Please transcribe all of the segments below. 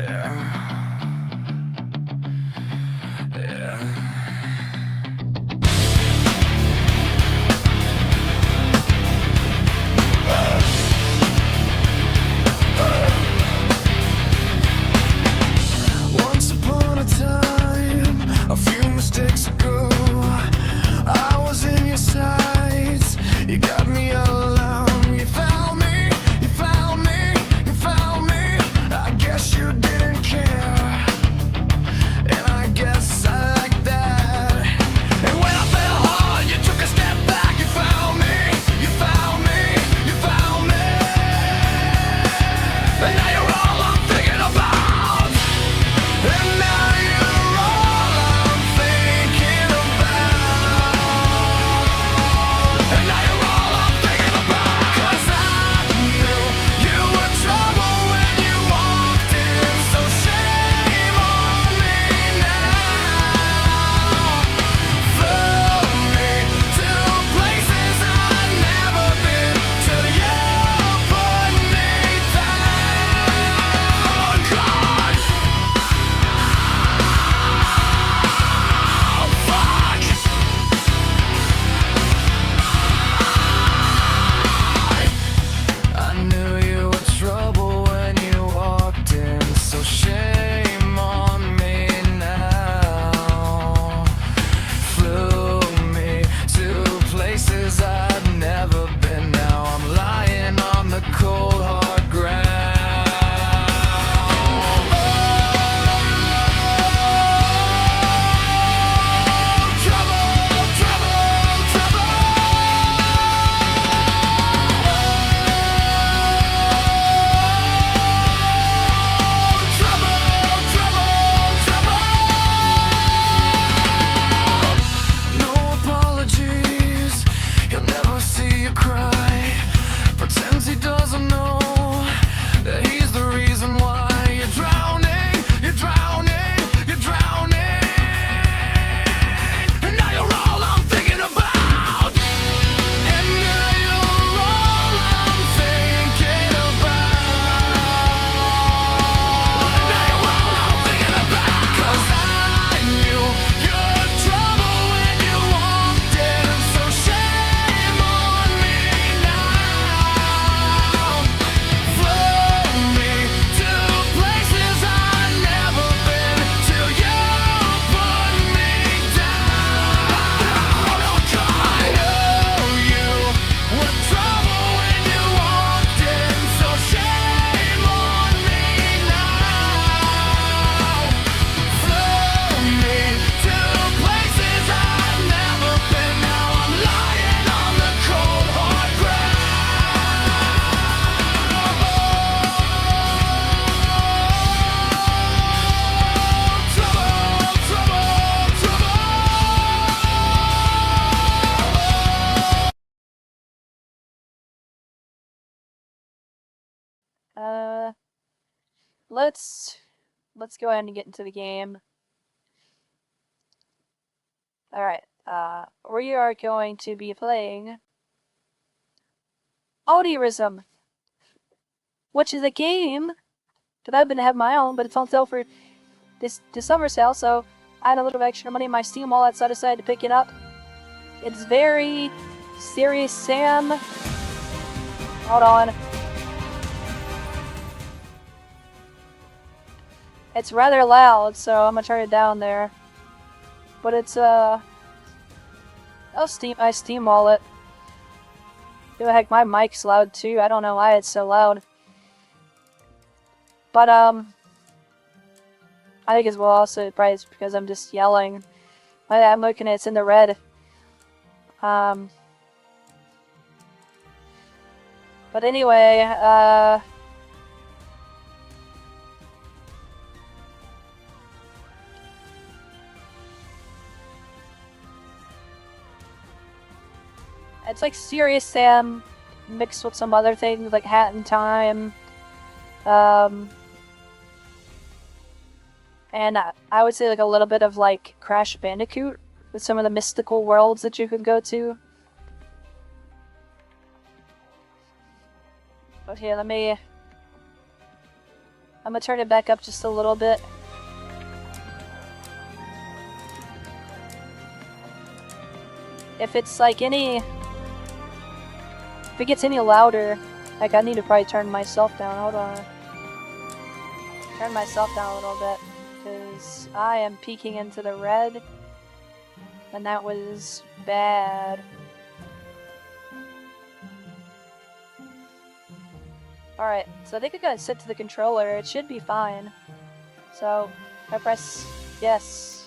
Once upon a time, a few mistakes ago, I was in your sights. You got me all alone. You found me, you found me, you found me. I guess you didn't care, and I guess I like that. And when I fell hard, you took a step back. You found me, you found me, you found me. And now you're all I'm thinking about. And now you're all I'm thinking about. And now you're all I'm thinking about. 'Cause I knew you were trouble when you walked in. So shame on me now. Flew me to places I've never been till you put me down. God. I knew you were trouble when you walked in, so shame on me now. Flew me to places I've never been. Now I'm lying on the cold hard ground. Trouble, trouble, trouble. No apologies, he'll never see you cry. Pretends he doesn't know that he's the reason why you're drowning, you're drowning, you're drowning. And now you're all I'm thinking about. And now you're all I'm thinking about. And now you're all I'm thinking about. 'Cause I knew you're trouble when you walked in. So shame on me now. Flew me to places I've never been till you put me down. I know you were trouble when you walked in. So shame on me now. Flew me to places I've never been. Now I'm lying on the cold hard ground. Trouble, trouble, trouble. Let's go ahead and get into the game. Alright, we are going to be playing Onirism, which is a game that I've been to have my own, but it's on sale for this summer sale, so I had a little extra money in my Steam wallet, so I decided to pick it up. It's very serious, Sam. Hold on. It's rather loud, so I'm gonna turn it down there. But it's oh, my Steam wallet. Who the heck, my mic's loud too. I don't know why it's so loud. But I think as well also probably it's because I'm just yelling. I'm looking at it's in the red. But anyway, it's like Serious Sam mixed with some other things like Hat in Time. And I would say like a little bit of like Crash Bandicoot with some of the mystical worlds that you could go to. But here, let me I'm gonna turn it back up just a little bit. If it's like if it gets any louder, like I need to probably turn myself down. Hold on. Turn myself down a little bit, because I am peeking into the red, and that was bad. Alright, so I think I gotta set to the controller. It should be fine. So, I press yes.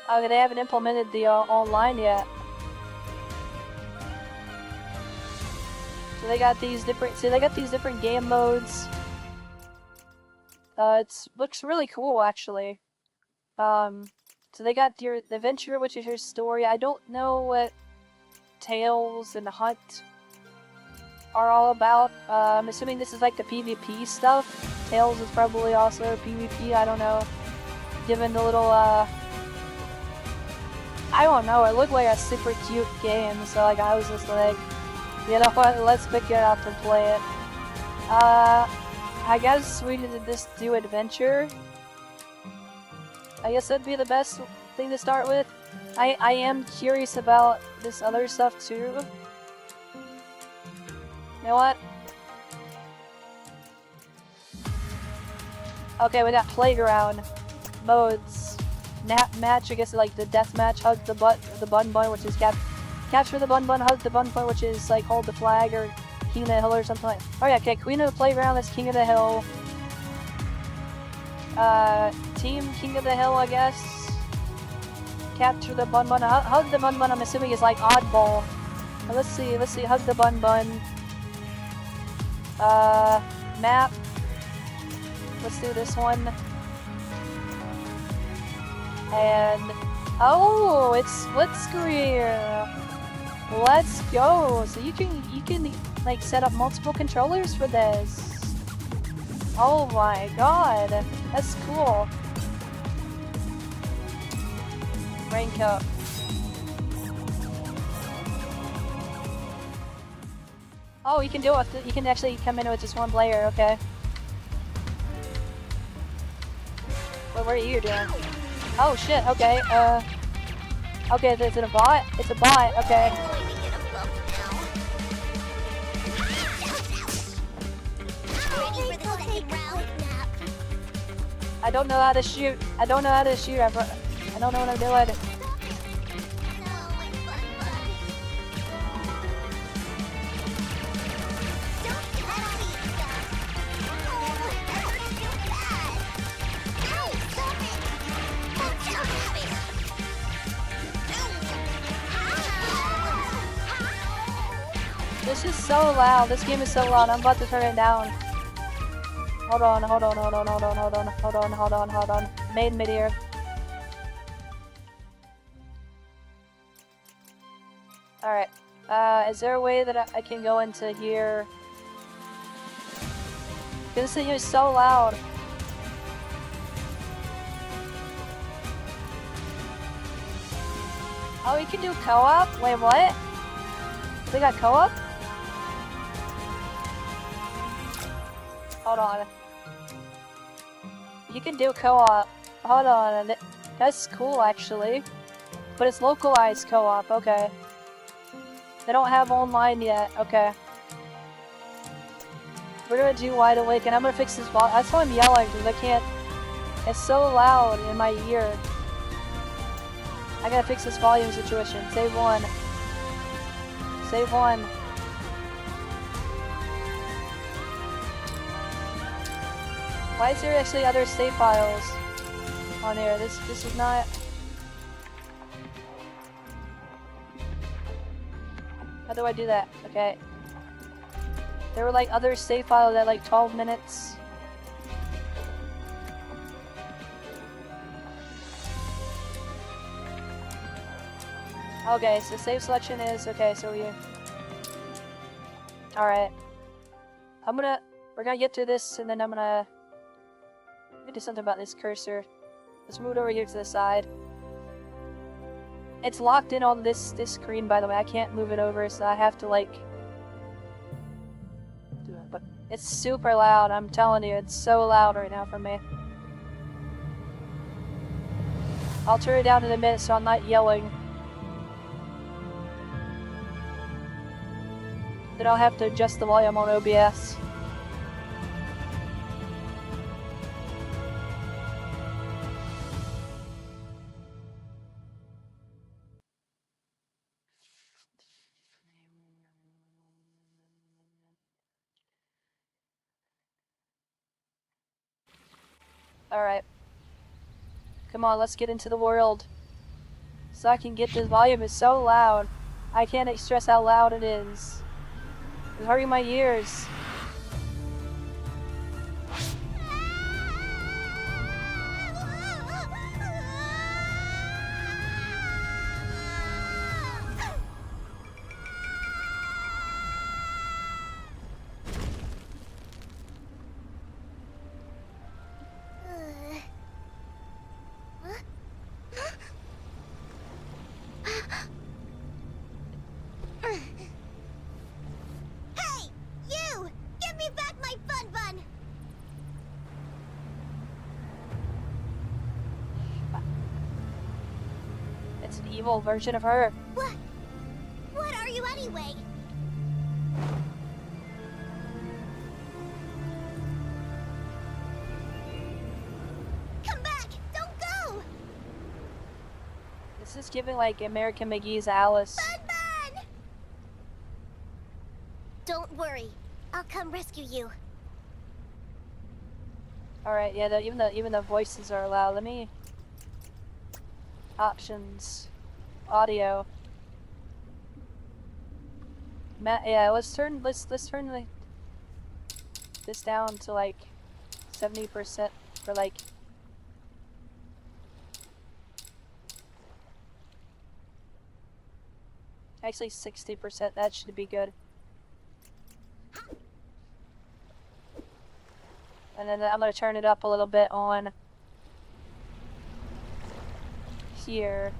Oh, they haven't implemented the online yet. So they got these different game modes. It looks really cool, actually. So they got the adventure, which is your story. I don't know what Tales and Hunt are all about. I'm assuming this is like the PvP stuff. Tales is probably also PvP, I don't know. Given the little, I don't know, it looked like a super cute game, so like I was just like, you know what, let's pick it up and play it. I guess we could just do adventure. I guess that'd be the best thing to start with. I am curious about this other stuff too. You know what? Okay, we got playground modes. Match, I guess like the death match, hug the bun bun, which is capture the bun bun, hug the bun bun, which is like hold the flag or King of the Hill or something like. Oh yeah, okay, Queen of the Playground, that's King of the Hill. Team King of the Hill, I guess. Capture the bun bun, hug the bun bun. I'm assuming is like oddball. But let's see, hug the bun bun. Map. Let's do this one. And oh, it's split screen. Let's go. So you can like set up multiple controllers for this. Oh my god, that's cool. Rank up. Oh, you can do it. You can actually come in with just one player. Okay. What are you doing? Oh shit. Okay. Okay. Is it a bot? It's a bot. Okay. I don't know how to shoot. I don't know how to shoot. I don't know what I'm doing. This is so loud. This game is so loud. I'm about to turn it down. Hold on. Made mid-ear. Alright. Is there a way that I can go into here? This thing is so loud. Oh, you can do co-op? Wait, what? They got co-op? Hold on. You can do co-op. Hold on. That's cool, actually. But it's localized co-op. Okay. They don't have online yet. Okay. We're gonna do Wide Awake, and I'm gonna fix this volume. That's why I'm yelling, because I can't. It's so loud in my ear. I gotta fix this volume situation. Save one. Save one. Why is there actually other save files on here? This is not. How do I do that? Okay. There were like other save files at like 12 minutes. Okay, so save selection is okay. So we. All right. We're gonna get to this, and then I'm gonna do something about this cursor. Let's move it over here to the side. It's locked in on this screen, by the way. I can't move it over, so I have to like do it. But it's super loud. I'm telling you, it's so loud right now for me. I'll turn it down in a minute so I'm not yelling. Then I'll have to adjust the volume on OBS. Alright. Come on, let's get into the world. So I can get this volume. It's so loud. I can't express how loud it is. It's hurting my ears. Hey, you! Give me back my fun bun! It's an evil version of her. What? What are you anyway? Come back! Don't go! This is giving like American McGee's Alice. Bun bun! Don't worry. I'll come rescue you. Alright, yeah, even the voices are loud. Let me... Options. Audio. Yeah, let's turn the, this down to like 70% for like... Actually 60%, that should be good. And then I'm gonna turn it up a little bit on here.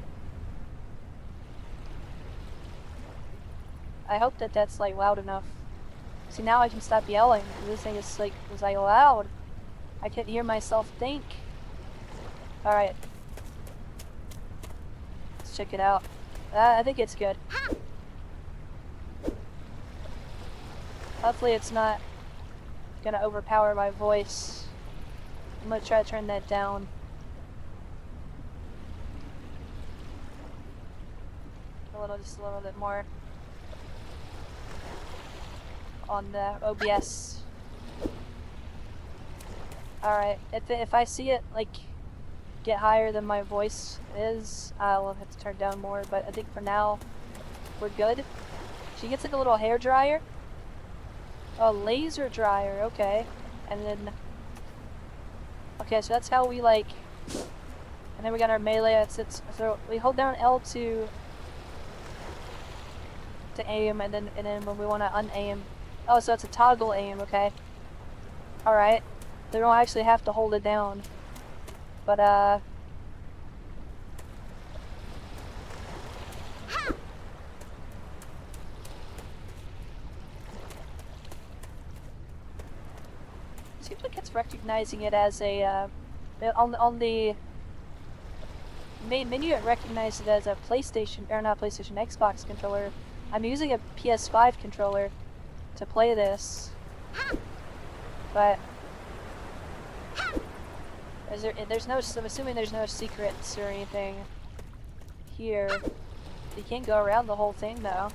I hope that that's like loud enough. See, now I can stop yelling. This thing is like, was like loud. I can't hear myself think. Alright. Let's check it out. I think it's good. Hopefully it's not gonna overpower my voice. I'm gonna try to turn that down. Just a little bit more on the OBS. Alright, if I see it like get higher than my voice is, I'll have to turn down more, but I think for now we're good. She gets like a little hair dryer. A laser dryer, okay. And then okay, so that's how we like, and then we got our melee. So we hold down L to aim, and then when we want to unaim. Oh, so it's a toggle aim, okay. Alright. They don't actually have to hold it down. But seems like it's recognizing it as a on the main menu. It recognizes it as a PlayStation, or not PlayStation, Xbox controller. I'm using a PS5 controller to play this, but there's no. I'm assuming there's no secrets or anything here. You can't go around the whole thing though.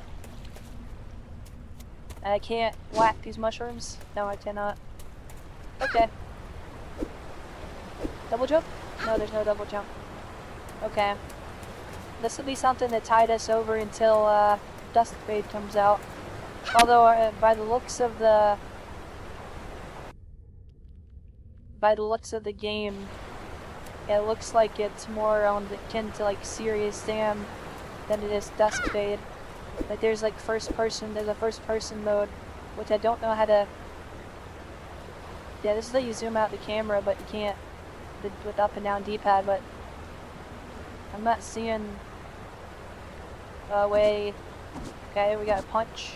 And I can't whack these mushrooms. No, I cannot. Okay. Double jump? No, there's no double jump. Okay. This will be something that tied us over until Dust Fade comes out. Although by the looks of the game, it looks like it's more on the akin to like Serious Sam than it is Dust Fade. Like there's like there's a first person mode, which I don't know how to. Yeah, this is how you zoom out the camera, but you can't with up and down D-pad. But I'm not seeing Way. Okay, we got a punch.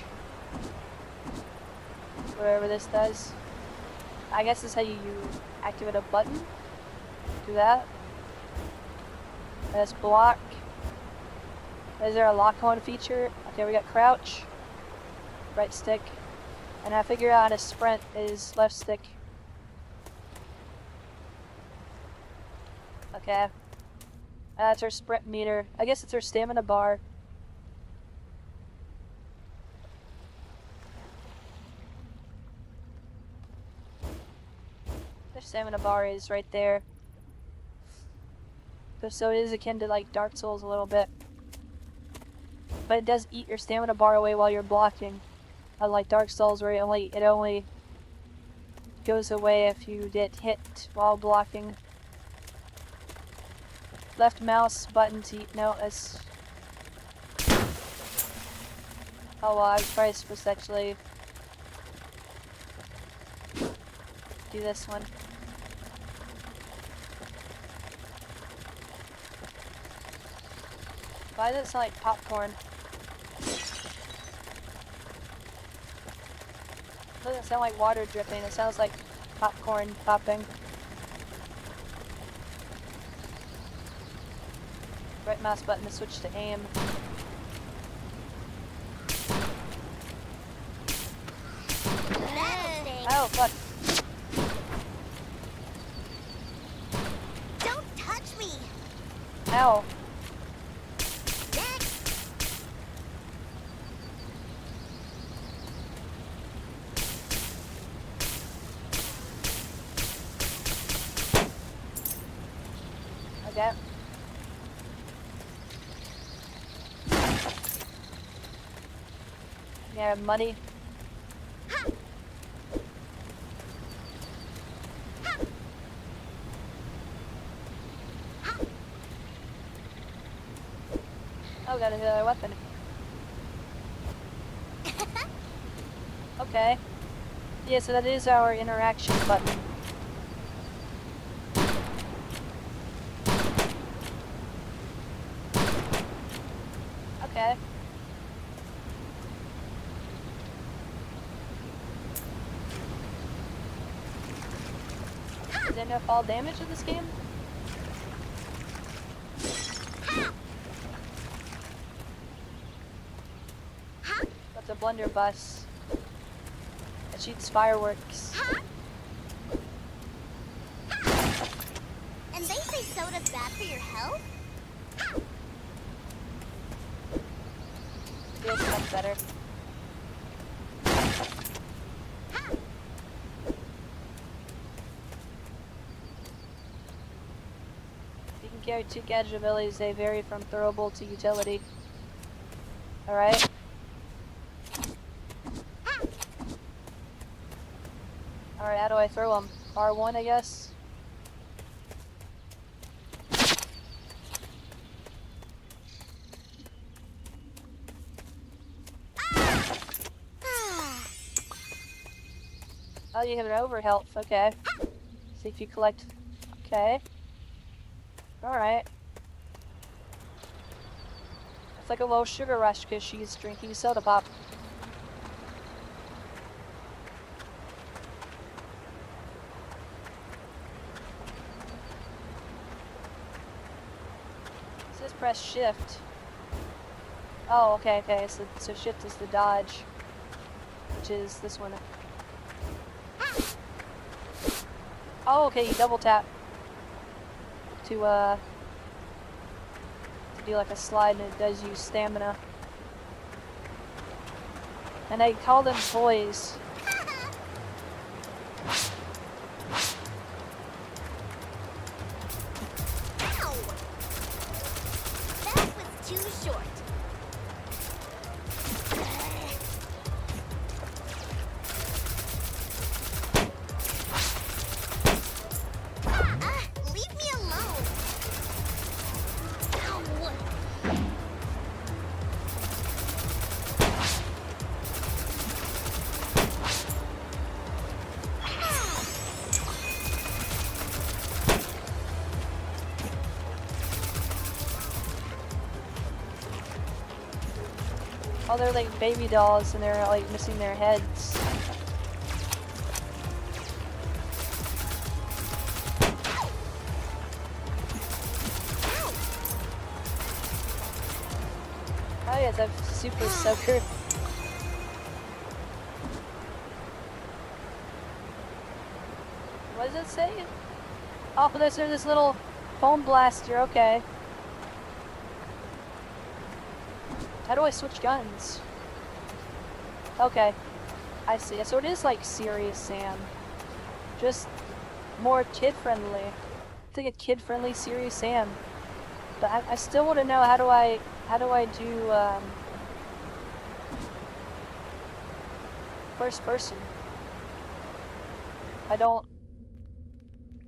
Whatever this does. I guess this is how you activate a button. Do that. Let's block. Is there a lock-on feature? Okay, we got crouch. Right stick. And I figure out how to sprint is left stick. Okay. That's her sprint meter. I guess it's her stamina bar. The stamina bar is right there. So it is akin to like Dark Souls a little bit. But it does eat your stamina bar away while you're blocking. Unlike Dark Souls where it only goes away if you get hit while blocking. Left mouse button to eat. No, that's... Oh well, I was probably supposed to actually do this one. Why does it sound like popcorn? It doesn't sound like water dripping, it sounds like popcorn popping. Right mouse button to switch to aim. Oh, fuck. Don't touch me! Ow. Okay. Yeah, money. Oh, got another weapon. Okay. Yeah, so that is our interaction button. Okay. Is there no fall damage in this game? That's a blunderbuss. It shoots fireworks. And they say soda's bad for your health? Feels much better. You can carry 2 gadget abilities, they vary from throwable to utility. Alright. Alright, how do I throw them? R1, I guess? Oh, you have an over health, okay. See if you collect... Okay. Alright. It's like a low sugar rush because she's drinking soda pop. It says press shift. Oh, okay. So shift is the dodge. Which is this one. Oh, okay, you double tap to do like a slide, and it does use stamina. And they call them toys. Ow! That was too short. Leave me alone. Ow! Oh, they're like baby dolls and they're like missing their heads. Oh yes, I'm super soaker. What does it say? Oh, there's this little foam blaster, okay. How do I switch guns? Okay, I see. So it is like Serious Sam. Just more kid-friendly. It's like a kid-friendly Serious Sam. But I still want to know how do I do first person. I don't.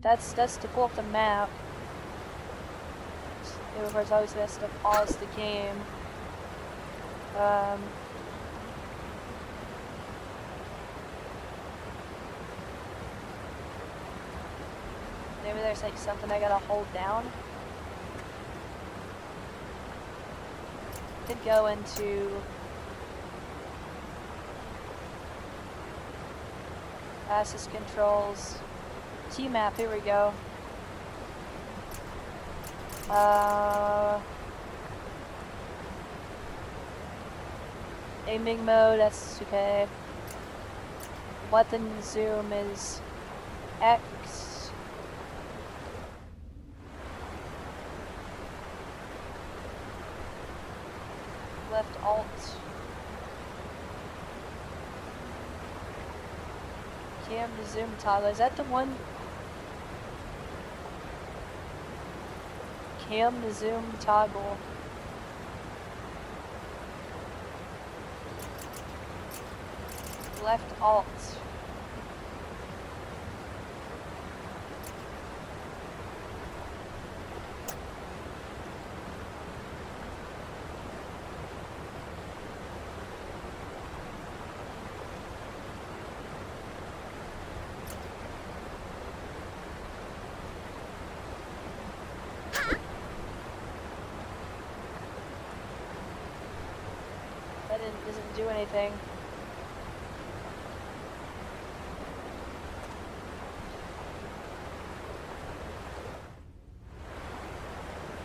That's to pull up the map. Of course, I always has to pause the game. Maybe there's like something I gotta hold down. Could go into access controls. T-map, here we go. Aiming mode, that's okay. Weapon zoom is X. Left alt. Cam to zoom toggle, is that the one? Cam to zoom toggle. Left alt. That doesn't do anything.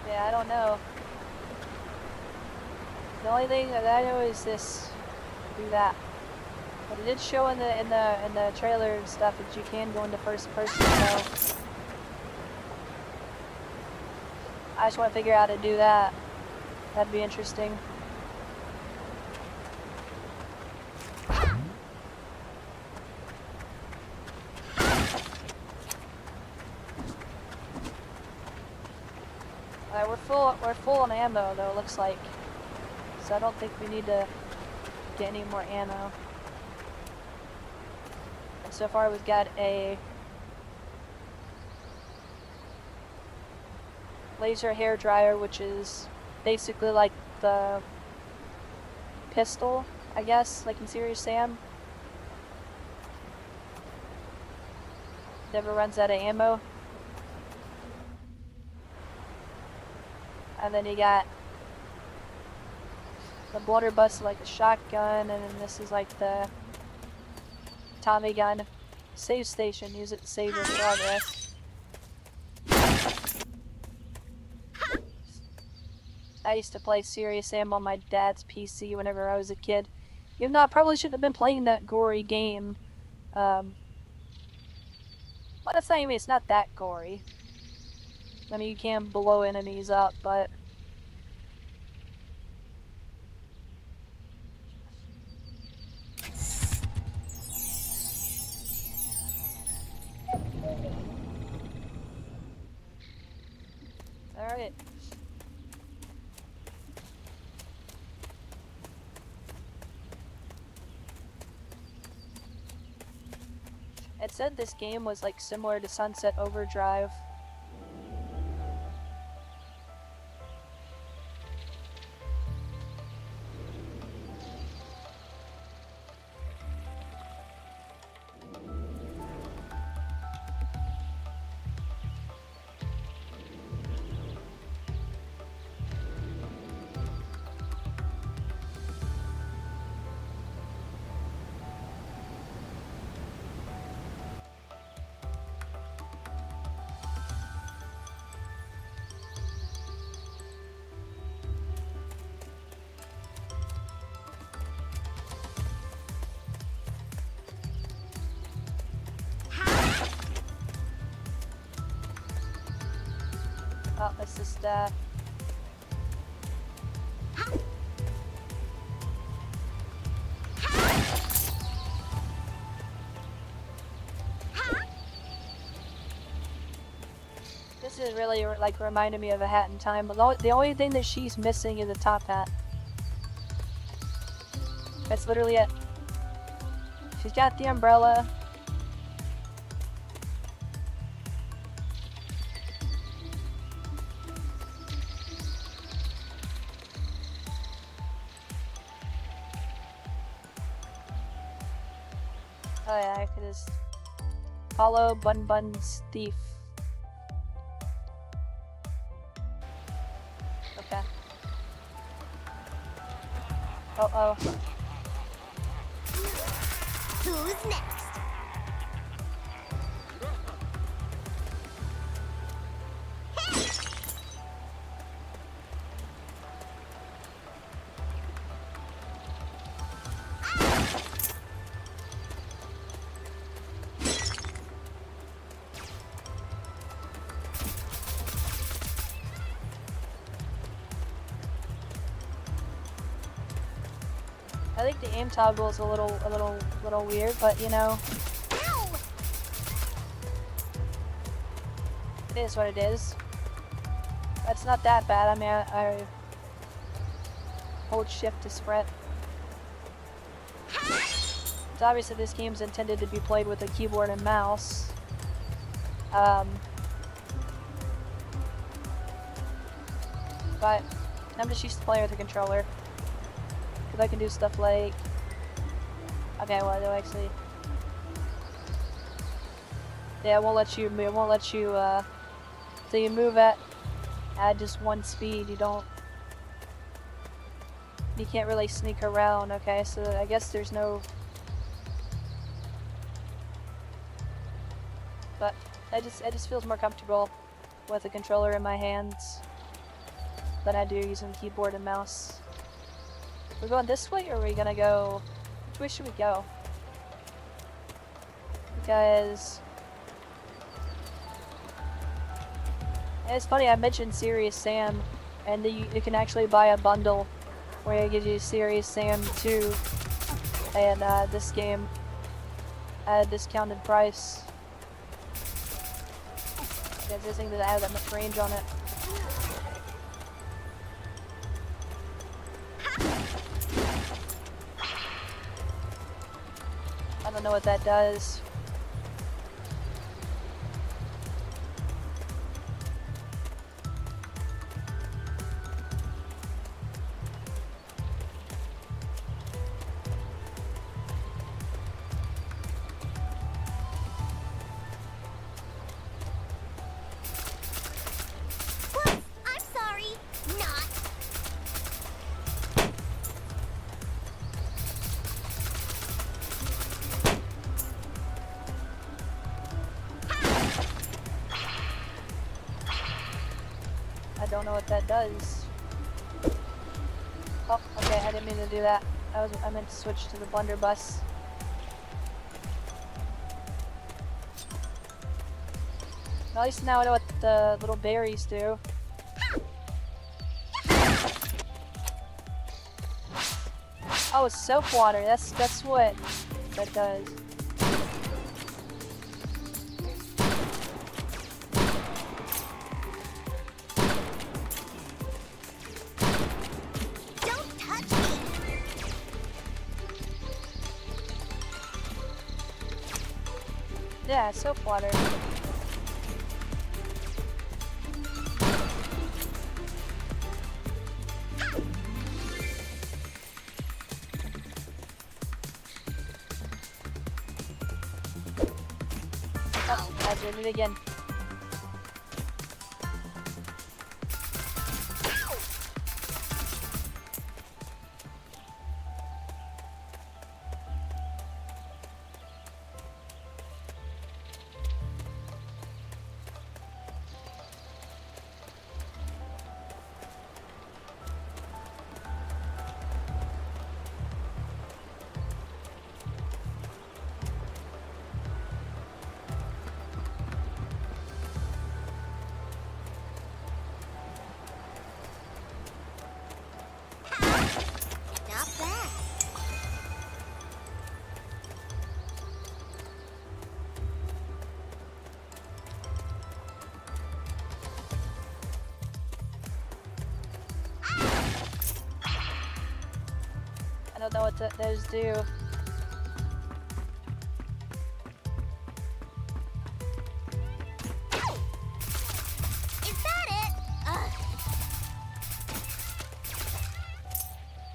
Yeah, I don't know. The only thing that I know is this. Do that. But it did show in the trailer and stuff that you can go into first person, so I just want to figure out how to do that. That'd be interesting. Alright, we're full on ammo though, it looks like. So I don't think we need to get any more ammo. And so far we've got a laser hair dryer, which is basically like the pistol, I guess, like in Serious Sam. Never runs out of ammo. And then you got the blunderbuss, like a shotgun, and then this is like the Tommy gun. Save station, use it to save your progress. I used to play Serious Sam on my dad's PC whenever I was a kid. Even though I probably shouldn't have been playing that gory game. But that's not even, it's not that gory. I mean, you can blow enemies up, but alright. It said this game was like similar to Sunset Overdrive. Oh, it's just, This is really, like, reminding me of A Hat in Time, but the only thing that she's missing is a top hat. That's literally it. She's got the umbrella. Oh yeah, I could just follow Bun Bun's thief. Okay. Uh-oh. Who's next? I think the aim toggle is a little weird, but you know, Ow! it is what it is. It's not that bad. I mean, I hold shift to sprint. So obviously this game's intended to be played with a keyboard and mouse. But I'm just used to playing with a controller. Because I can do stuff like... Okay, well, they'll actually... Yeah, it won't let you move, it won't let you, so you move at just one speed, you can't really sneak around, okay, so I guess there's no... But, it just feels more comfortable with a controller in my hands than I do using keyboard and mouse. We're going this way, or are we gonna go... Which way should we go? Because... It's funny, I mentioned Serious Sam, and you can actually buy a bundle where it gives you Serious Sam 2 and this game at a discounted price. Because this thing doesn't have that much range on it. I don't know what that does. Whoops! I'm sorry. Not. I don't know what that does. Oh, okay, I didn't mean to do that. I meant to switch to the blunderbuss. At least now I know what the little berries do. Oh, it's soap water. That's what that does. Don't touch me. Yeah, soap water. Oh, I did it again. don't know what those do. Is that it? Ugh.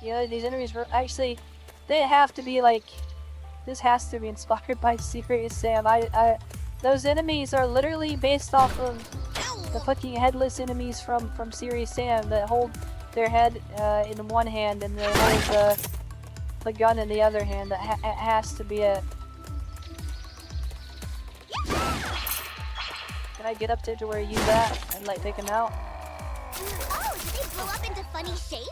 Yeah, these enemies were actually, they have to be like, this has to be inspired by Serious Sam. Those enemies are literally based off of the fucking headless enemies from Serious Sam that hold their head in one hand and they hold the gun in the other hand. That it has to be it. Can I get up there to where you use that and like take him out? Oh, did they blow up into funny shapes?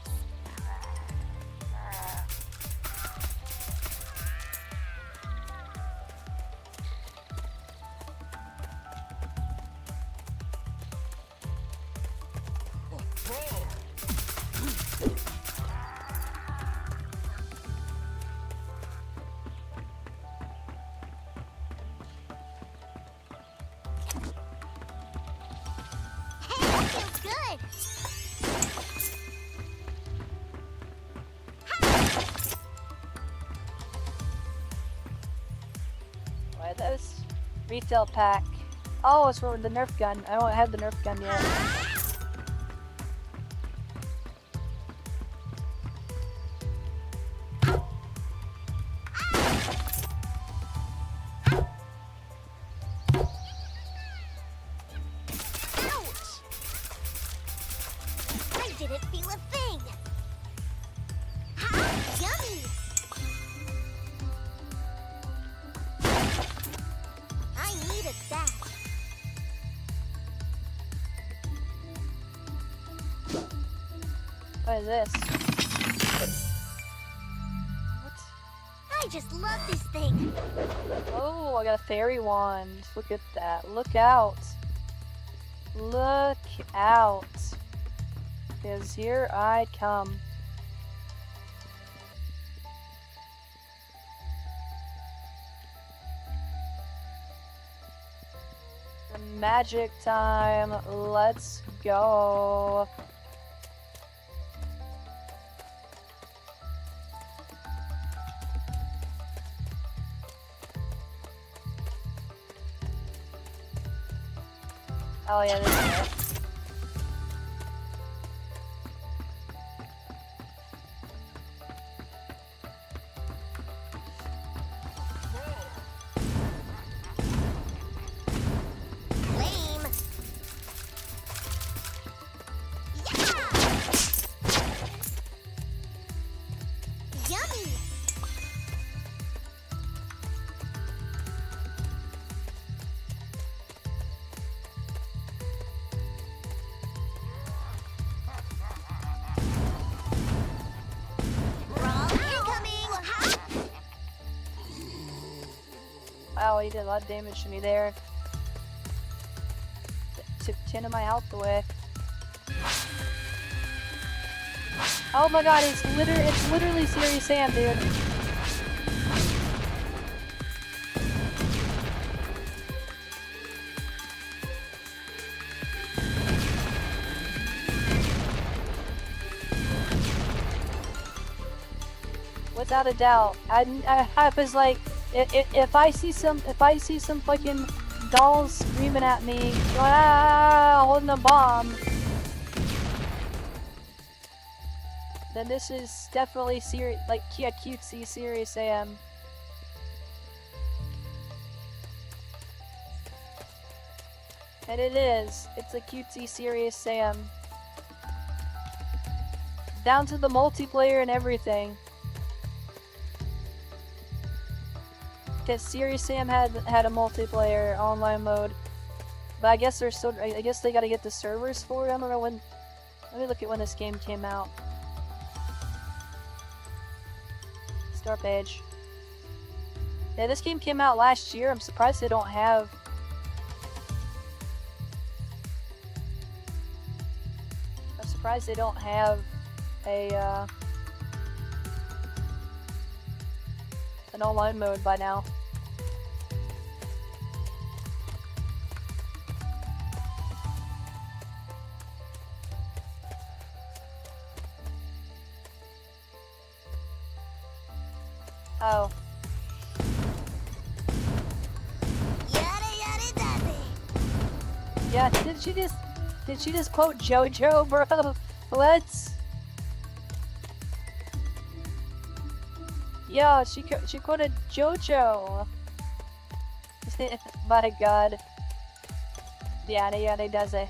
Hey, that feels good. Why are those? Retail pack. Oh, it's for the Nerf gun. I don't have the Nerf gun yet. Ouch! I didn't feel a thing. Ha! Yummy! I needed that. What is this? What? I just love this thing. Oh, I got a fairy wand. Look at that. Look out. Look out. Because here I come. Magic time. Let's go. Oh yeah, this is it. Lame. Yeah! Yummy! Brawl incoming! Ha! Wow, he did a lot of damage to me there. Took 10 of my health away. Oh my god, it's literally Serious Sam, dude. Without a doubt, I was like, if I see some fucking dolls screaming at me, holding a bomb, then this is definitely cutesy Serious Sam. And it is. It's a cutesy Serious Sam. Down to the multiplayer and everything. Because Serious Sam had a multiplayer online mode, but I guess I guess they gotta get the servers for it. I don't know when. Let me look at when this game came out. Start page. Yeah, this game came out last year. I'm surprised they don't have. I'm surprised they don't have a an online mode by now. Oh. Yada yada daffy. Yeah, did she just quote JoJo, bro? What? Yeah, she quoted JoJo. My god. Yada yada does it.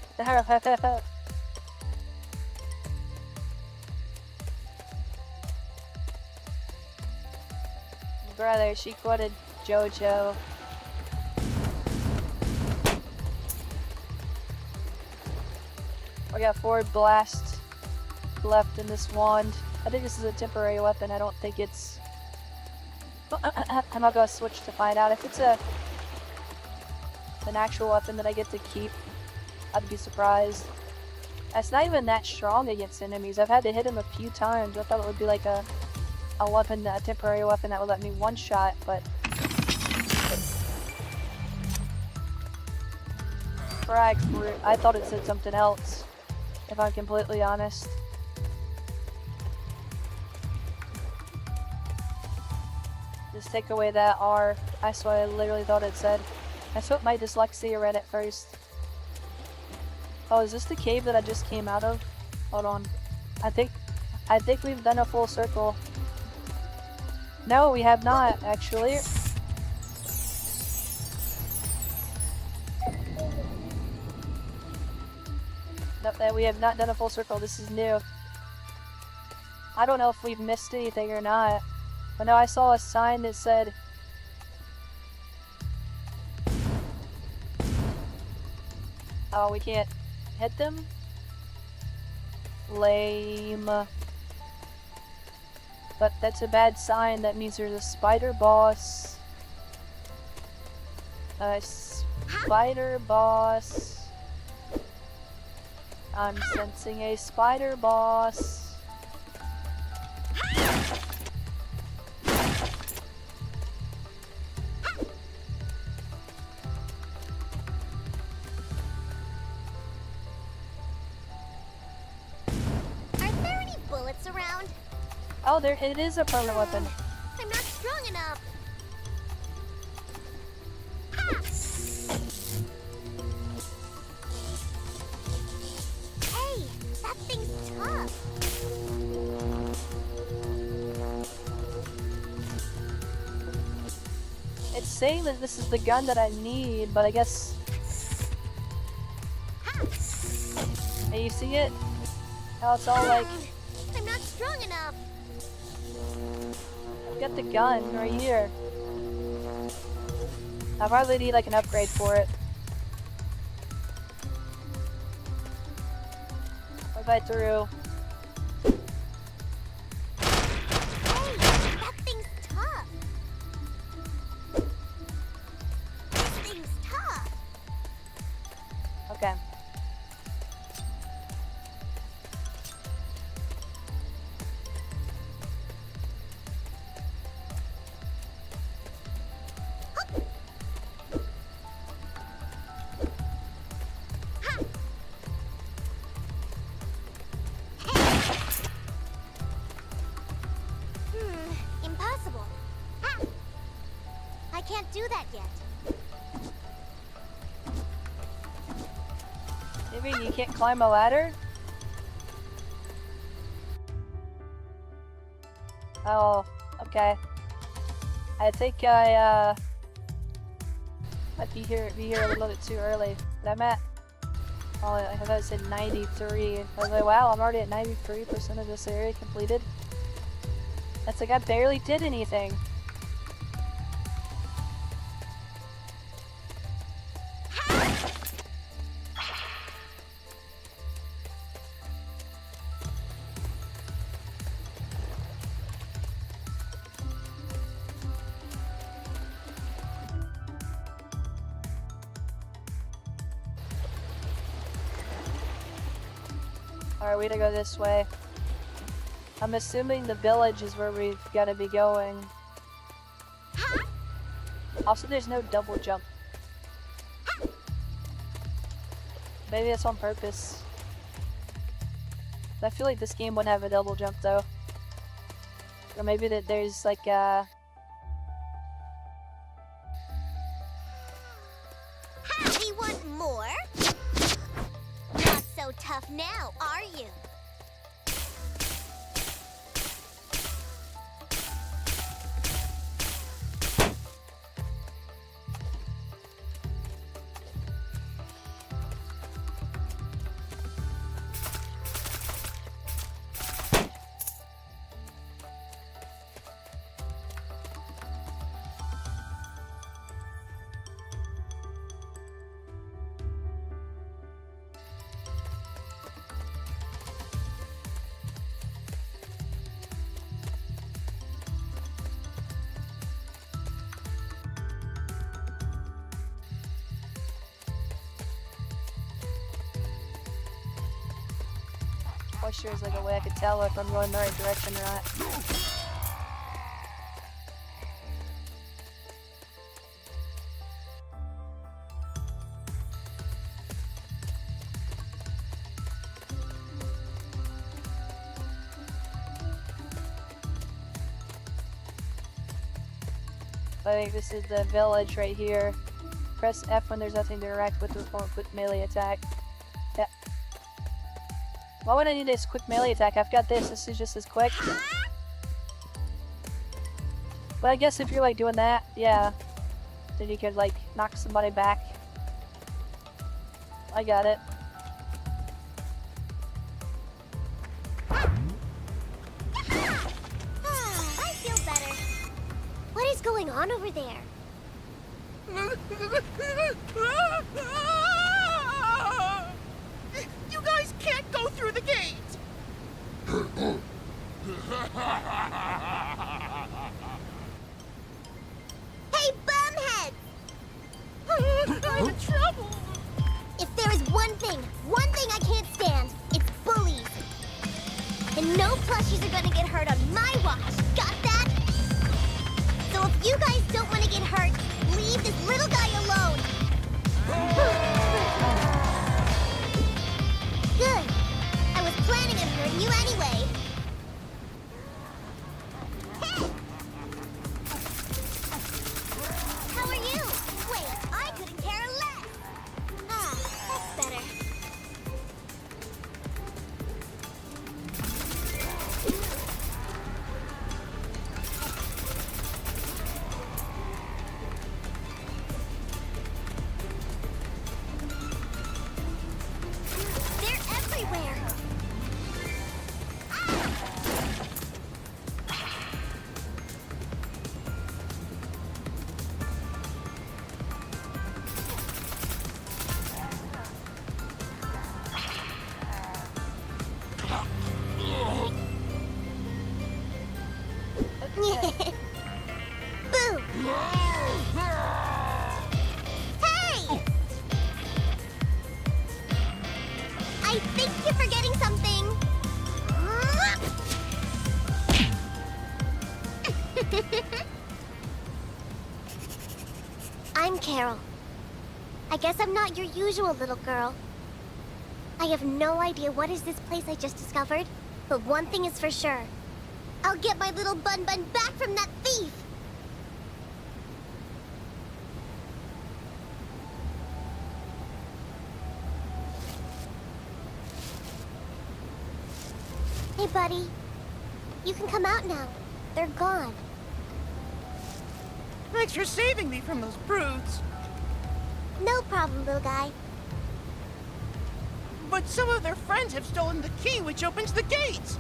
Brother, she quoted JoJo. We got 4 blasts left in this wand. I think this is a temporary weapon. I don't think it's... I'm not gonna switch to find out. If it's an actual weapon that I get to keep, I'd be surprised. It's not even that strong against enemies. I've had to hit him a few times. I thought it would be like a weapon, a temporary weapon that would let me one-shot, but... Frag fruit. I thought it said something else, if I'm completely honest. Just take away that R. That's what I literally thought it said. That's what my dyslexia read at first. Oh, is this the cave that I just came out of? Hold on. I think we've done a full circle. No, we have not, actually. Nope, we have not done a full circle. This is new. I don't know if we've missed anything or not. But no, I saw a sign that said... Oh, we can't hit them? Lame. But that's a bad sign. That means there's a spider boss. Spider boss. I'm sensing a spider boss. Are there any bullets around? Oh, there it is a permanent weapon. I'm not strong enough. Hey, that thing's tough. It's saying that this is the gun that I need, but I guess... Hey, you see it? How it's all like... I'm not strong enough. I've got the gun right here. I probably need like an upgrade for it. What if I threw... Hey, that thing's tough. This thing's tough. Okay. Impossible. I can't do that yet. Maybe you can't climb a ladder? Oh, okay. I think I might be here a little bit too early. But I'm at, oh, I thought it said 93. I was like, wow, I'm already at 93% of this area completed. That's like I barely did anything. Alright, we gotta go this way. I'm assuming the village is where we've gotta be going. Also, there's no double jump. Maybe that's on purpose. I feel like this game wouldn't have a double jump though. Or maybe that there's like quite sure there's like a way I could tell if I'm going in the right direction or not. I think this is the village right here. Press F when there's nothing to interact with a quick melee attack. Yeah. Why would I need this quick melee attack? I've got this. This is just as quick. But I guess if you're like doing that, yeah, then you could like knock somebody back. I got it. I feel better. What is going on over there? You guys can't go through the gate! Hey, bumheads! I'm in trouble! If there is one thing I can't stand, it's bullies. And no plushies are gonna get hurt on my watch. Got that? So if you guys don't want to get hurt, leave this little guy alone. Good. I was planning on hurting you anyway. Hey! How are you? Wait, I couldn't care less. Ah, that's better. They're everywhere. Boo! Hey! I think you're forgetting something. I'm Carol. I guess I'm not your usual little girl. I have no idea what is this place I just discovered, but one thing is for sure. I'll get my little bun back from that thief! Hey, buddy. You can come out now. They're gone. Thanks for saving me from those brutes. No problem, little guy. But some of their friends have stolen the key which opens the gates.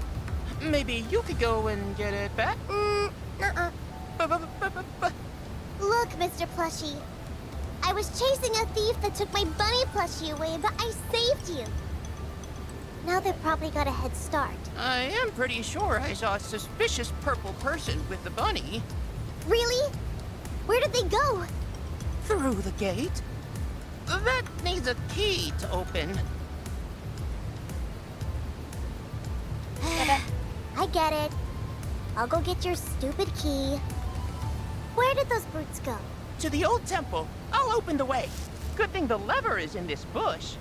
Maybe you could go and get it back? Nuh-uh. But Look, Mr. Plushie. I was chasing a thief that took my bunny plushie away, but I saved you. Now they've probably got a head start. I am pretty sure I saw a suspicious purple person with the bunny. Really? Where did they go? Through the gate? That needs a key to open. I get it. I'll go get your stupid key. Where did those brutes go? To the old temple. I'll open the way. Good thing the lever is in this bush.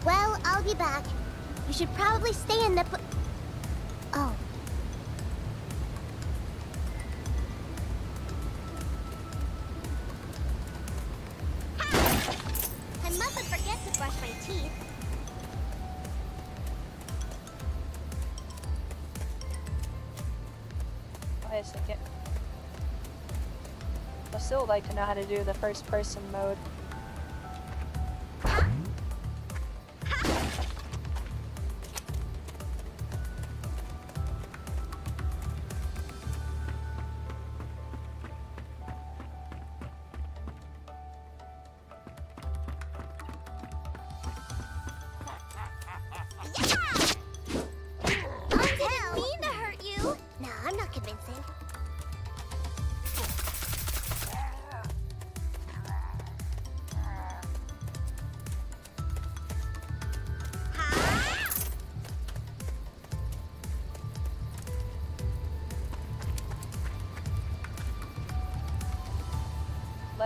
Well, I'll be back. You should probably stay in the Oh. I mustn't forget to brush my teeth. Wait a second. I still would like to know how to do the first person mode. I didn't mean to hurt you. No, I'm not convincing.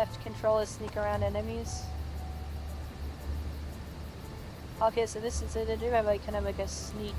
left control is sneak around enemies. Okay, so this is it. They do have like kind of like a sneak.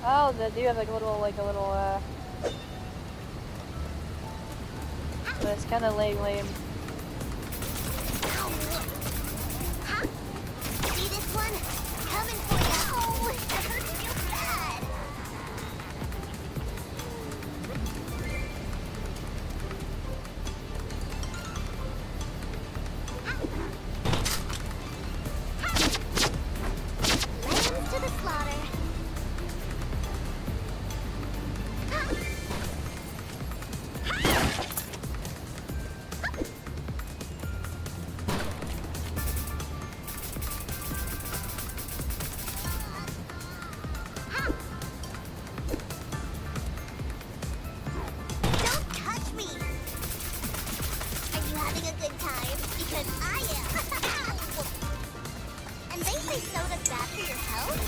Oh, they do have like a little, but it's kind of lame. See this one? Coming for ya. Oh, that hurts real bad. Lambs to the slaughter. Don't touch me! Are you having a good time? Because I am! And they say soda's bad for your health?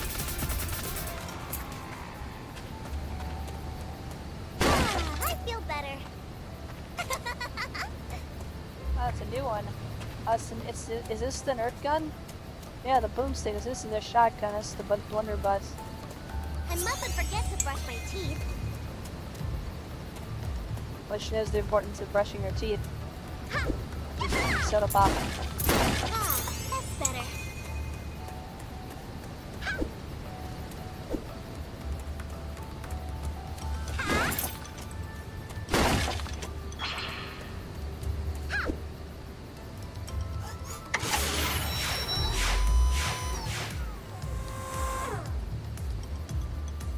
I feel better. Oh, that's a new one. Is this the Nerf gun? Yeah, the boomstick. This is the shotgun. This is the blunderbuss. I mustn't forget to brush my teeth. Which knows the importance of brushing your teeth. Soda pop. Ah, that's better.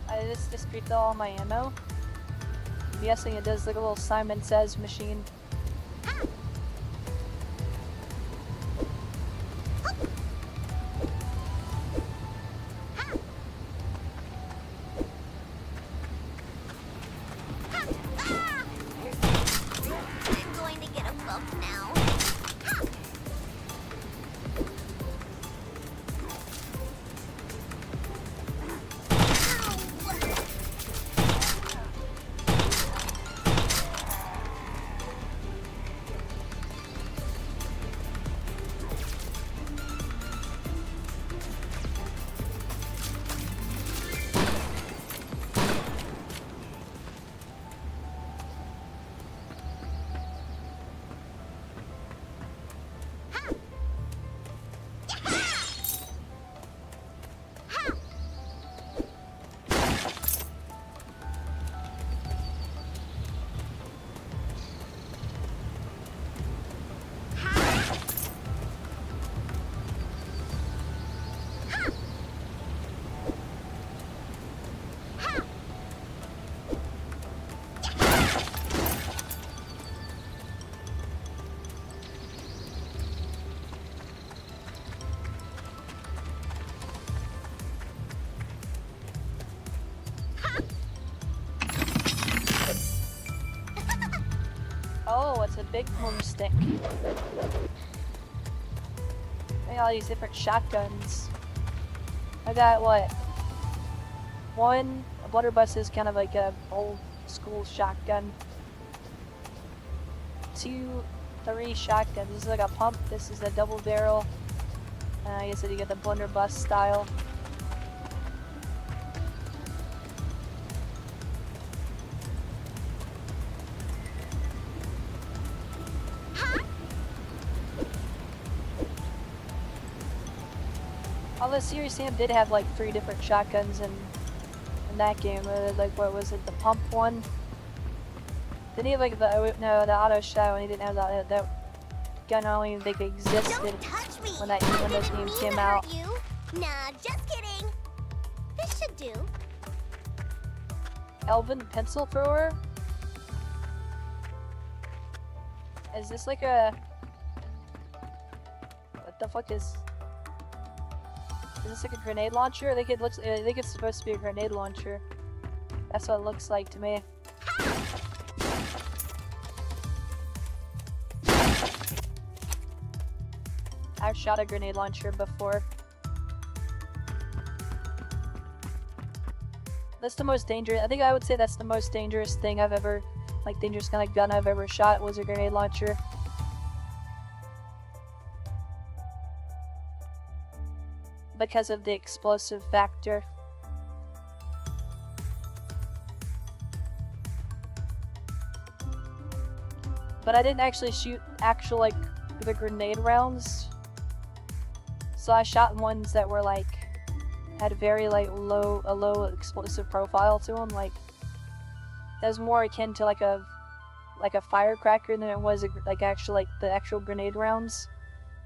I just discreet all my ammo. I'm guessing it does like a little Simon Says machine. I'm going to get a bump now. Oh, it's a big boomstick. Look at all these different shotguns. I got what? One, a blunderbuss is kind of like a old school shotgun. 2, 3 shotguns. This is like a pump. This is a double barrel. I guess that you get the blunderbuss style. Although Serious Sam did have like 3 different shotguns in that game. Like what was it? The pump one. Didn't he have like the auto shot when he didn't have that gun I don't even think existed Don't touch me! when those games mean came to out. hurt you. Nah, just kidding. This should do. Elven pencil thrower? Is this like a... What the fuck is... Is this like a grenade launcher? I think it's supposed to be a grenade launcher. That's what it looks like to me. I've shot a grenade launcher before. That's the most dangerous. I think I would say that's the most dangerous thing I've ever, like, dangerous kind of gun I've ever shot was a grenade launcher. Because of the explosive factor. But I didn't actually shoot actual, like, the grenade rounds. So I shot ones that were, like, had very, like, a low explosive profile to them. Like, that was more akin to, like a firecracker than it was, like, the actual grenade rounds.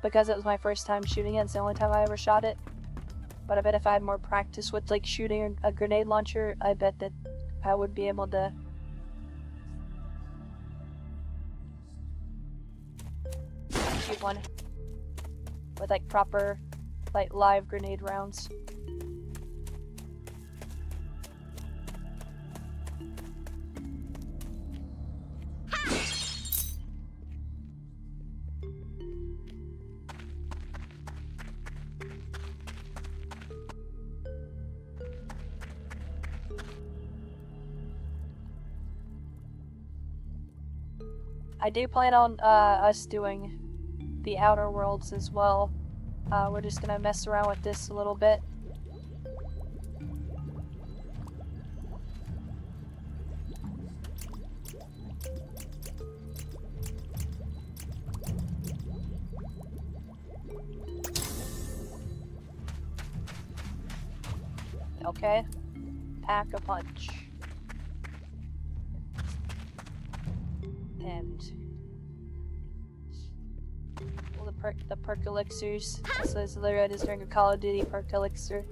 Because it was my first time shooting it, it's the only time I ever shot it. But I bet if I had more practice with, like, shooting a grenade launcher, I bet that I would be able to shoot one with, like, proper, like, live grenade rounds. I do plan on us doing the Outer Worlds as well. We're just gonna mess around with this a little bit. Okay. Pack a punch. And well, the perk elixirs. So it's literally just during a Call of Duty perk elixir.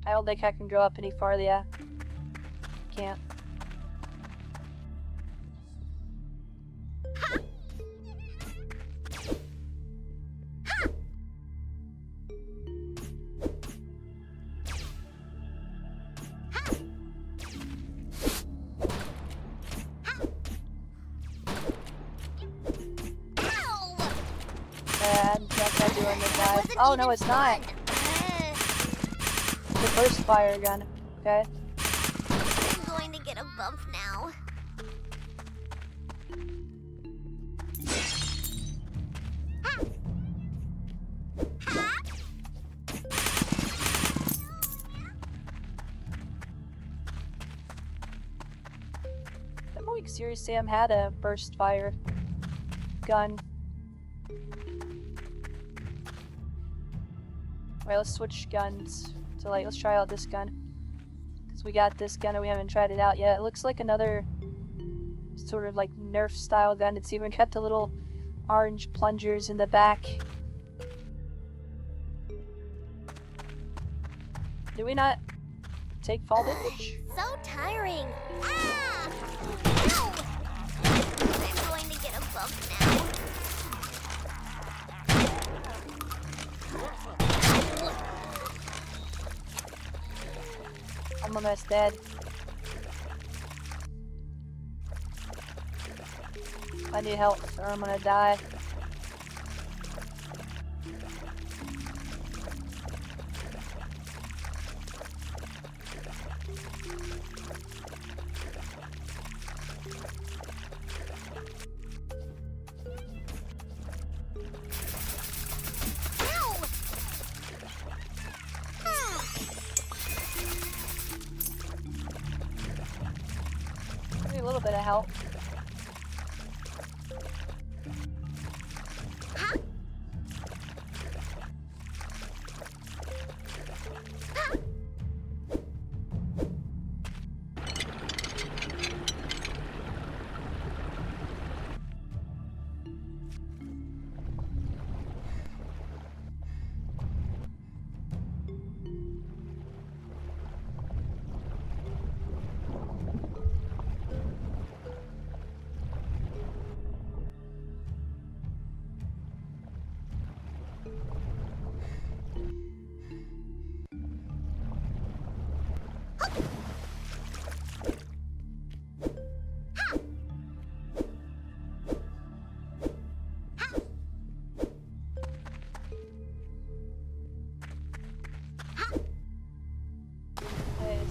I don't think I can go up any farther. Yeah, can't. That's not doing the dive. Oh no, it's not. The burst fire gun. Okay. I'm going to get a bump now. That movie Serious Sam had a burst fire gun. Alright, let's switch guns. So, like, let's try out this gun. Because we got this gun and we haven't tried it out yet. It looks like another sort of, like, Nerf style gun. It's even got the little orange plungers in the back. Did we not take fall damage? So tiring. Ah! No! I'm going to get a bump now. I'm almost dead. I need help or I'm gonna die. Maybe a little bit of help.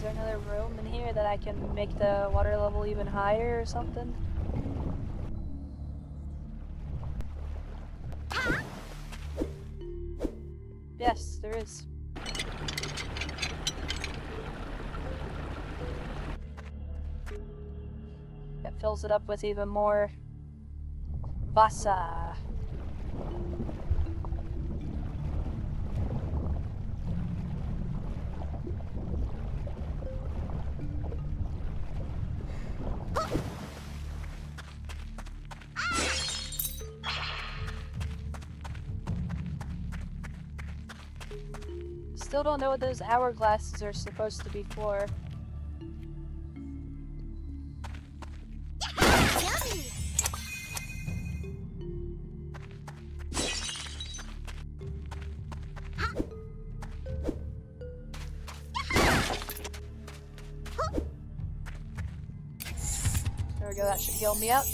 Is there another room in here that I can make the water level even higher or something? Yes, there is. That fills it up with even more Vasa. Still don't know what those hourglasses are supposed to be for. Yummy! There we go, that should heal me up.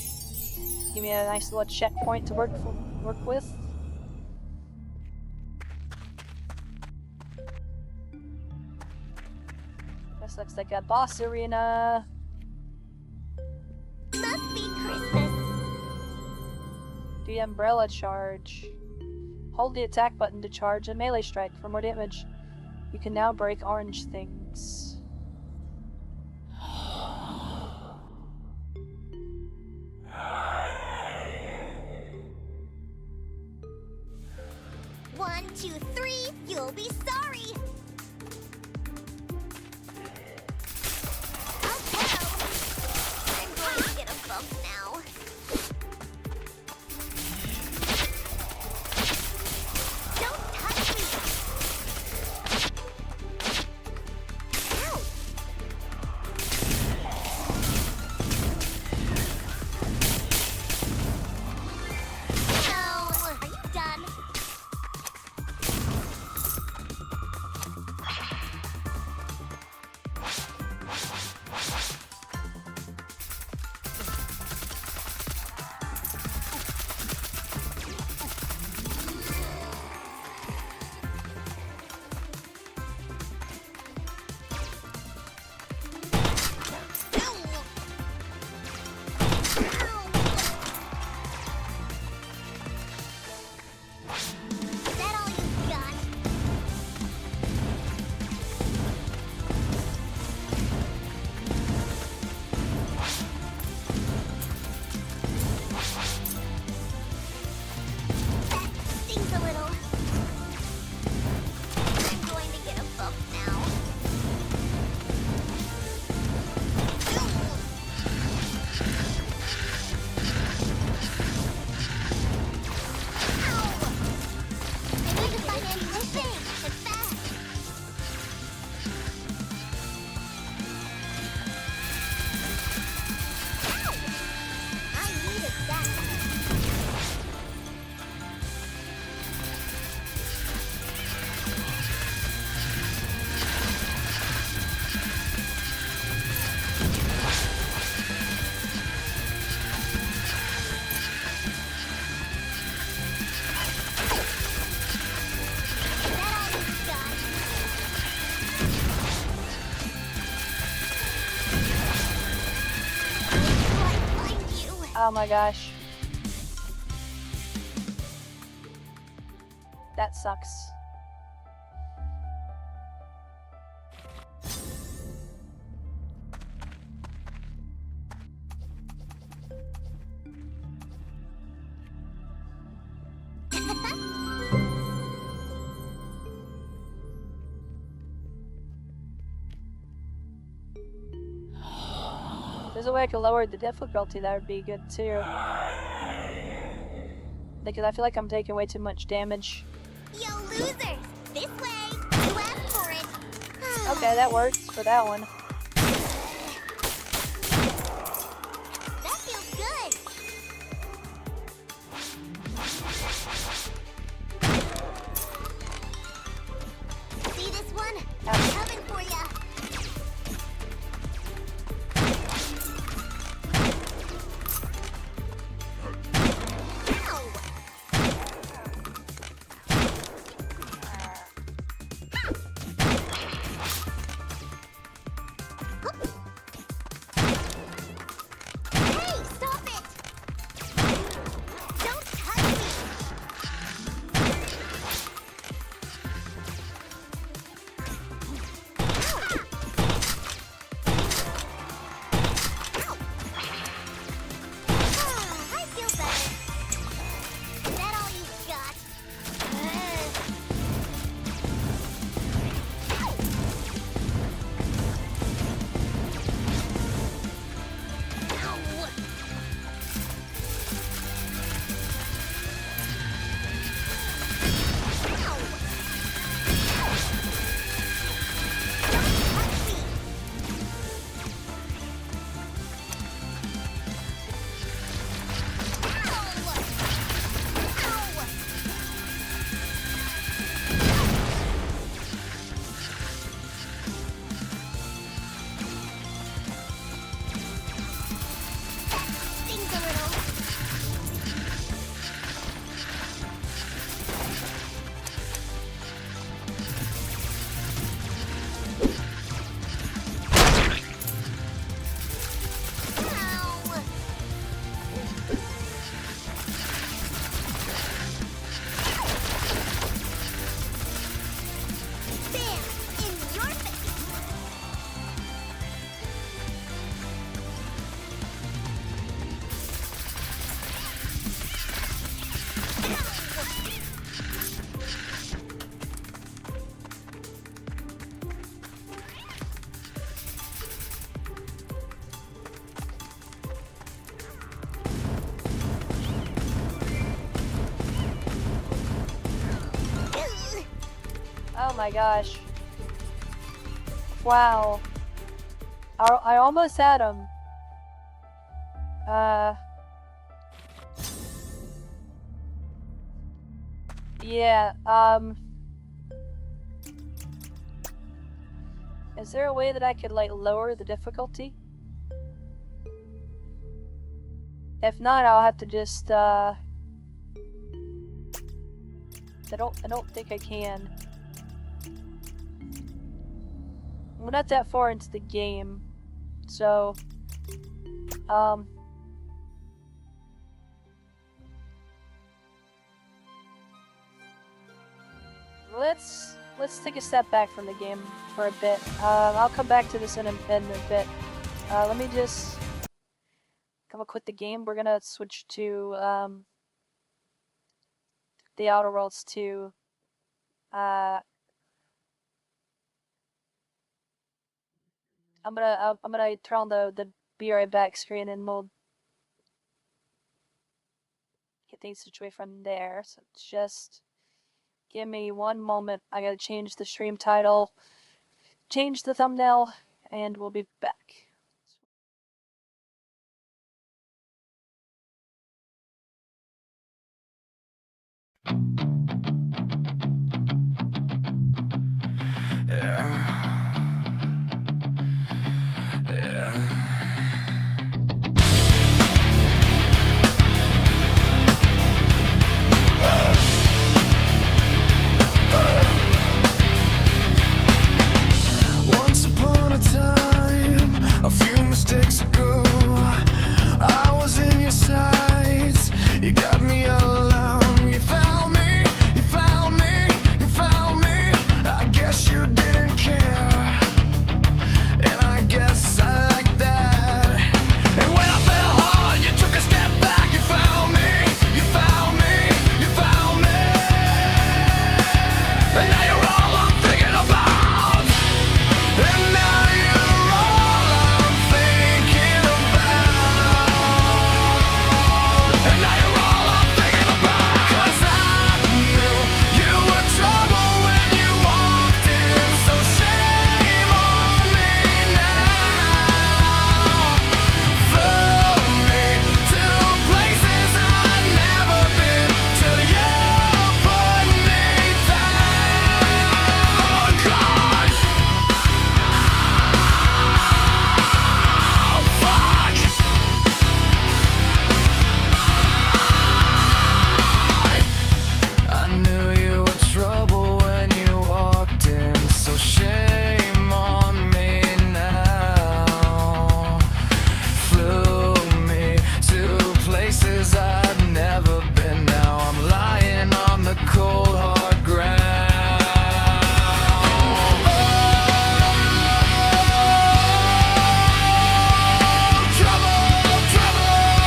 Give me a nice little checkpoint to work with. This looks like a boss arena. Must be Christmas. The umbrella charge. Hold the attack button to charge a melee strike for more damage. You can now break orange things. 1, 2, 3, you'll be sorry. Okay. I'm going to get a bump now. Don't touch me. Ow. No. Are you done? Is that all you got? That stings a little. I'm going to get a bump now. Ow! I need to find anything that's fast. Ow! I needed that. Is that all you got? Where do I find you? Oh my gosh. That sucks. If there's a way I could lower the difficulty, that would be good too. Because I feel like I'm taking way too much damage. Yo, losers! This way! You asked for it! Okay, that works for that one. That feels good! See this one? I'm coming for ya! Ow! my gosh. Wow. I almost had him. Yeah, is there a way that I could, like, lower the difficulty? If not, I'll have to just, I don't think I can. We're not that far into the game, so, let's take a step back from the game for a bit. I'll come back to this in a bit. Let me just quit the game. We're gonna switch to the Outer Worlds 2. I'm gonna turn on the be right back screen and we'll get things situated from there. So just give me one moment. I gotta change the stream title, change the thumbnail, and we'll be back. Once upon a time, a few mistakes ago, I was in your sights. You got me all alone. You found me, you found me, you found me. I guess you didn't care, and I guess I like that. And when I fell hard, you took a step back. You found me, you found me, you found me. And now you're all I'm thinking about. And now you're all I'm thinking about. And now you're all I'm thinking about. 'Cause I knew you were trouble when you walked in. So shame on me now. Follow me to places I've never been till you put me down. God. I knew you were trouble when you walked in, so shame on me now. Flew me to places I've never been. Now I'm lying on the cold hard ground. Trouble, trouble,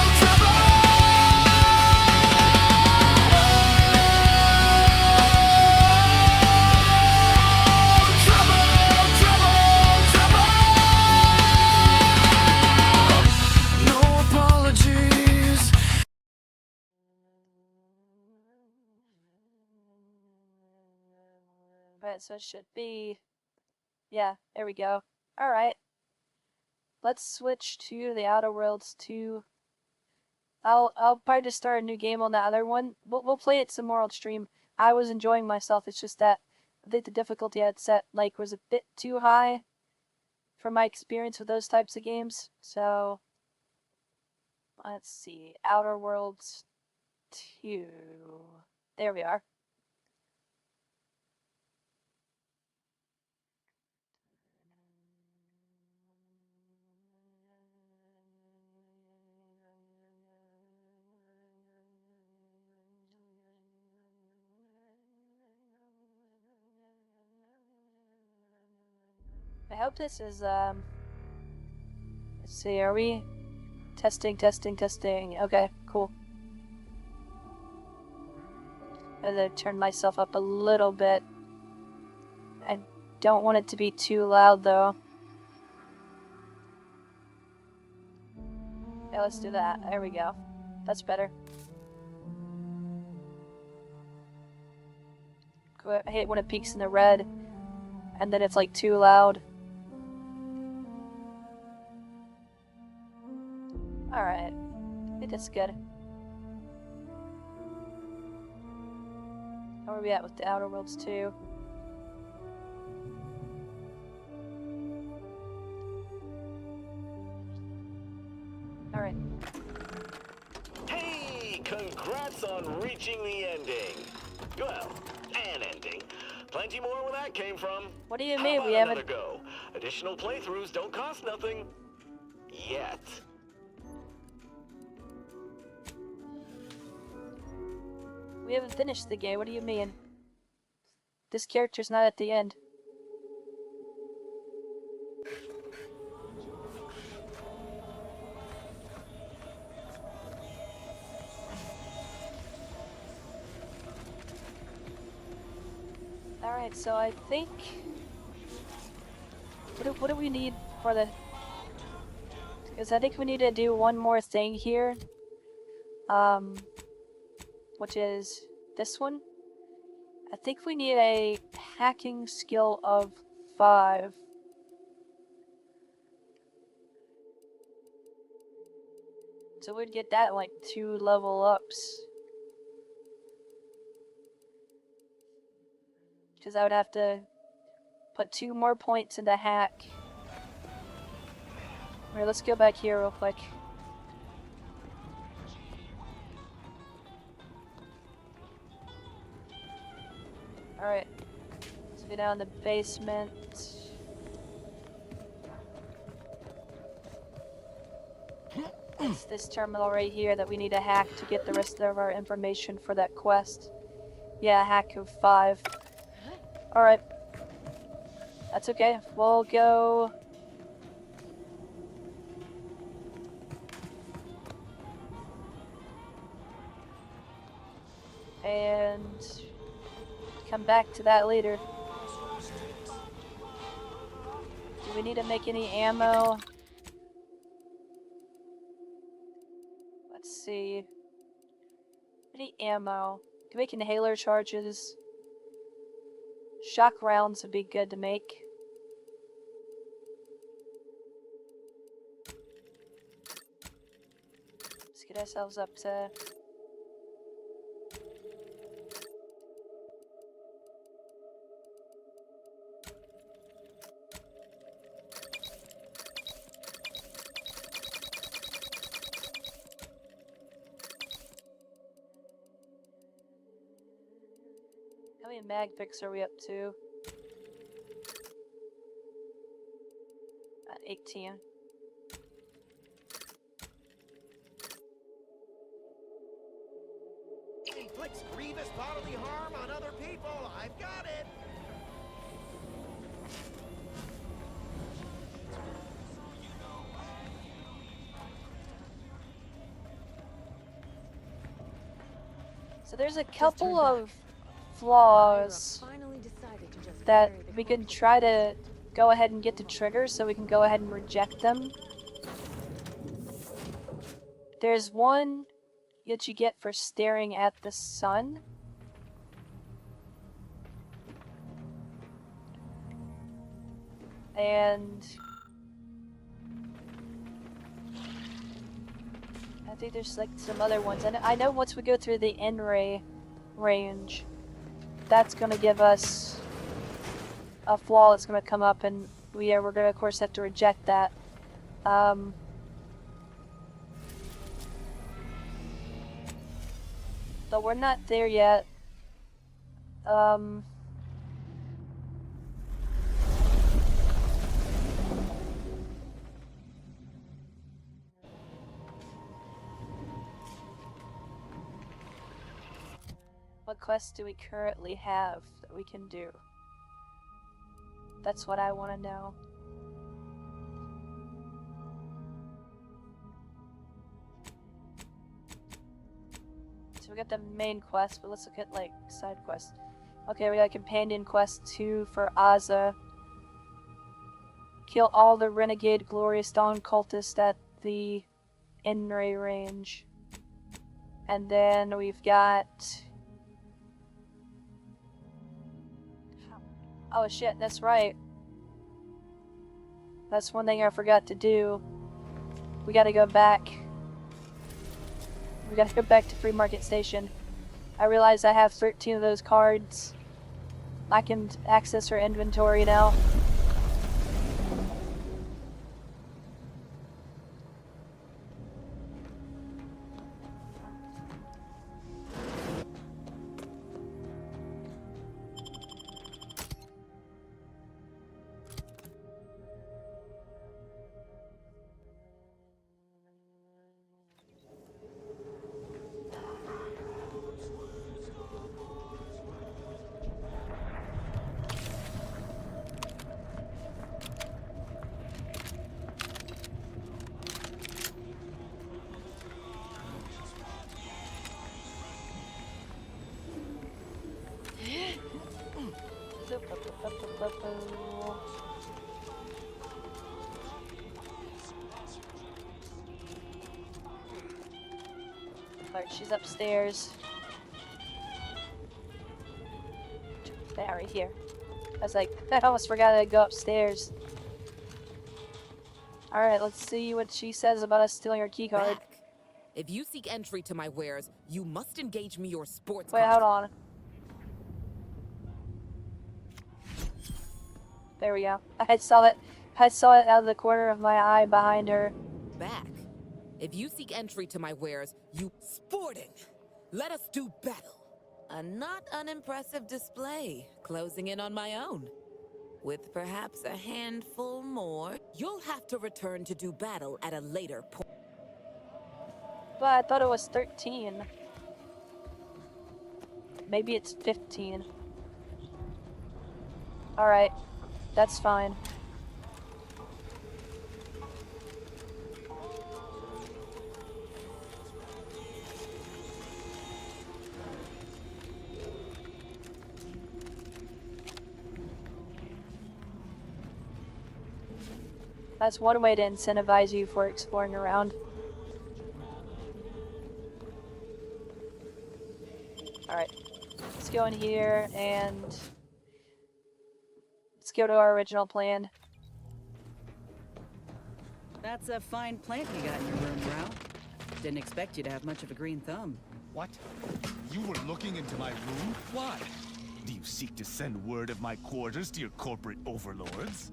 trouble. No apologies. Right, so it should be, yeah, there we go. Alright. Let's switch to the Outer Worlds 2. I'll probably just start a new game on the other one. We'll play it some more on stream. I was enjoying myself, it's just that I think the difficulty I had set, like, was a bit too high for my experience with those types of games. So, let's see, Outer Worlds 2. There we are. I hope this is, let's see, are we? Testing. Okay, cool. I'm gonna turn myself up a little bit. I don't want it to be too loud, though. Yeah, let's do that. There we go. That's better. Cool. I hate when it peaks in the red. and then it's like too loud. Alright. I think that's good. How are we at with the Outer Worlds 2? Alright. Hey, congrats on reaching the ending. Well, an ending. Plenty more where that came from. What do you How mean about we another haven't... go? Additional playthroughs don't cost nothing. Yet. We haven't finished the game, what do you mean? This character's not at the end. Alright, so I think... What do we need for the... Because I think we need to do one more thing here. Which is this one. I think we need a hacking skill of 5. So we'd get that in like 2 level ups. Because I would have to put 2 more points into hack. Alright, let's go back here real quick. Alright. Let's go down the basement. It's this terminal right here that we need to hack to get the rest of our information for that quest. Yeah, hack of 5. Alright. That's okay. We'll go... and... come back to that later. Do we need to make any ammo? Let's see. Any ammo? Can make inhaler charges. Shock rounds would be good to make. Let's get ourselves up to... How many mag picks are we up to? 18. Inflicts grievous bodily harm on other people. I've got it. So there's a couple of flaws that we can try to go ahead and get to trigger so we can go ahead and reject them. There's one that you get for staring at the sun. And I think there's like some other ones. And I know once we go through the N-ray range, that's gonna give us a flaw that's gonna come up, and we're gonna of course have to reject that. But we're not there yet. What quests do we currently have that we can do? That's what I want to know. So we got the main quest, but let's look at like side quests. Okay, we got a companion quest 2 for Aza. Kill all the renegade glorious dawn cultists at the N-ray range. And then we've got Oh shit, that's right. That's one thing I forgot to do. We gotta go back. We gotta go back to Free Market Station. I realize I have 13 of those cards. I can access her inventory now. Alright, she's upstairs. Yeah, right here. I was like, I almost forgot to go upstairs. Alright, let's see what she says about us stealing her keycard. Back. If you seek entry to my wares, you must engage me your sports Wait, card. hold on. There we go. I saw it out of the corner of my eye behind her. Back. If you seek entry to my wares, you sporting. Let us do battle. A not unimpressive display, closing in on my own. With perhaps a handful more, you'll have to return to do battle at a later point. But I thought it was 13. Maybe it's 15. Alright. That's fine. That's one way to incentivize you for exploring around. Alright. Let's go in here and let's go to our original plan. That's a fine plant you got in your room, Rao. Didn't expect you to have much of a green thumb. What? You were looking into my room? Why? Do you seek to send word of my quarters to your corporate overlords?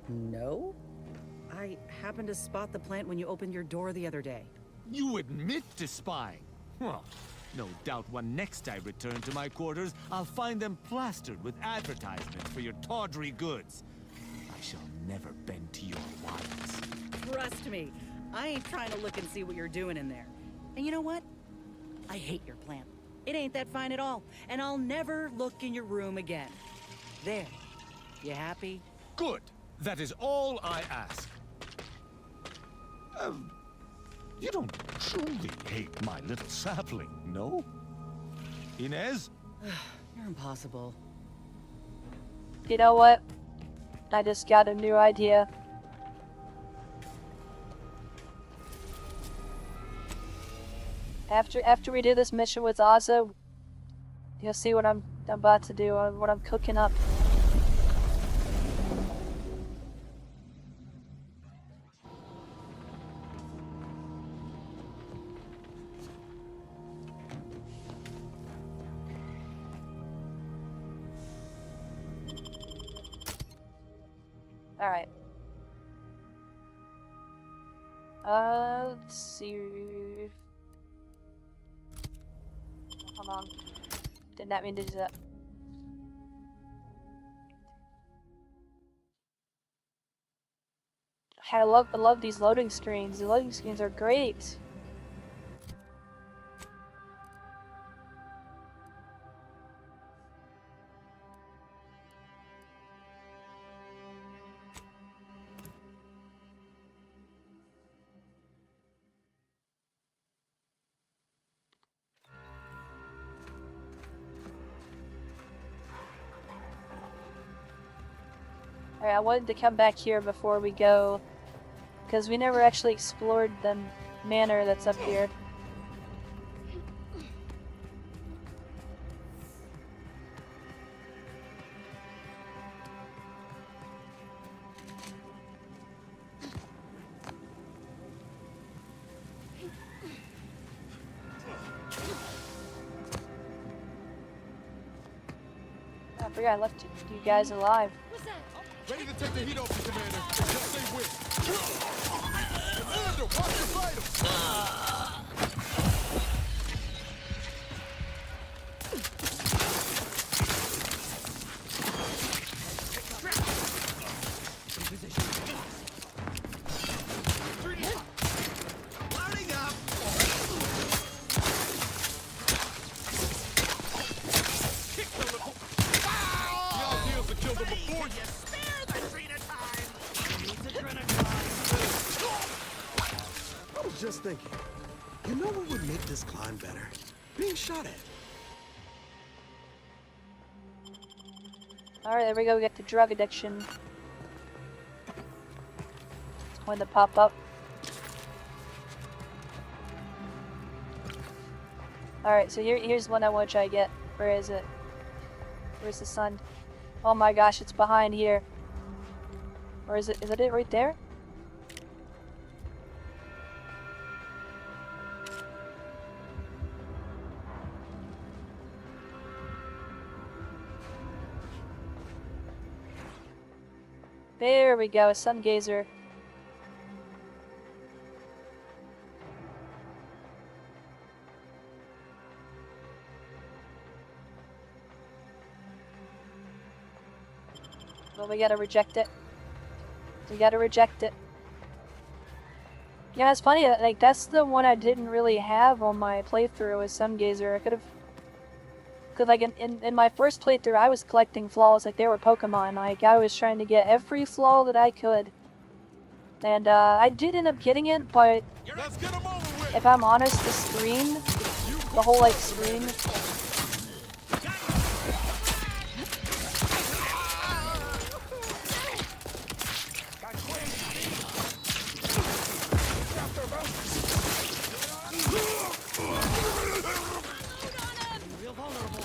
No? I happened to spot the plant when you opened your door the other day. You admit to spying? Well, no doubt when next I return to my quarters, I'll find them plastered with advertisements for your tawdry goods. I shall never bend to your wiles. Trust me, I ain't trying to look and see what you're doing in there. And you know what? I hate your plant. It ain't that fine at all, and I'll never look in your room again. There. You happy? Good. That is all I ask. You don't truly hate my little sapling, no? Inez? You're impossible. You know what? I just got a new idea. After we do this mission with Ozza, you'll see what I'm about to do, what I'm cooking up. Alright. Let's see. Hold on. Did not mean to do that. I love these loading screens. The loading screens are great. Alright, I wanted to come back here before we go, because we never actually explored the manor that's up here. forgot I left you guys alive. Ready to take the heat off you, Commander. Just say when. Commander, watch your vitals. Loading up. Kick the little... The idea is to kill them before you... Spare the Trina time! I was just thinking. You know what would make this climb better? Being shot at. Alright, there we go. We got the drug addiction. It's going to pop up. Alright, so here's one I want to try to get. Where is it? Where's the sun? Oh my gosh, it's behind here. Or is it right there? There we go, a sun gazer. Well, we gotta reject it. We gotta reject it. Yeah, it's funny, like, that's the one I didn't really have on my playthrough, was Sun Gazer. I could've... Cause, like, in my first playthrough, I was collecting flaws like they were Pokemon. Like, I was trying to get every flaw that I could. And, I did end up getting it, but... Let's get 'em over with. If I'm honest, the screen... The whole, like, screen...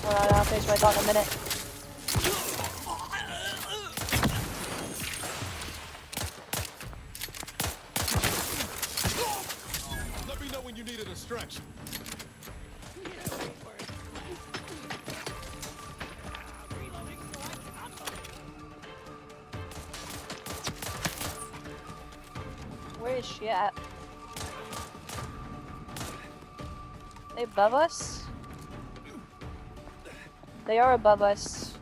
Alright, I'll finish my thought in a minute. Let me know when you need a distraction. Where is she at? They above us? They are above us.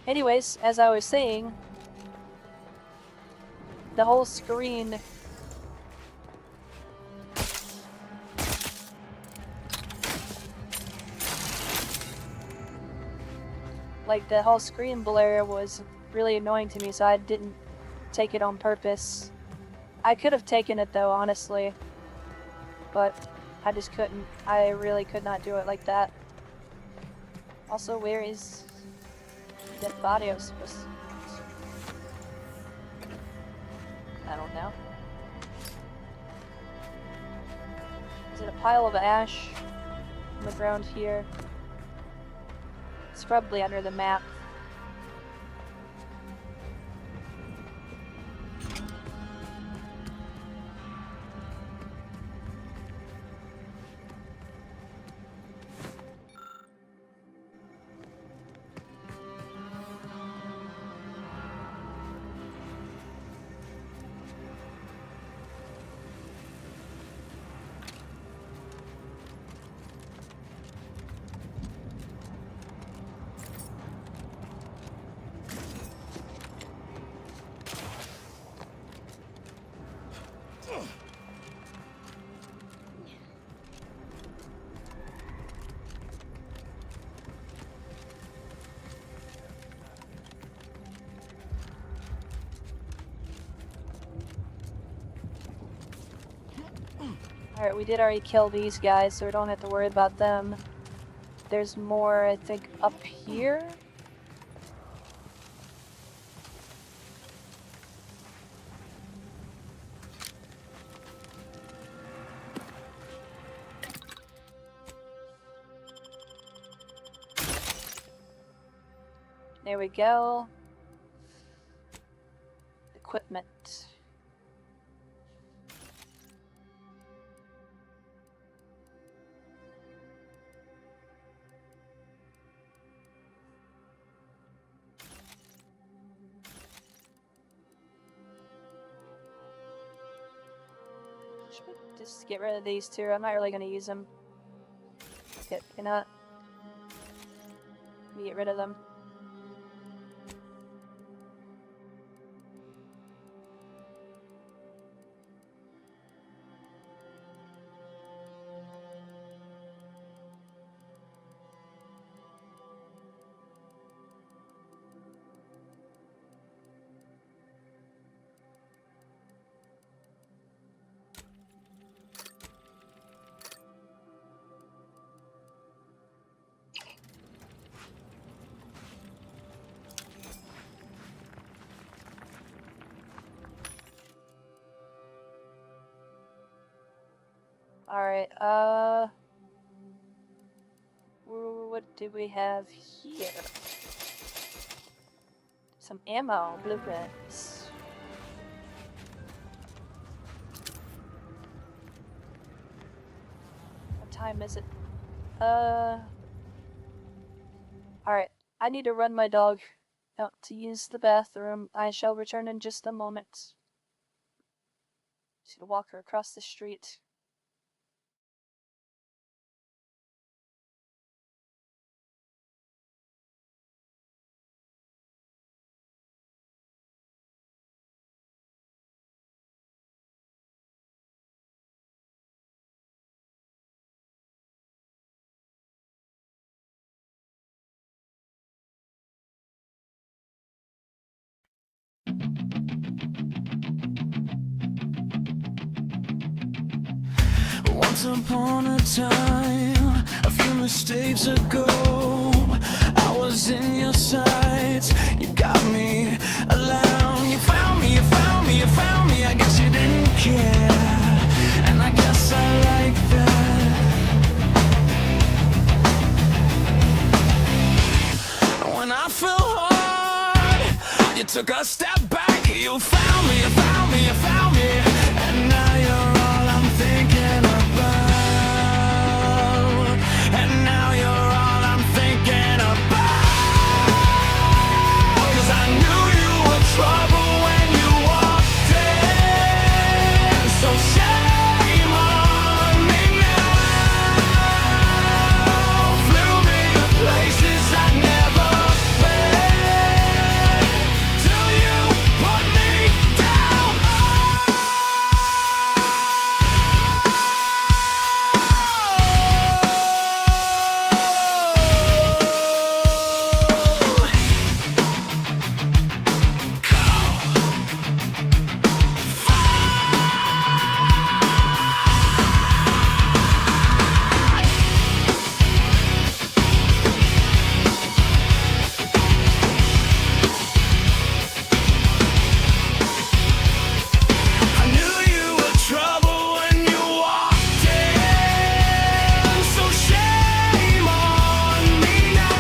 Anyways, as I was saying, the whole screen like the whole screen blare was really annoying to me, so I didn't take it on purpose. I could have taken it though, honestly, but I just couldn't. I really could not do it like that. Also, where is dead body? I was supposed to... I don't know. Is it a pile of ash on the ground here? It's probably under the map. Alright, we did already kill these guys, so we don't have to worry about them. There's more, I think, up here? There we go. Equipment. Should we just get rid of these two? I'm not really going to use them. You know what? Let me get rid of them. Alright, what do we have here? Some ammo, blueprints. What time is it? Alright, I need to run my dog out to use the bathroom. I shall return in just a moment. Just gonna walk her across the street. Once upon a time, a few mistakes ago, I was in your sights. You got me around. You found me, you found me, you found me. I guess you didn't care, and I guess I like that. When I fell hard, you took a step back. You found me, you found me, you found me, and now you're all I'm thinking about. And now you're all I'm thinking about. 'Cause I knew you were trouble when you walked in. So shame on me now. Flew me to places I'd never been. Till you put me down. I knew you were trouble when you walked in. So shame on me now.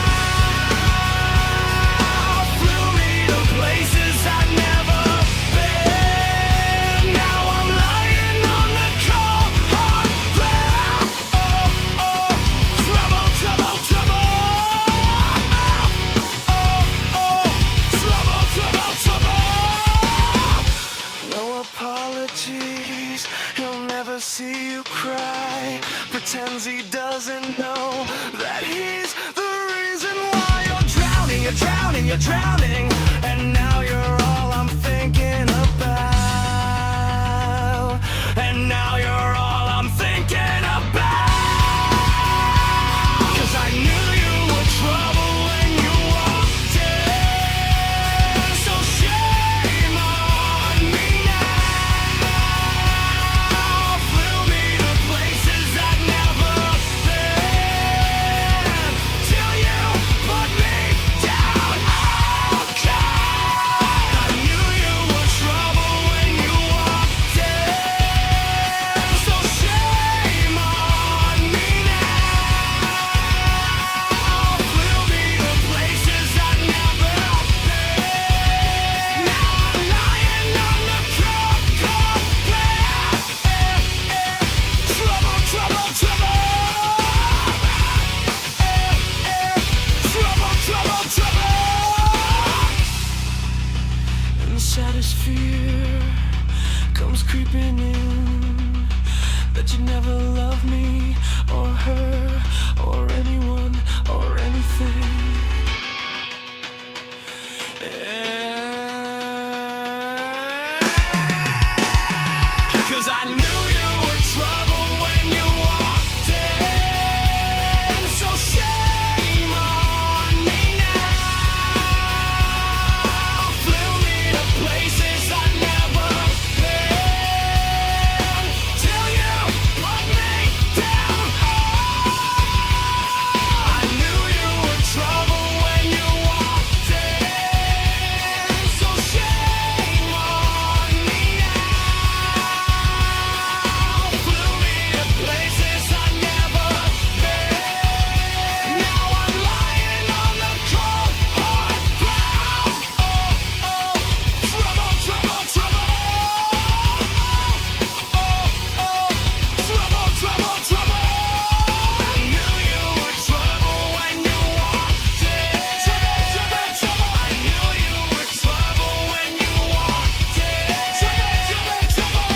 Flew me to places I'd never been. Now I'm lying on the cold hard ground. Oh, oh, trouble, trouble, trouble. Oh, oh, trouble, trouble, trouble. No apologies, he'll never see you cry. Pretends he doesn't know that he's the reason why you're drowning, you're drowning, you're drowning. And now you're all I'm thinking about. And now you're all I'm thinking about. 'Cause I knew you were trouble when you walked in. So shame on me now. Flew me to places I'd never been. Till you put me down. Oh God. never loved me, or her, or anyone, or anything. Cause I knew you were trouble when you walked in. So shame on me now. Flew me to places I'd never been. Till you put me down. I knew you were trouble when you walked in. So shame on me now. Flew me to places I'd never been. Now I'm lying on the cold hard ground. Trouble, trouble, trouble. Trouble, trouble, trouble. I knew you were trouble when you walked in. Trouble, trouble, trouble. I knew you were trouble when you walked in. Trouble, trouble, trouble.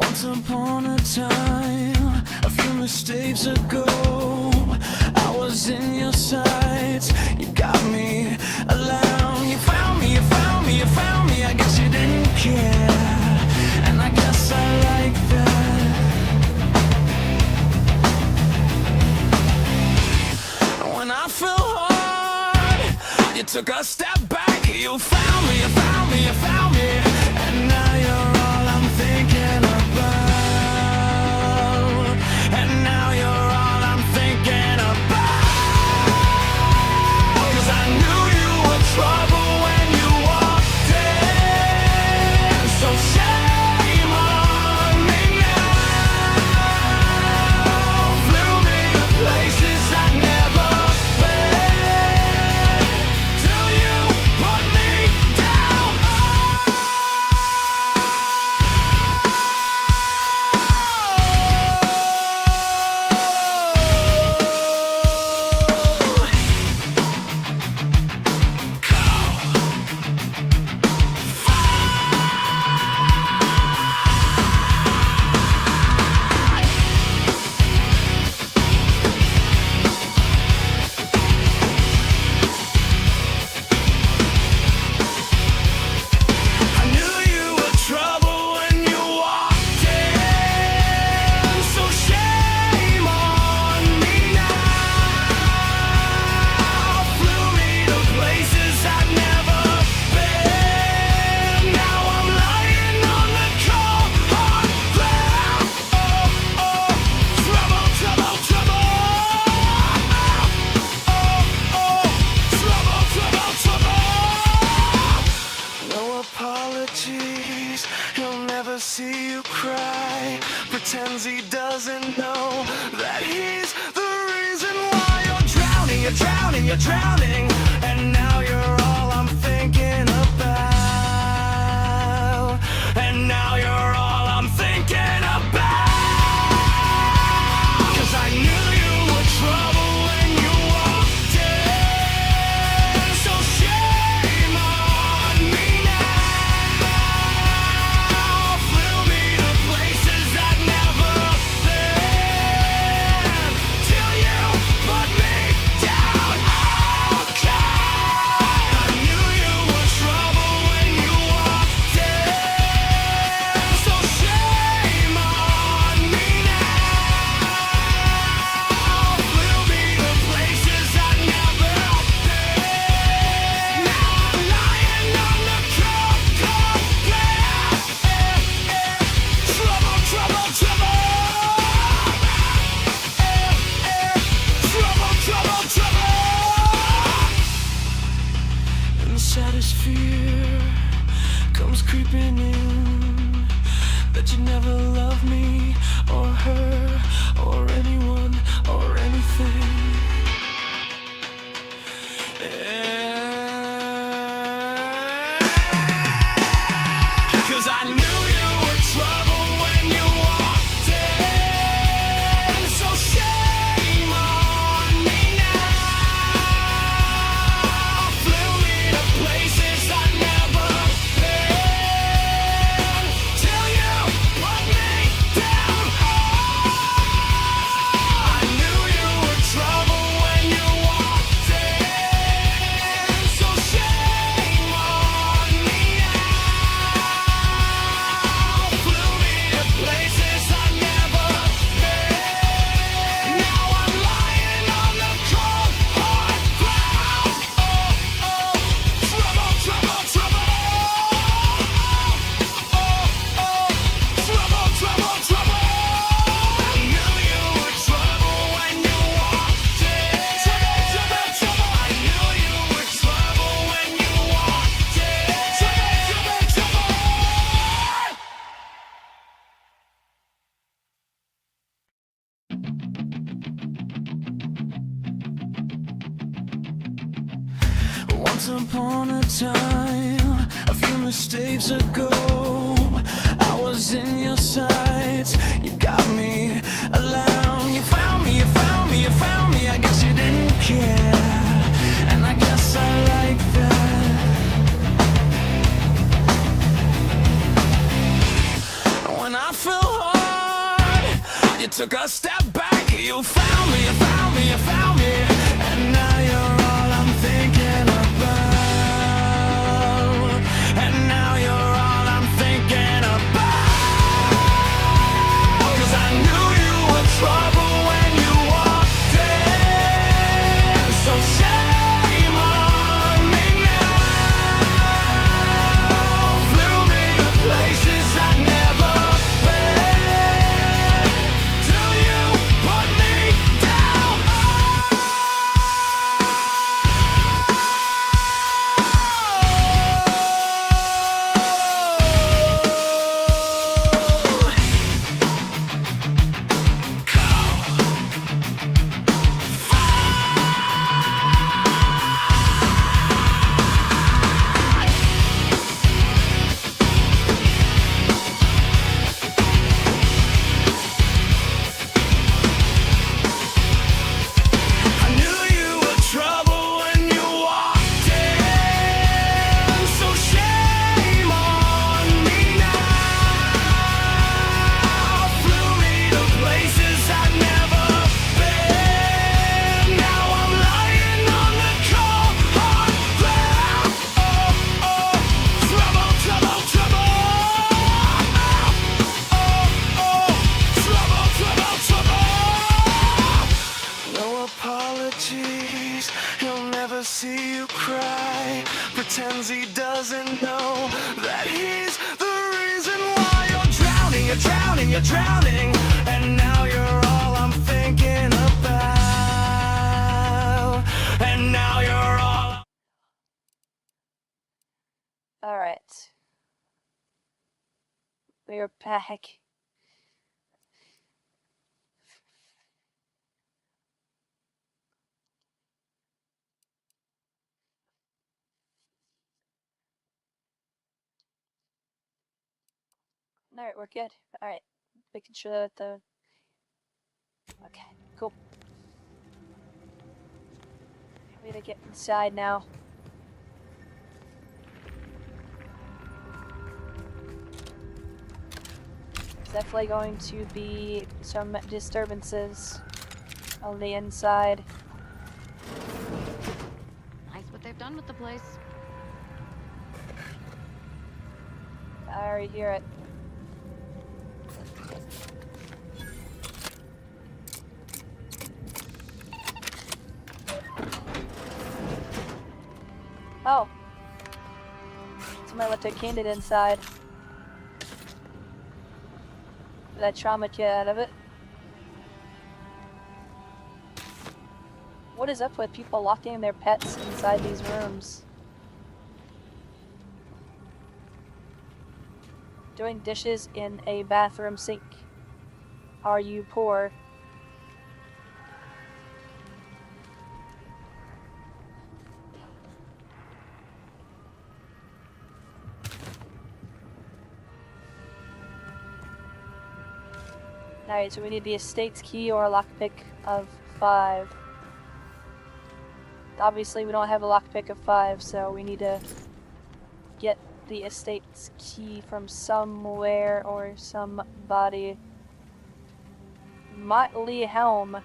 Once upon a time, a few mistakes ago, I was in your sights. You got me around. You found me, you found me, you found me. I guess you didn't care, and I guess I like that. When I fell hard, you took a step back. You found me, you found me, you found me, and now you're all I'm thinking about. And now you're all I'm thinking about. 'Cause I knew you were trouble when you walked in. So shame on me now. Flew me to places I'd never been. Till you put me down. I knew you were trouble when you walked in. So shame on me now. Flew me to places I'd never been. Now I'm lying on the cold hard ground. Trouble, trouble, trouble. Trouble, trouble, trouble. No apologies, he'll never see you cry. Pretends he doesn't know that he's the reason why you're drowning, you're drowning, you're drowning. And now you're all I'm thinking about. And now you're all I'm thinking about. 'Cause I knew you were trouble when you walked in. So shame on me now. Flew me to places I'd never been. Till you put me down. Okay. I knew you were trouble when you walked in. So shame on me now. Flew me to places I'd never been. Now I'm lying on the cold, cold ground. Trouble, trouble, trouble. Trouble, trouble, trouble. And saddest fear comes creeping in, that you never loved me, or her, or anyone, or anything. Once upon a time, a few mistakes ago, I was in your sights. You got me alone. You found me, you found me, you found me. I guess you didn't care, and I guess I like that. When I fell hard, you took a step back. You found me, you found me, you found me, and now you're all I'm thinking about. And now you're all I'm thinking about. 'Cause I knew you were trouble when you walked in. So shame on me now. Flew me to places I'd never been. Till you put me down. I knew you were trouble when you walked in. So shame on me now. Flew me to places I'd never been. Now I'm lying on the cold hard ground. Oh, oh, trouble, trouble, trouble. Oh, oh, trouble, trouble, trouble. No apologies, he'll never see you cry. Pretends he doesn't know that he's the reason why you're drowning, you're drowning, you're drowning. And now you're all I'm thinking about. And now you're all. Alright. We're back. Alright, we're good. Alright. Making sure that the... Okay, cool. We gotta get inside now. There's definitely going to be some disturbances on the inside. Nice what they've done with the place. I already hear it. Oh. Somebody left a candid inside. Did that trauma get out of it? What is up with people locking their pets inside these rooms? Doing dishes in a bathroom sink. Are you poor? Alright, so we need the estate's key or a lockpick of 5. Obviously we don't have a lockpick of 5, so we need to get the estate's key from somewhere or somebody. Motley Helm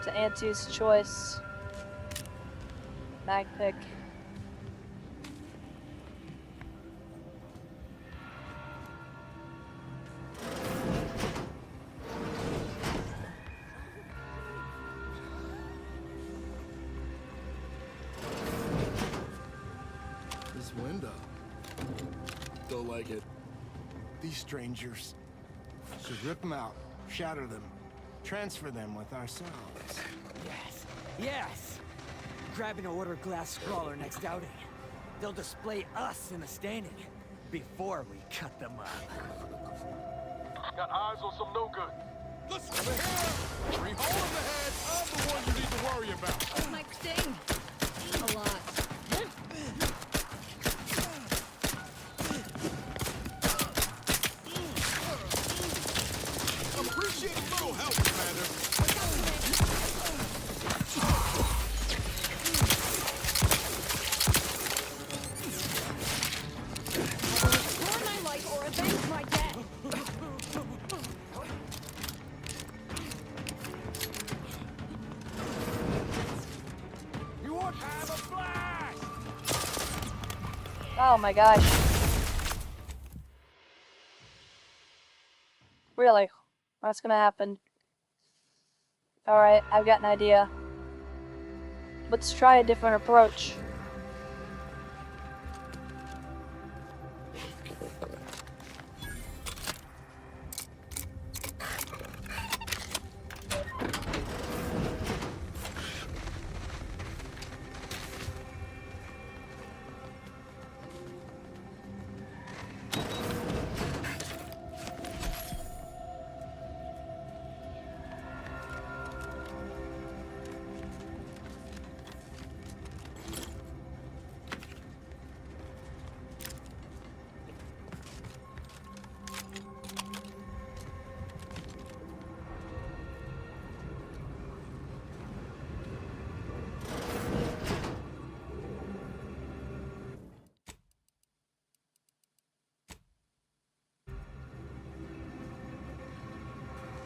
to Auntie's choice. Mag pick. This window. Don't like it. These strangers. Should rip them out, shatter them, transfer them with ourselves. Yes, yes! Grab an order glass scrawler next outing. They'll display us in the standing before we cut them up. Got eyes on some no good. Listen, over here! 3 hole in the head! I'm the one you need to worry about! This might sting. A lot. Appreciate a little help, Commander. Restore my life or avenge my death. You want to have a blast? Oh my gosh. Really? What's gonna happen? Alright, I've got an idea. Let's try a different approach.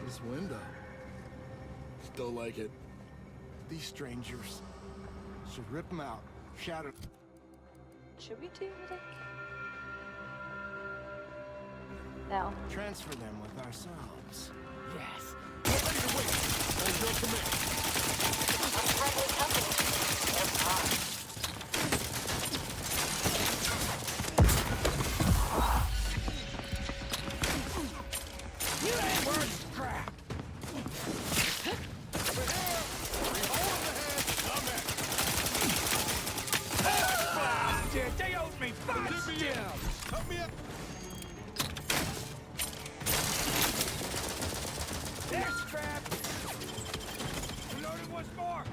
This window. Still like it. These strangers. Should rip them out. Shatter. Should we do it? No. Transfer them with ourselves. Yes. Get ready to wait. Hold your command. You ain't worth crap. Over here! 3 hole in the head! Bastard, they owed me Let me $5. out! Help me up! There's crap. Reloading once more.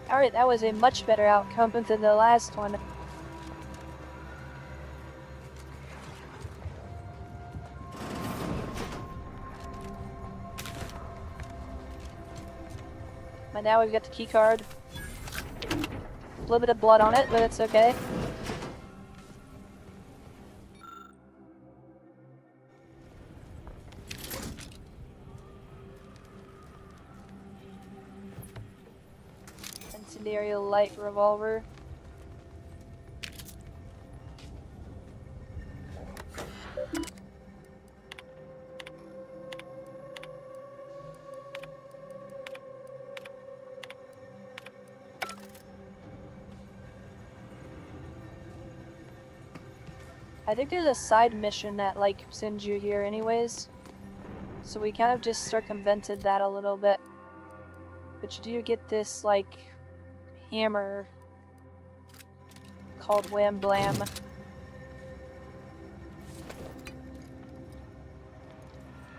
Alright, that was a much better outcome than the last one. But now we've got the key card. A little bit of blood on it, but it's okay. Incendiary light revolver. I think there's a side mission that like sends you here anyways. So we kind of just circumvented that a little bit. But you do get this like hammer called Wham Blam.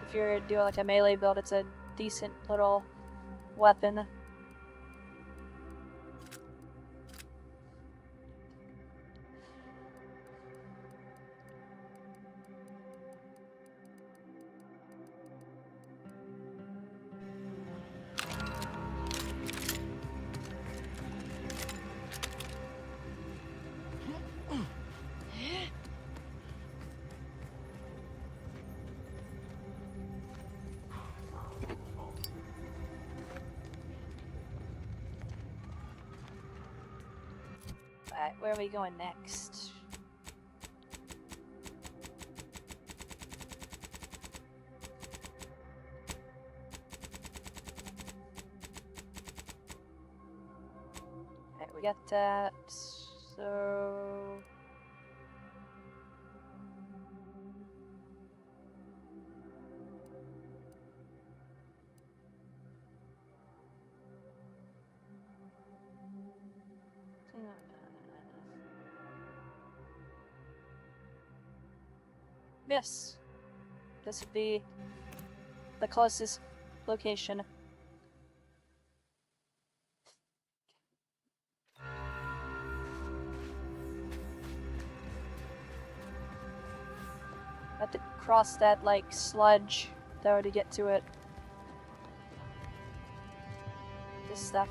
If you're doing like a melee build, it's a decent little weapon. Alright, where are we going next? We got that. So. Yes. This would be the closest location. I have to cross that, like, sludge though to get to it. This stuff.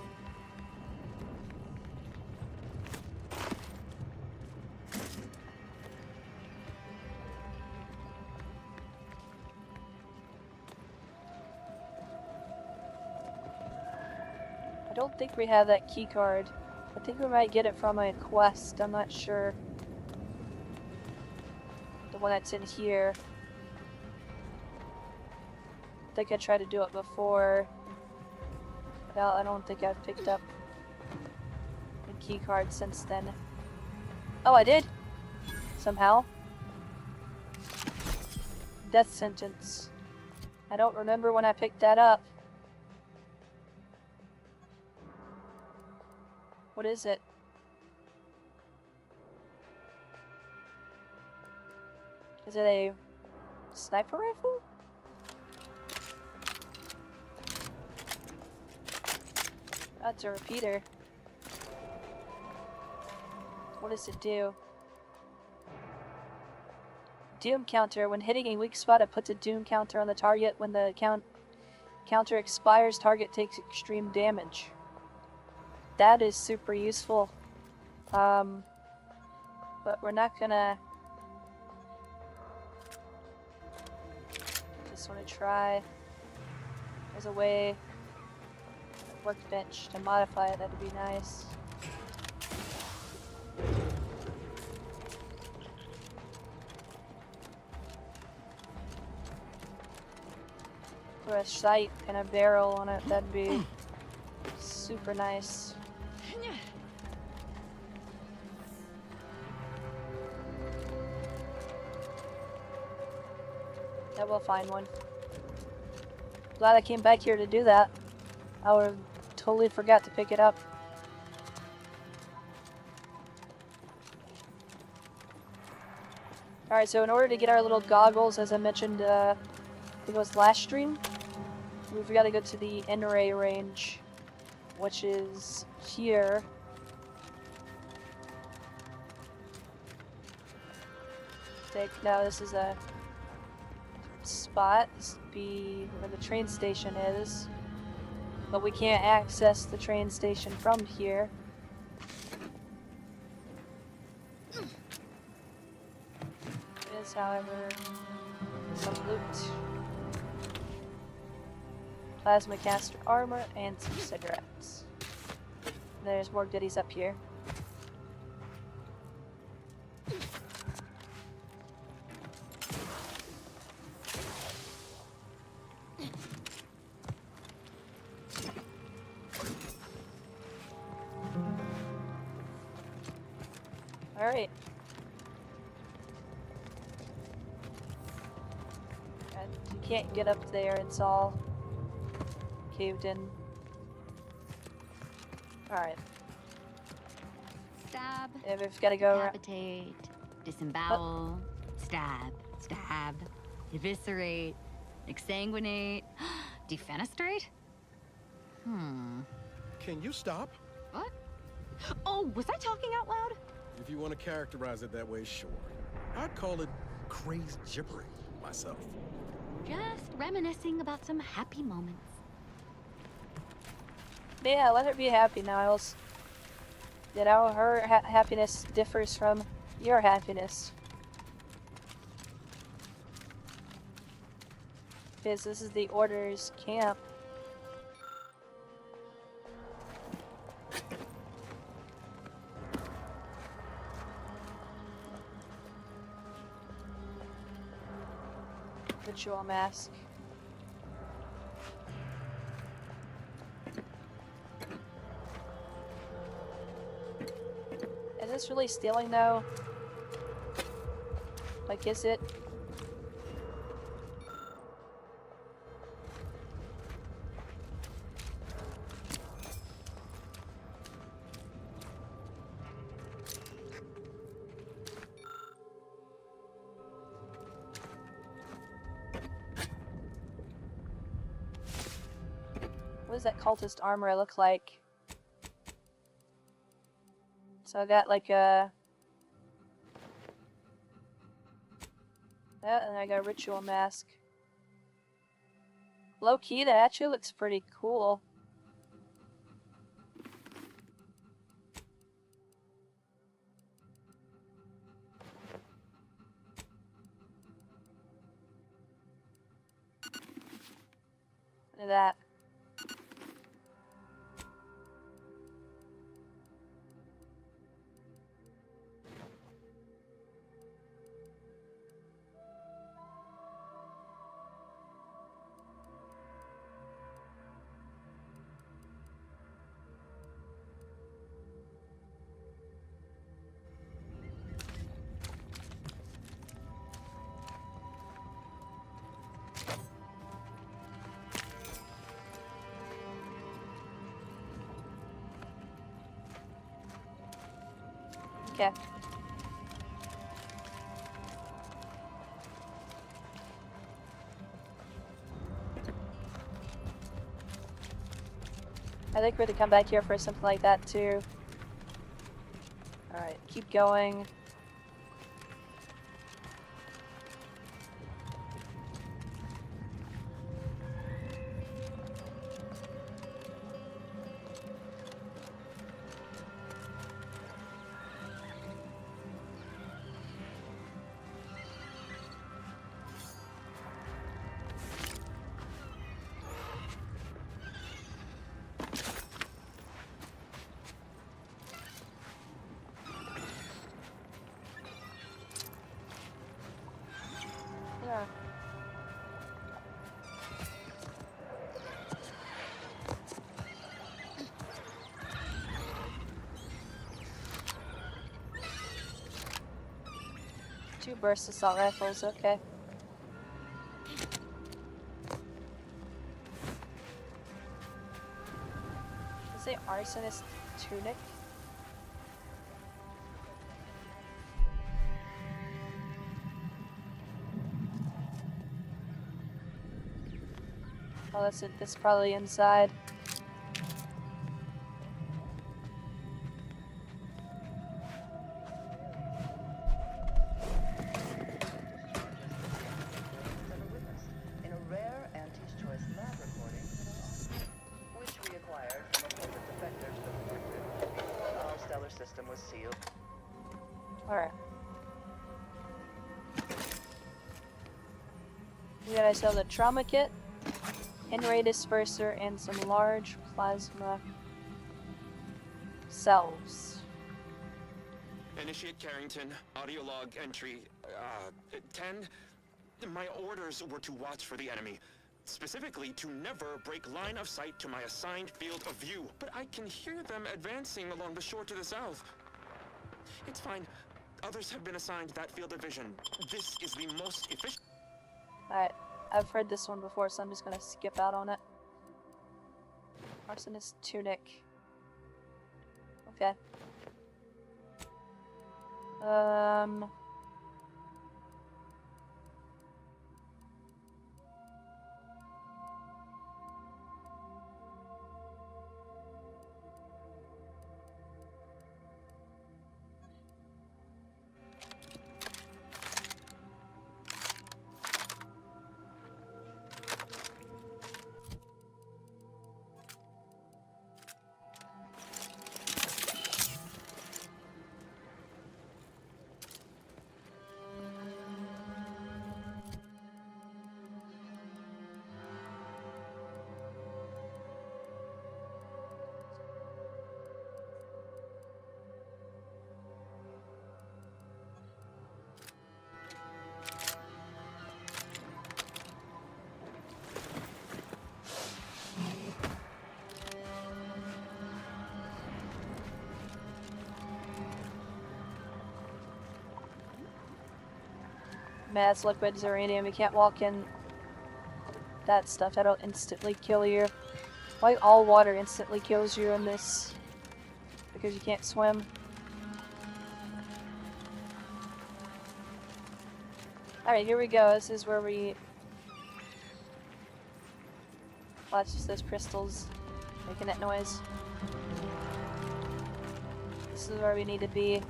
I don't think we have that key card. I think we might get it from a quest, I'm not sure. The one that's in here. I think I tried to do it before. But I don't think I've picked up the key card since then. Oh, I did! Somehow. Death sentence. I don't remember when I picked that up. What is it? Is it a sniper rifle? That's a repeater. What does it do? Doom counter. When hitting a weak spot, it puts a doom counter on the target. When the counter expires, target takes extreme damage. That is super useful. But we're not gonna... Just want to try. There's a way, a workbench to modify it. That'd be nice. Put a sight and a barrel on it. That'd be super nice. I will find one. Glad I came back here to do that. I would have totally forgot to pick it up. Alright, so in order to get our little goggles, as I mentioned, I think it was last stream, we've got to go to the N-ray range, which is here. Now this is a spot. This would be where the train station is, but we can't access the train station from here. There is, however, some loot. Plasma caster armor and some cigarettes. There's more goodies up here. Alright. And you can't get up there, it's all caved in. Alright. Stab. Yeah, we've got to go around. Decapitate. Disembowel. Stab. Stab. Eviscerate. Exsanguinate. Defenestrate? Can you stop? What? Oh, was I talking out loud? If you want to characterize it that way, sure. I'd call it crazed gibbering myself. Just reminiscing about some happy moments. Yeah, let her be happy, Niles. You know, her happiness differs from your happiness. Because this is the Order's camp. Ritual mask. this really stealing though? Like, is it? What does that cultist armor look like? So I got like a... that, and I got a ritual mask. Low key, that actually looks pretty cool. Look at that. Okay. I think we're to come back here for something like that too. Alright, keep going. Yeah. Two burst assault rifles, okay. Is it arsonist tunic? Oh, that's it. That's probably inside. In a rare Auntie's Choice lab recording, which we acquired from a corporate defector to the Collective before our stellar system was sealed. Alright. We gotta sell the trauma kit, Henry disperser, and some large plasma cells. Initiate Carrington, audio log entry 10. My orders were to watch for the enemy. Specifically, to never break line of sight to my assigned field of view. But I can hear them advancing along the shore to the south. It's fine. Others have been assigned that field of vision. This is the most efficient. Alright, I've heard this one before, so I'm just gonna skip out on it. Arsonist tunic. Okay. mass liquid uranium. You can't walk in that stuff. That'll instantly kill you. Why all water instantly kills you in this? Because you can't swim. Alright, here we go. This is where we... Watch those crystals making that noise. This is where we need to be.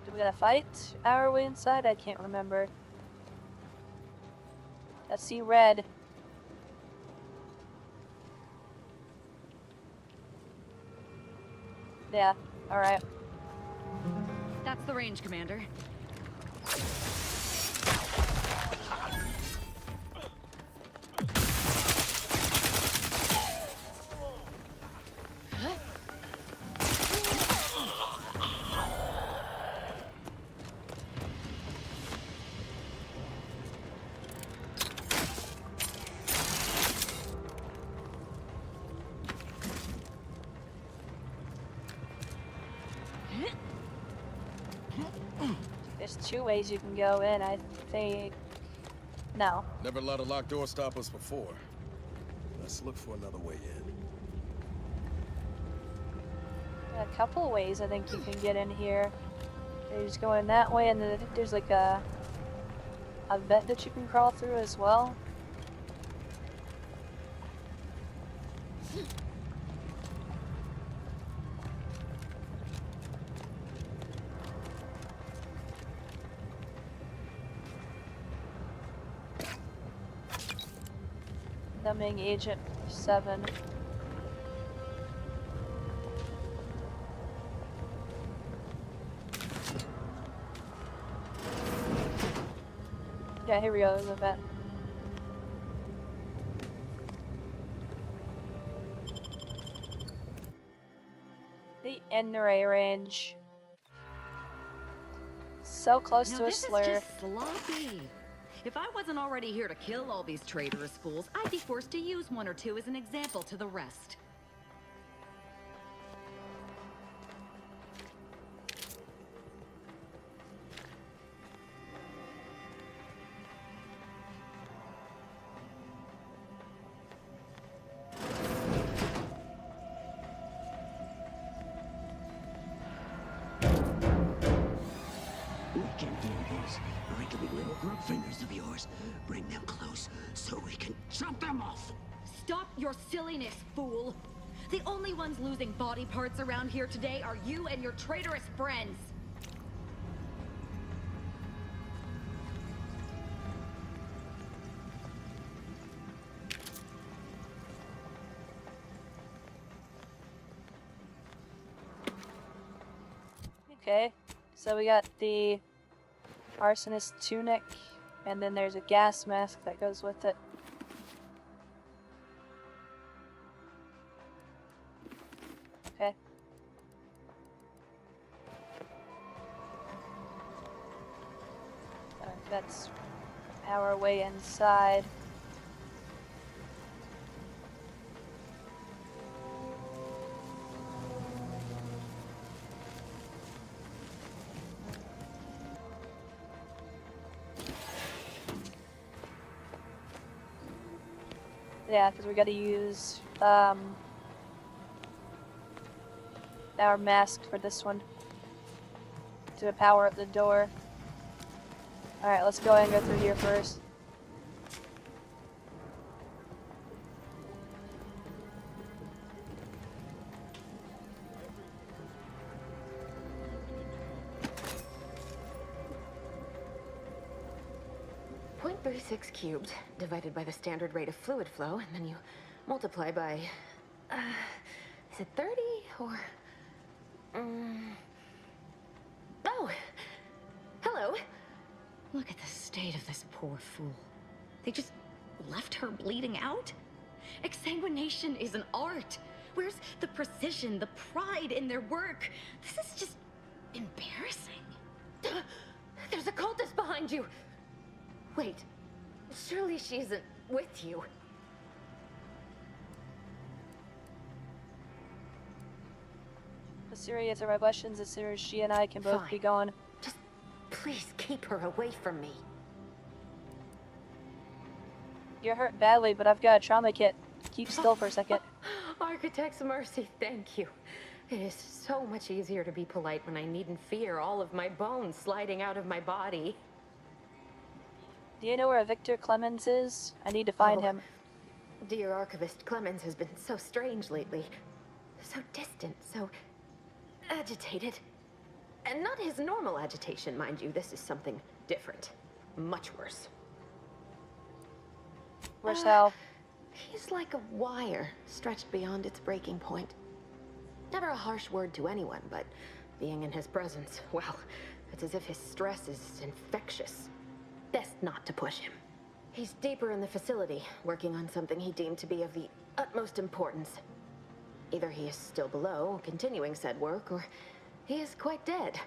Do we gotta fight our way inside? I can't remember. I see red. Yeah, alright. That's the range, Commander. There's 2 ways you can go in, I think. No. Never let a locked door stop us before. Let's look for another way in. A couple ways I think you can get in here. You just go in that way, and then I think there's like a vent that you can crawl through as well. Dumbing Agent 7. Yeah, here we go, there's a vent. The Enray range. So close Now to a this slur. is just sloppy. If I wasn't already here to kill all these traitorous fools, I'd be forced to use 1 or 2 as an example to the rest. We can do this. Wriggly little grub fingers of yours. Bring them close so we can chop them off. Stop your silliness, fool! The only ones losing body parts around here today are you and your traitorous friends. Okay, so we got the arsonist tunic, and then there's a gas mask that goes with it. Okay. That's our way inside. Yeah, because we gotta use our mask for this one to power up the door. Alright, let's go ahead and go through here first. .36 cubed divided by the standard rate of fluid flow, and then you multiply by, is it 30 or, oh, hello. Look at the state of this poor fool. They just left her bleeding out? Exsanguination is an art. Where's the precision, the pride in their work? This is just embarrassing. There's a cultist behind you. Wait, surely she isn't with you. The serious are my questions as soon as she and I can both be gone. Just please keep her away from me. You're hurt badly, but I've got a trauma kit. Keep still for a second. Architect's mercy, thank you. It is so much easier to be polite when I needn't fear all of my bones sliding out of my body. Do you know where Victor Clemens is? I need to find him. Dear Archivist Clemens has been so strange lately. So distant, so agitated. And not his normal agitation, mind you. This is something different. Much worse. Worse how? He's like a wire stretched beyond its breaking point. Never a harsh word to anyone, but being in his presence, well, it's as if his stress is infectious. Best not to push him. He's deeper in the facility, working on something he deemed to be of the utmost importance. Either he is still below, continuing said work, or he is quite dead.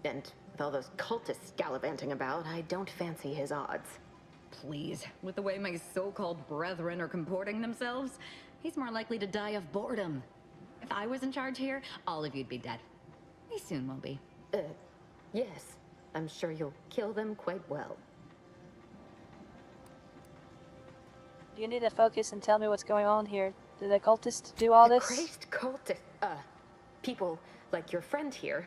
And with all those cultists gallivanting about, I don't fancy his odds. Please, with the way my so-called brethren are comporting themselves, he's more likely to die of boredom. If I was in charge here, all of you'd be dead. He soon will be. Yes. I'm sure you'll kill them quite well. You need to focus and tell me what's going on here. Did the cultists do all this? Crazed cultists, people like your friend here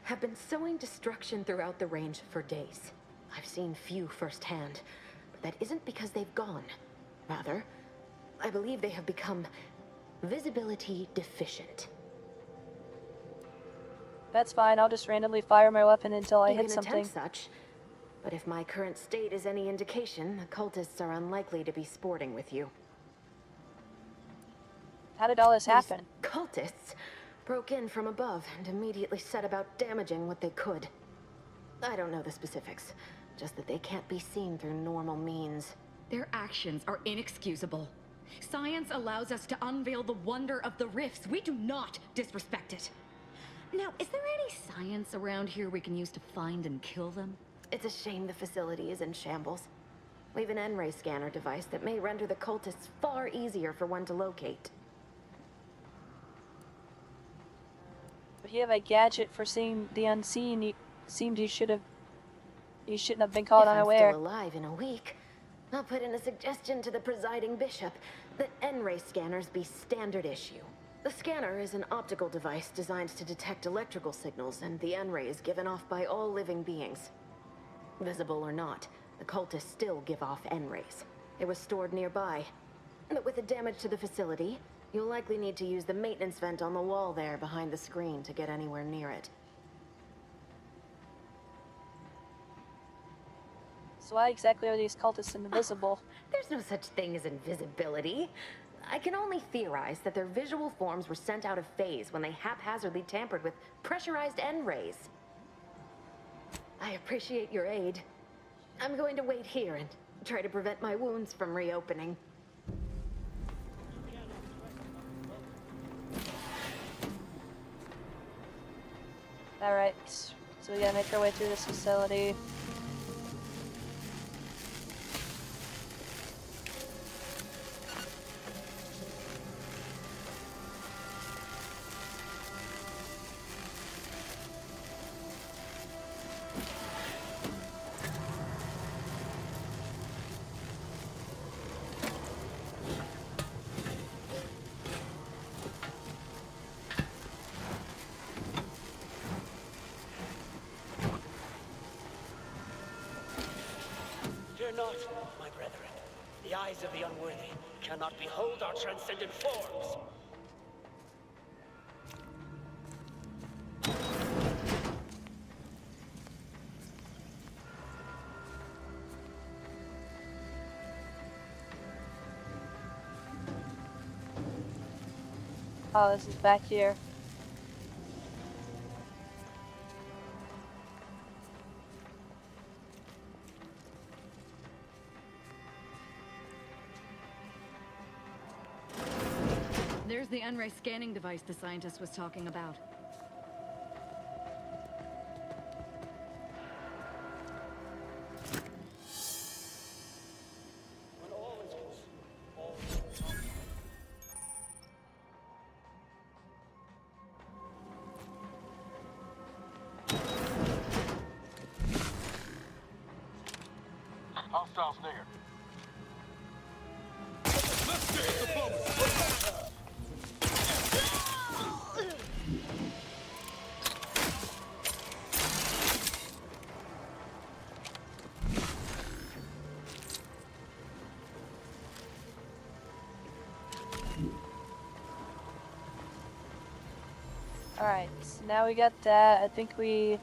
have been sowing destruction throughout the range for days. I've seen few firsthand, but that isn't because they've gone. Rather, I believe they have become visibility deficient. That's fine, I'll just randomly fire my weapon until I hit something. Attempt such, but if my current state is any indication, the cultists are unlikely to be sporting with you. How did all this happen? These cultists broke in from above and immediately set about damaging what they could. I don't know the specifics, just that they can't be seen through normal means. Their actions are inexcusable. Science allows us to unveil the wonder of the rifts. We do not disrespect it. Now, is there any science around here we can use to find and kill them? It's a shame the facility is in shambles. We've an N-ray scanner device that may render the cultists far easier for one to locate. If you have a gadget for seeing the unseen, you shouldn't have been caught unaware. If I'm still alive in a week, I'll put in a suggestion to the presiding bishop that N-ray scanners be standard issue. The scanner is an optical device designed to detect electrical signals, and the N-ray is given off by all living beings. Visible or not, the cultists still give off N-rays. It was stored nearby. But with the damage to the facility, you'll likely need to use the maintenance vent on the wall there behind the screen to get anywhere near it. So why exactly are these cultists invisible? There's no such thing as invisibility. I can only theorize that their visual forms were sent out of phase when they haphazardly tampered with pressurized N-rays. I appreciate your aid. I'm going to wait here and try to prevent my wounds from reopening. Alright, so we gotta make our way through this facility. Fear not, my brethren. The eyes of the unworthy cannot behold our transcendent forms. Oh, this is back here. There's the N-ray scanning device the scientist was talking about. Hostiles near. Alright, so now we got that. I think we...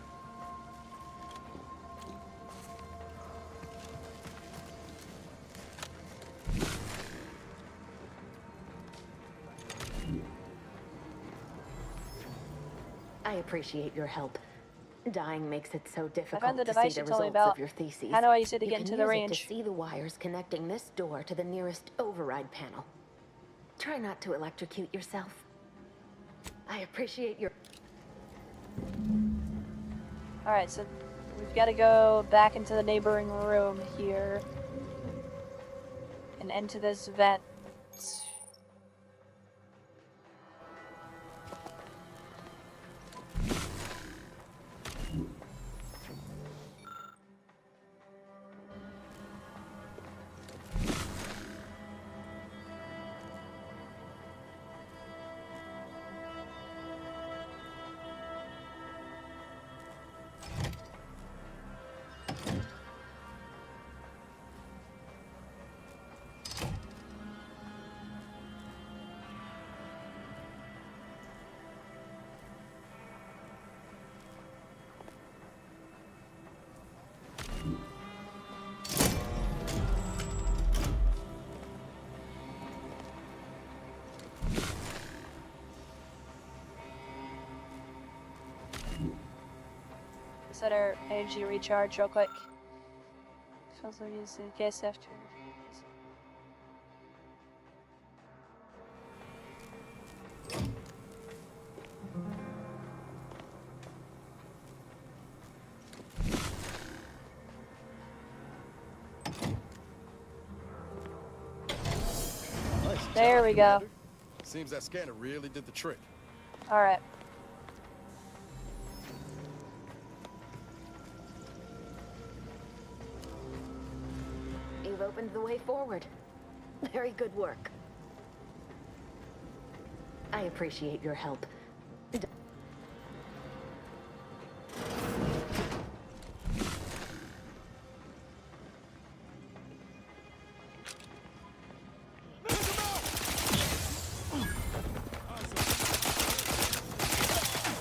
I appreciate your help. Dying makes it so I difficult found the to see device the you told me results about. of your theses. How do I use it to You get can into the use it range? to see the wires connecting this door to the nearest override panel. Try not to electrocute yourself. I appreciate your... Alright, so we've got to go back into the neighboring room here. And into this vent. Set our energy recharge real quick. Feels like it's in case after. Nice There job, we go. Commander. Seems that scanner really did the trick. Alright. You've opened the way forward. Very good work. I appreciate your help.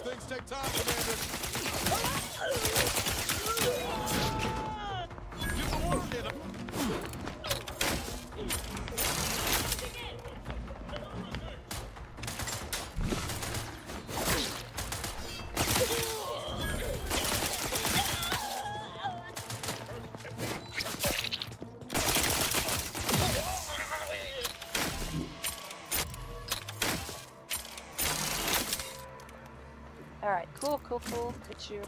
Things take time, Commander. Get the work in 'em. Alright, cool. Get you.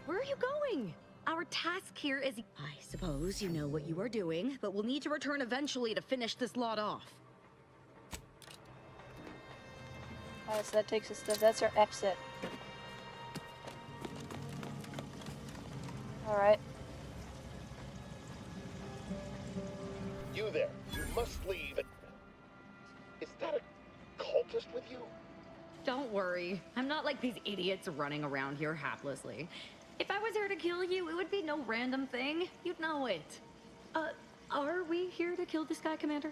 Where are you going? Our task here is... I suppose you know what you are doing, but we'll need to return eventually to finish this lot off. Alright, so that takes us to... That's our exit. Alright. You there. You must leave. Is that a cultist with you? Don't worry. I'm not like these idiots running around here haplessly. If I was here to kill you, it would be no random thing. You'd know it. Are we here to kill this guy, Commander?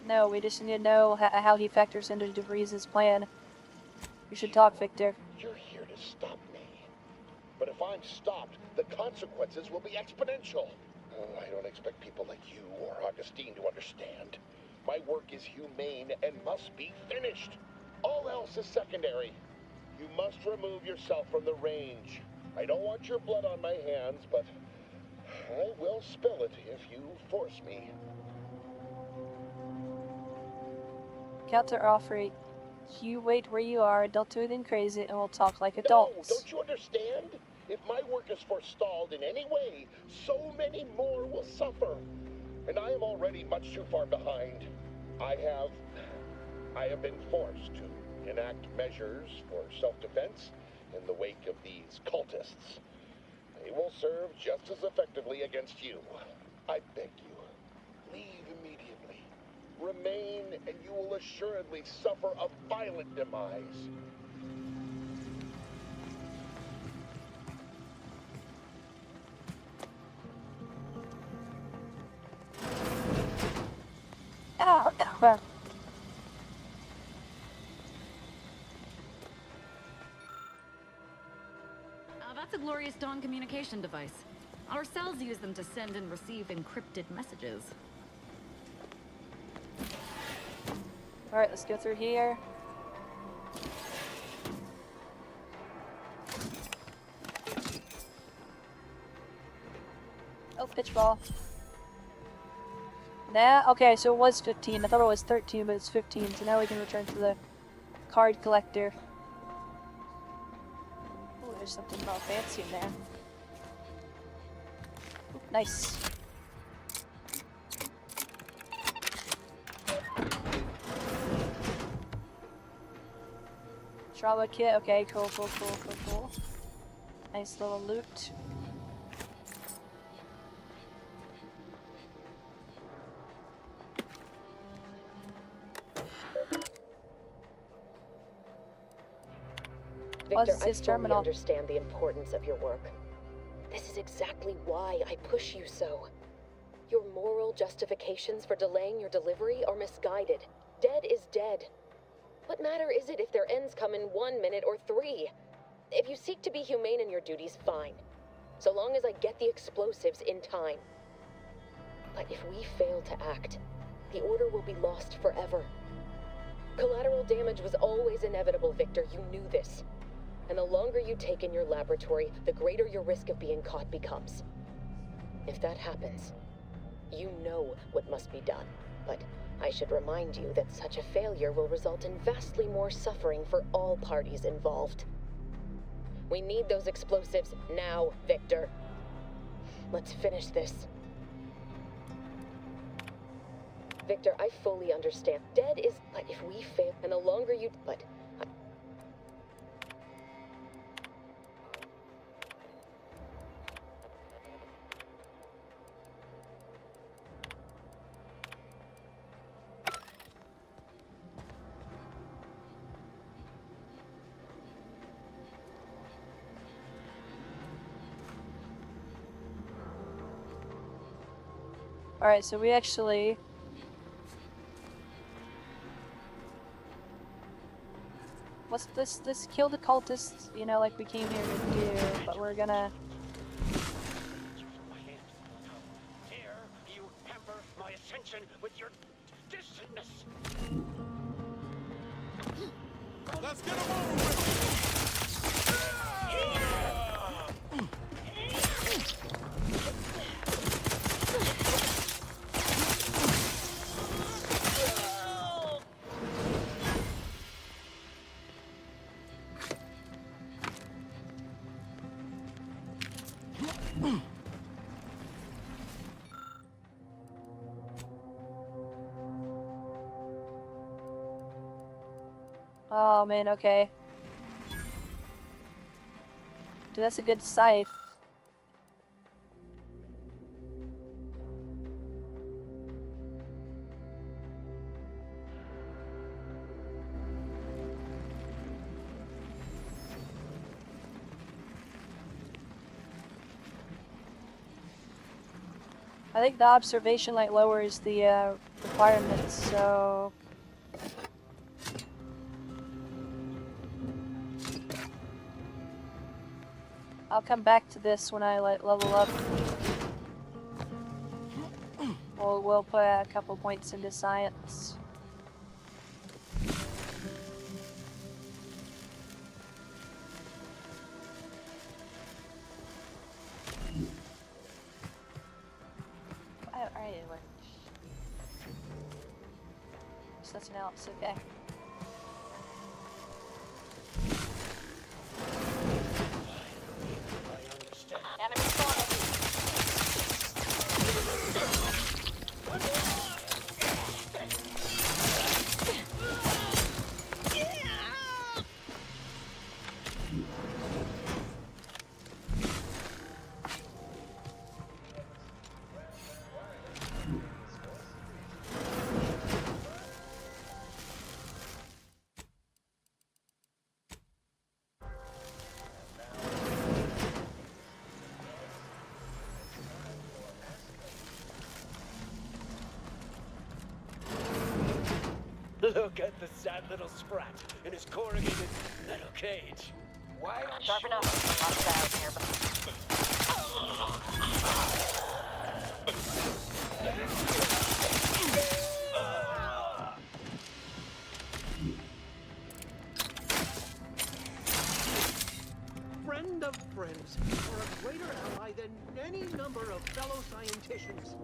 No, we just need to know how he factors into DeVries' plan. You should talk, Victor. You're here to stop me. But if I'm stopped, the consequences will be exponential. I don't expect people like you or Augustine to understand. My work is humane and must be finished. All else is secondary. You must remove yourself from the range. I don't want your blood on my hands, but I will spill it if you force me. counter offer. You wait where you are, don't do anything crazy, and we'll talk like adults. No, don't you understand? If my work is forestalled in any way, so many more will suffer. And I am already much too far behind. I have been forced to enact measures for self-defense in the wake of these cultists. They will serve just as effectively against you. I beg you, leave immediately. Remain, and you will assuredly suffer a violent demise. Ow, ow. That's a Glorious Dawn communication device. Our cells use them to send and receive encrypted messages. Alright, let's go through here. Oh, pitch ball. Nah, okay, so it was 15. I thought it was 13, but it's 15, so now we can return to the card collector. Oh, there's something about fancy in there. Ooh, nice. Trauma kit, okay, cool. Nice little loot. Victor, What's I his fully terminal? understand the importance of your work. This is exactly why I push you so. Your moral justifications for delaying your delivery are misguided. Dead is dead. What matter is it if their ends come in 1 minute or 3? If you seek to be humane in your duties, fine. So long as I get the explosives in time. But if we fail to act, the order will be lost forever. Collateral damage was always inevitable, Victor. You knew this. And the longer you take in your laboratory, the greater your risk of being caught becomes. If that happens, you know what must be done. But I should remind you that such a failure will result in vastly more suffering for all parties involved. We need those explosives now, Victor. Let's finish this. Victor, I fully understand. Dead is... But if we fail, and the longer you... But... Alright, so we actually... What's this? This kill the cultists, you know, like we came here to do, but we're gonna... Dare you hamper my ascension with your distantness? Let's get him over with! Oh man, okay. Dude, that's a good scythe. I think the observation light lowers the requirements, so... I'll come back to this when I level up. We'll put a couple points into science. There's nothing else. Okay. Enemy spotted. Look at the sad little sprat in his corrugated metal cage. Why don't Sharpen up. Lots out here, Friend of friends, are a greater ally than any number of fellow scienticians.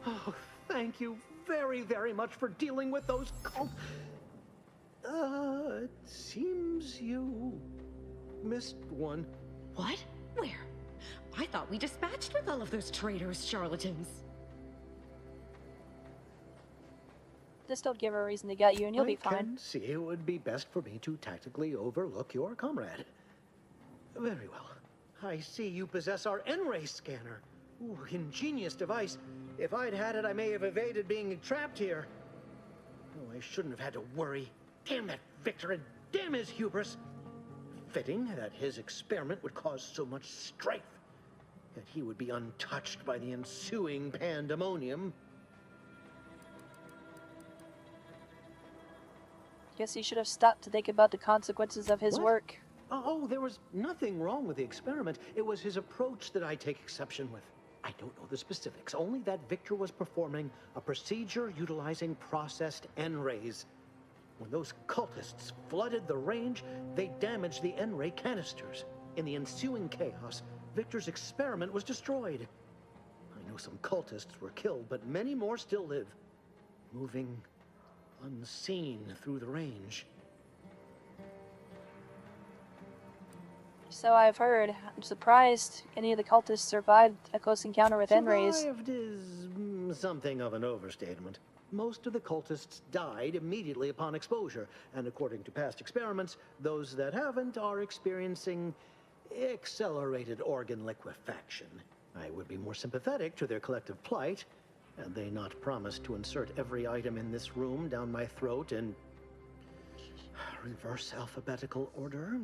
Oh, thank you very, very much for dealing with those cult... it seems you missed one. What? Where? I thought we dispatched with all of those traitors, charlatans. Just don't give her a reason to get you, and you'll be I fine. can see it would be best for me to tactically overlook your comrade. Very well. I see you possess our N-ray scanner. Ooh, ingenious device. If I'd had it, I may have evaded being trapped here. Oh, I shouldn't have had to worry. Damn that Victor, and damn his hubris. Fitting that his experiment would cause so much strife. Yet he would be untouched by the ensuing pandemonium. Guess he should have stopped to think about the consequences of his What? work. Oh, there was nothing wrong with the experiment. It was his approach that I take exception with. I don't know the specifics, only that Victor was performing a procedure utilizing processed N-rays. When those cultists flooded the range, they damaged the N-ray canisters. In the ensuing chaos, Victor's experiment was destroyed. I know some cultists were killed, but many more still live, moving unseen through the range. So I've heard. I'm surprised any of the cultists survived a close encounter with N-rays. Survived is something of an overstatement. Most of the cultists died immediately upon exposure, and according to past experiments, those that haven't are experiencing accelerated organ liquefaction. I would be more sympathetic to their collective plight, had they not promised to insert every item in this room down my throat in reverse alphabetical order.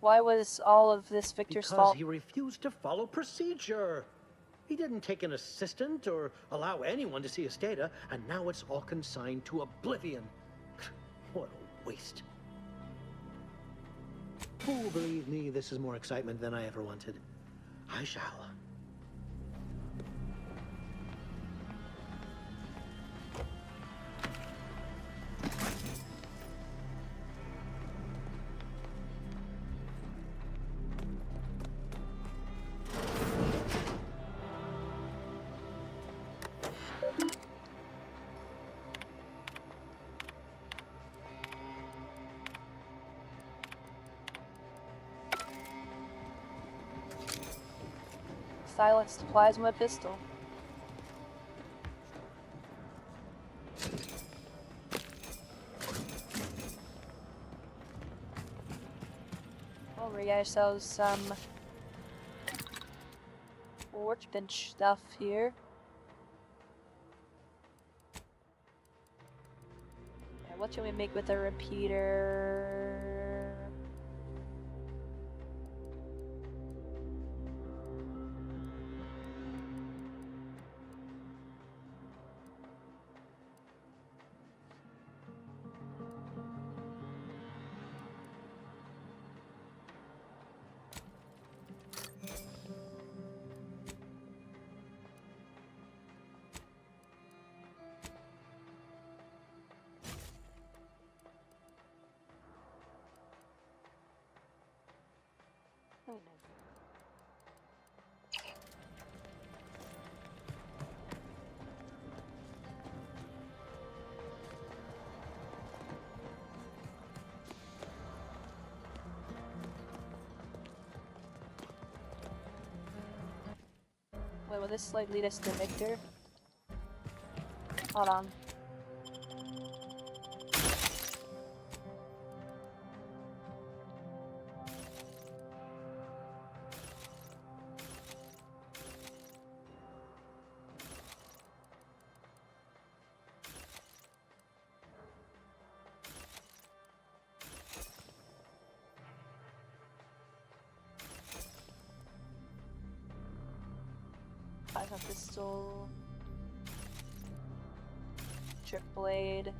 Why was all of this Victor's Because fault? he refused to follow procedure. He didn't take an assistant or allow anyone to see his data, and now it's all consigned to oblivion. What a waste. Oh, believe me, this is more excitement than I ever wanted. I shall. Silenced plasma pistol. We'll read ourselves some workbench stuff here. And what should we make with a repeater? Will this like lead us to Victor? Hold on. Plasma pistol. Trip blade.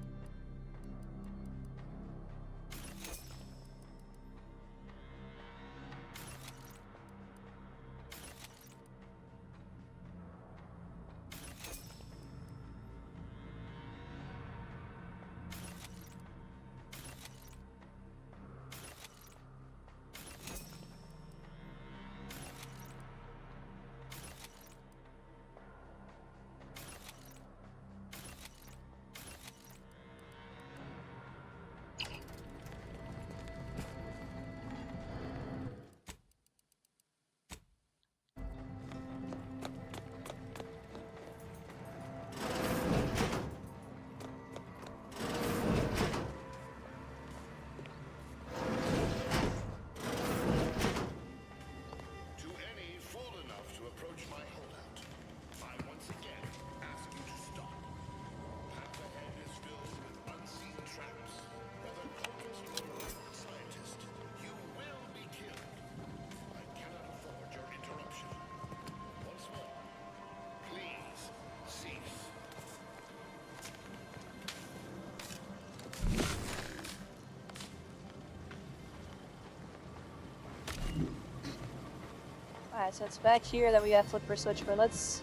Alright, so it's back here that we have flipper switch, but let's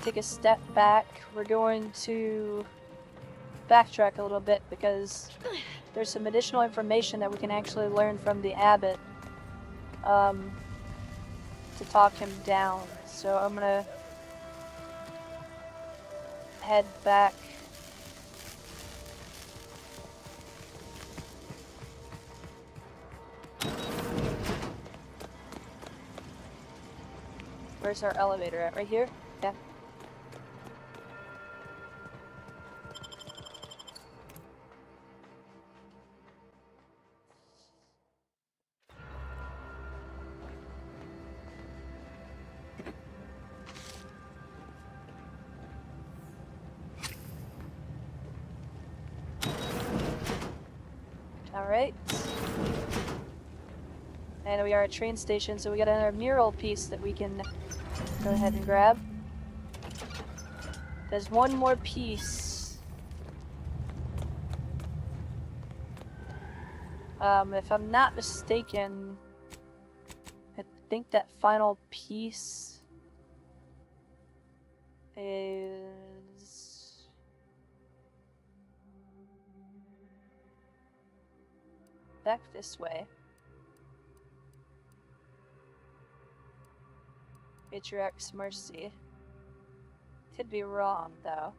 take a step back. We're going to backtrack a little bit because there's some additional information that we can actually learn from the abbot to talk him down. So I'm gonna head back. Where's our elevator at? Right here? Yeah. Alright. And we are at train station, so we got another mural piece that we can go ahead and grab. There's one more piece. If I'm not mistaken, I think that final piece is back this way. Patriarch's Mercy. Could be wrong, though.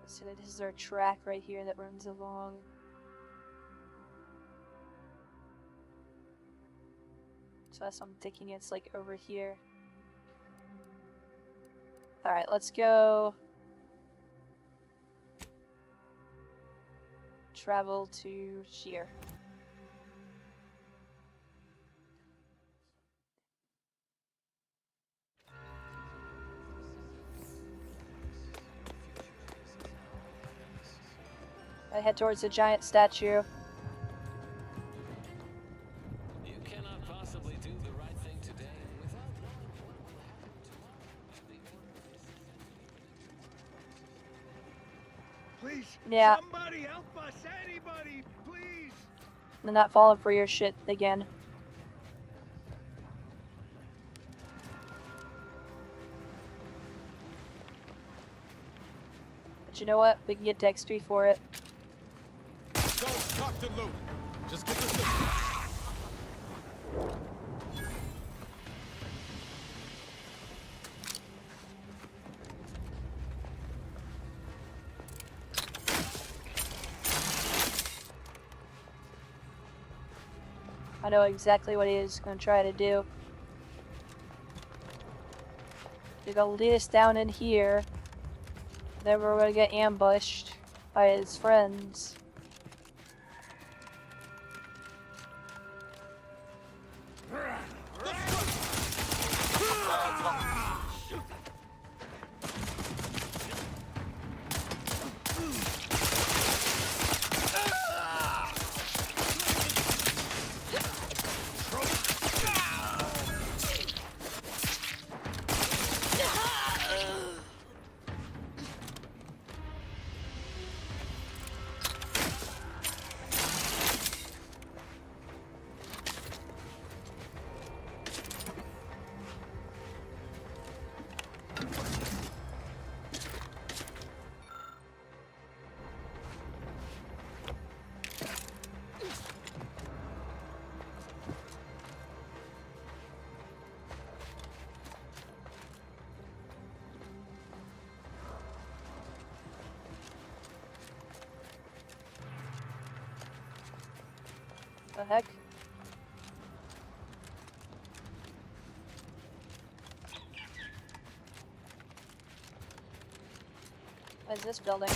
So this is our track right here that runs along. So that's what I'm thinking, it's like over here. Alright, let's go travel to here. I head towards the giant statue. You cannot possibly do the right thing today without knowing what will happen tomorrow. Please, Yeah. somebody help us, anybody, please. I'm not falling for your shit again. But you know what? We can get to XP for it. Don't talk to Luke. Just get this. I know exactly what he is going to try to do. He's going to lead us down in here. Then we're going to get ambushed by his friends. The heck? What is this building?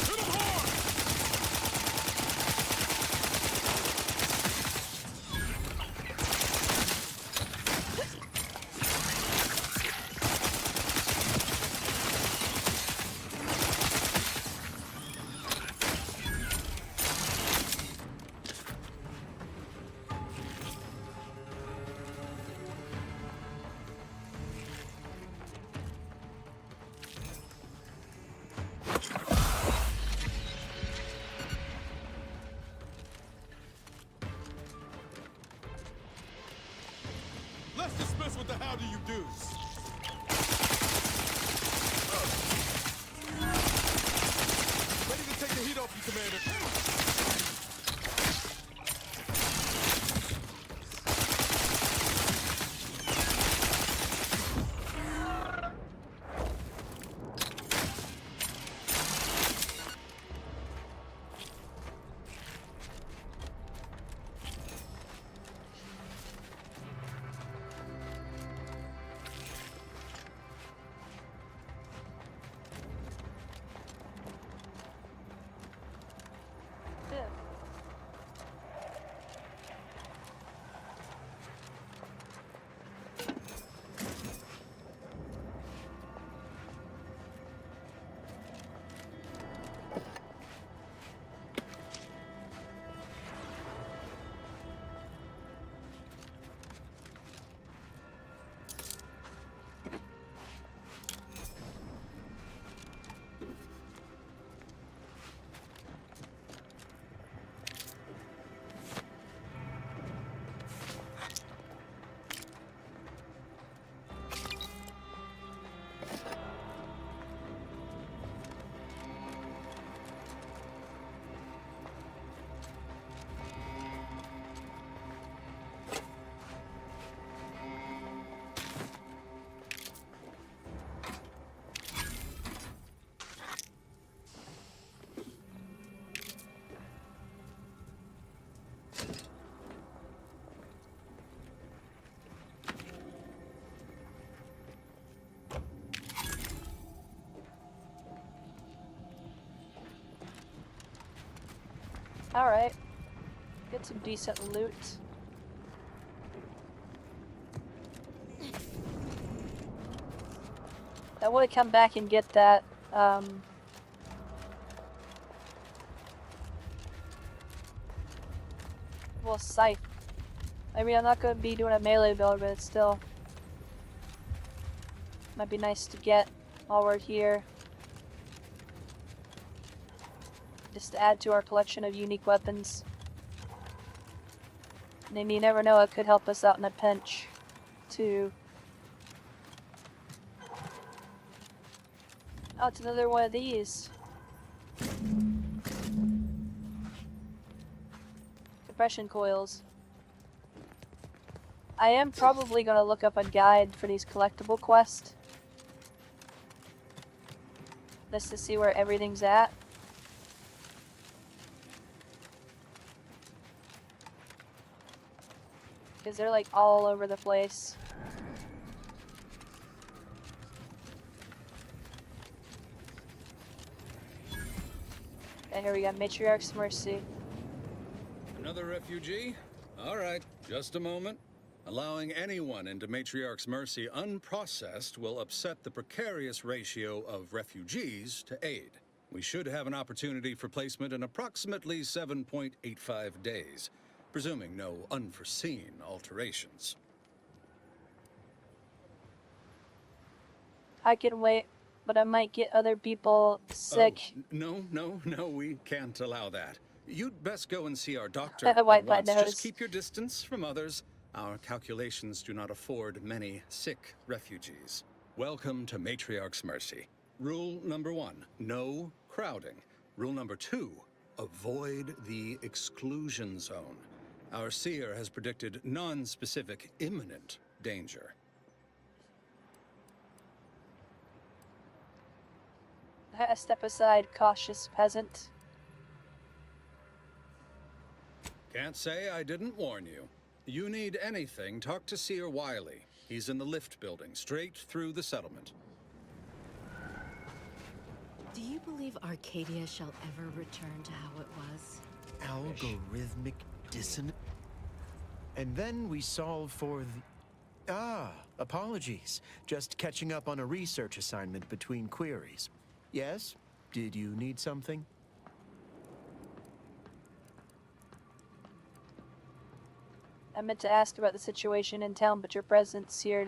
Let's dismiss what the hell do you do? Ready to take the heat off you, Commander. Alright. Get some decent loot. I want to come back and get that, well, scythe. I mean, I'm not going to be doing a melee build, but it's still might be nice to get while we're here. Just to add to our collection of unique weapons. And you never know, it could help us out in a pinch, too. Oh, it's another one of these. Compression coils. I am probably going to look up a guide for these collectible quests. Just to see where everything's at. Because they're like all over the place. And here we got Matriarch's Mercy. Another refugee? All right, just a moment. Allowing anyone into Matriarch's Mercy unprocessed will upset the precarious ratio of refugees to aid. We should have an opportunity for placement in approximately 7.85 days, presuming no unforeseen alterations. I can wait, but I might get other people sick. Oh, no, we can't allow that. You'd best go and see our doctor Wipe at my once. nose. Just keep your distance from others. Our calculations do not afford many sick refugees. Welcome to Matriarch's Mercy. Rule number 1, no crowding. Rule number 2, avoid the exclusion zone. Our seer has predicted non-specific imminent danger. Step aside, cautious peasant. Can't say I didn't warn you. You need anything, talk to Seer Wiley. He's in the lift building, straight through the settlement. Do you believe Arcadia shall ever return to how it was? Algorithmic dissonance. And then we solve for the... apologies. Just catching up on a research assignment between queries. Yes? Did you need something? I meant to ask about the situation in town, but your presence here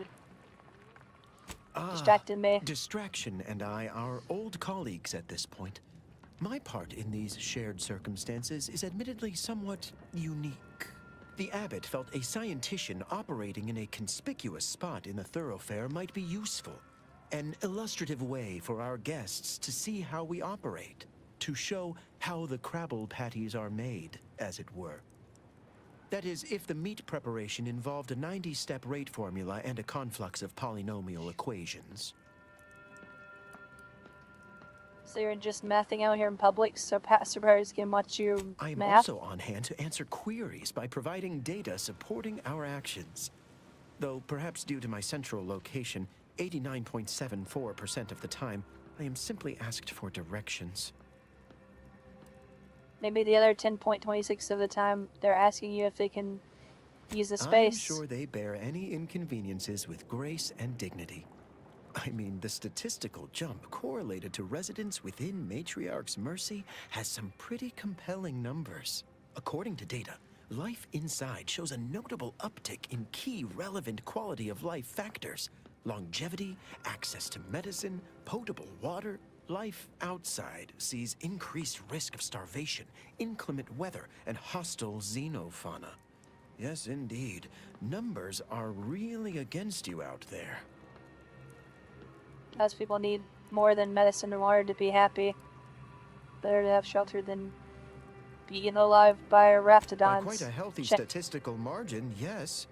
distracted me. Distraction and I are old colleagues at this point. My part in these shared circumstances is admittedly somewhat unique. The abbot felt a scientician operating in a conspicuous spot in the thoroughfare might be useful. An illustrative way for our guests to see how we operate. To show how the crabble patties are made, as it were. That is, if the meat preparation involved a 90-step rate formula and a conflux of polynomial equations. So you're just mathing out here in public, so passerbys can watch you I am math? also on hand to answer queries by providing data supporting our actions. Though perhaps due to my central location, 89.74% of the time, I am simply asked for directions. Maybe the other 10.26 of the time, they're asking you if they can use the space. I'm sure they bear any inconveniences with grace and dignity. I mean, the statistical jump correlated to residents within Matriarch's Mercy has some pretty compelling numbers. According to data, life inside shows a notable uptick in key relevant quality of life factors. Longevity, access to medicine, potable water. Life outside sees increased risk of starvation, inclement weather, and hostile xenofauna. Yes, indeed. Numbers are really against you out there. Most people need more than medicine and water to be happy. Better to have shelter than be eaten alive by raptidons. By quite a healthy statistical margin, yes.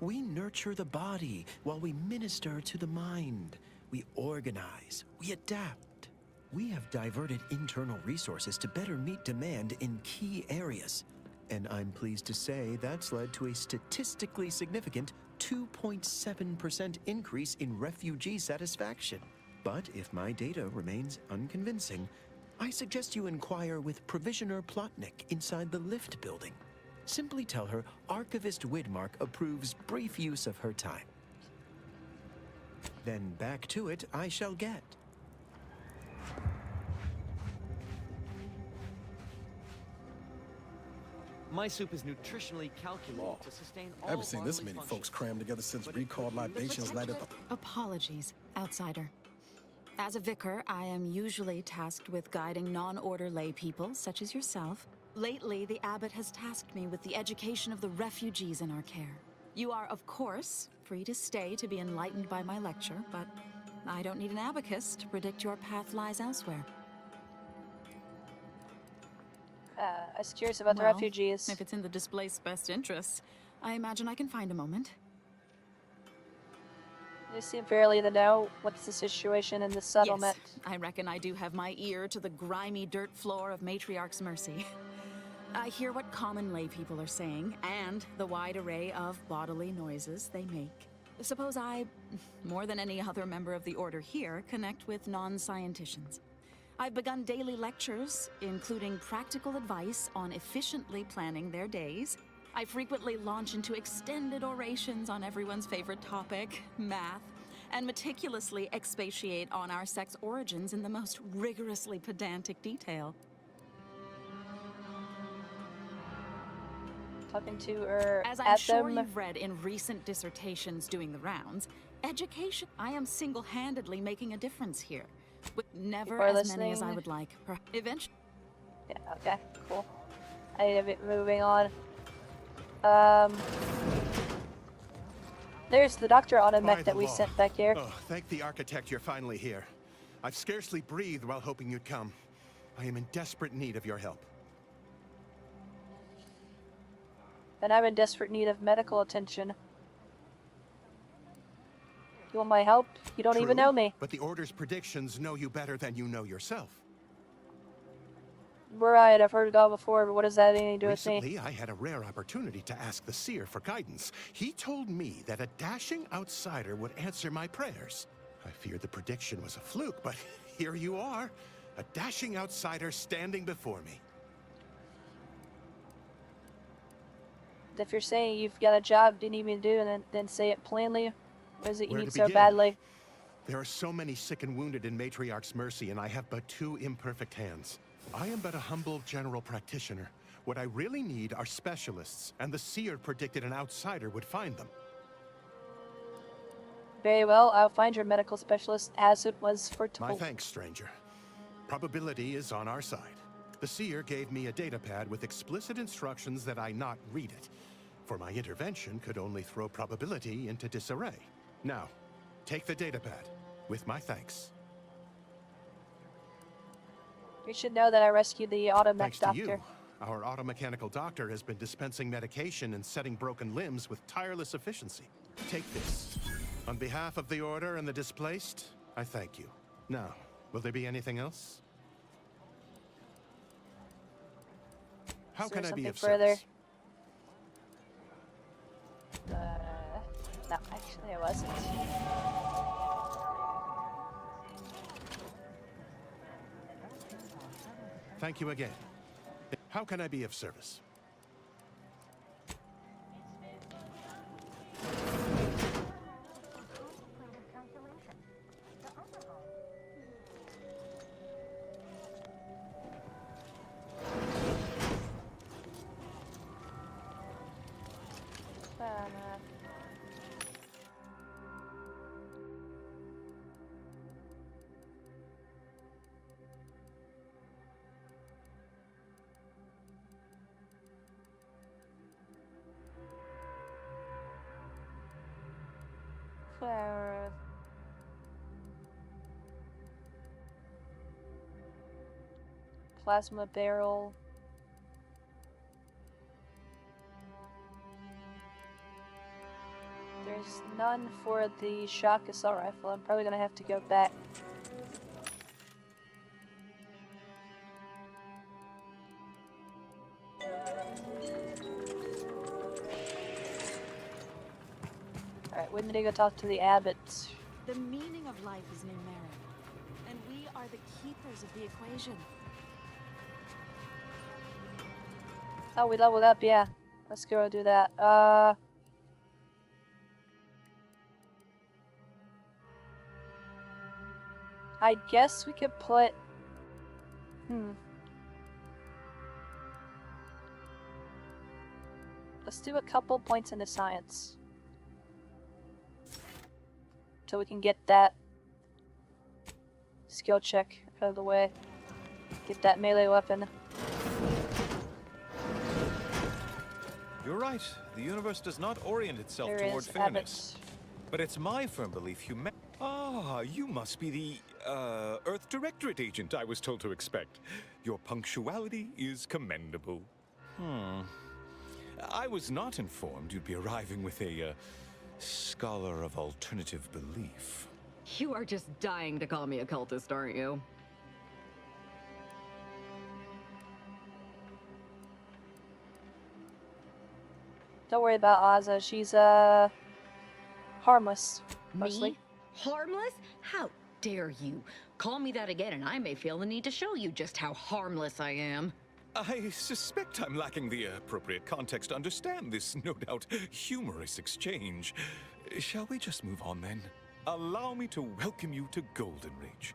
We nurture the body while we minister to the mind. We organize, we adapt. We have diverted internal resources to better meet demand in key areas. And I'm pleased to say that's led to a statistically significant 2.7% increase in refugee satisfaction. But if my data remains unconvincing, I suggest you inquire with Provisioner Plotnik inside the lift building. Simply tell her Archivist Widmark approves brief use of her time. Then back to it I shall get. My soup is nutritionally calculated to sustain all I haven't seen this bodily many functions. folks crammed together since recalled libations lighted up. Apologies, outsider. As a vicar, I am usually tasked with guiding non-order lay people, such as yourself. Lately, the abbot has tasked me with the education of the refugees in our care. You are, of course, free to stay to be enlightened by my lecture, but I don't need an abacus to predict your path lies elsewhere. I was curious about the Well, refugees. If it's in the displaced best interests, I imagine I can find a moment. You seem fairly to know what's the situation in the settlement. Yes, I reckon I do have my ear to the grimy dirt floor of Matriarch's Mercy. I hear what common lay people are saying, and the wide array of bodily noises they make. Suppose I, more than any other member of the Order here, connect with non-scienticians. I've begun daily lectures, including practical advice on efficiently planning their days. I frequently launch into extended orations on everyone's favorite topic, math, and meticulously expatiate on our sex origins in the most rigorously pedantic detail. Talking to her As I'm at sure them. you've read in recent dissertations doing the rounds, education, I am single-handedly making a difference here. With never as many as I would like. Eventually. Yeah, okay, cool. I need to be moving on. There's the doctor on a mech that we sent back here. Oh, thank the architect you're finally here. I've scarcely breathed while hoping you'd come. I am in desperate need of your help. And I'm in desperate need of medical attention. You want my help? You don't even know me. But the Order's predictions know you better than you know yourself. Right, I've heard it all before, but what does that have anything to do with me? Recently, I had a rare opportunity to ask the Seer for guidance. He told me that a dashing outsider would answer my prayers. I feared the prediction was a fluke, but here you are. A dashing outsider standing before me. If you're saying you've got a job didn't even do, and then say it plainly, what is it you Where need to so begin? badly? There are so many sick and wounded in Matriarch's mercy, and I have but 2 imperfect hands. I am but a humble general practitioner. What I really need are specialists, and the Seer predicted an outsider would find them. Very well, I'll find your medical specialist as it was foretold. My thanks, stranger. Probability is on our side. The Seer gave me a datapad with explicit instructions that I not read it, for my intervention could only throw probability into disarray. Now, take the datapad, with my thanks. You should know that I rescued the automech Thanks doctor. to you, our automechanical doctor has been dispensing medication and setting broken limbs with tireless efficiency. Take this. On behalf of the Order and the displaced, I thank you. Now, will there be anything else? How can I be of service? No, actually it wasn't. Thank you again. How can I be of service? Plasma barrel. There's none for the shock assault rifle. I'm probably gonna have to go back. Alright, we need to go talk to the abbot. The meaning of life is numeric, and we are the keepers of the equation. Oh, we leveled up, yeah. Let's go do that. I guess we could put... Let's do a couple points into science. So we can get that skill check out of the way. Get that melee weapon. You're right. The universe does not orient itself There toward is fairness. But it's my firm belief humanity... Ah, you must be the, Earth Directorate agent I was told to expect. Your punctuality is commendable. I was not informed you'd be arriving with a, scholar of alternative belief. You are just dying to call me a cultist, aren't you? Don't worry about Ozza. She's, harmless, mostly. Me? Harmless? How dare you? Call me that again and I may feel the need to show you just how harmless I am. I suspect I'm lacking the appropriate context to understand this, no doubt, humorous exchange. Shall we just move on, then? Allow me to welcome you to Golden Ridge.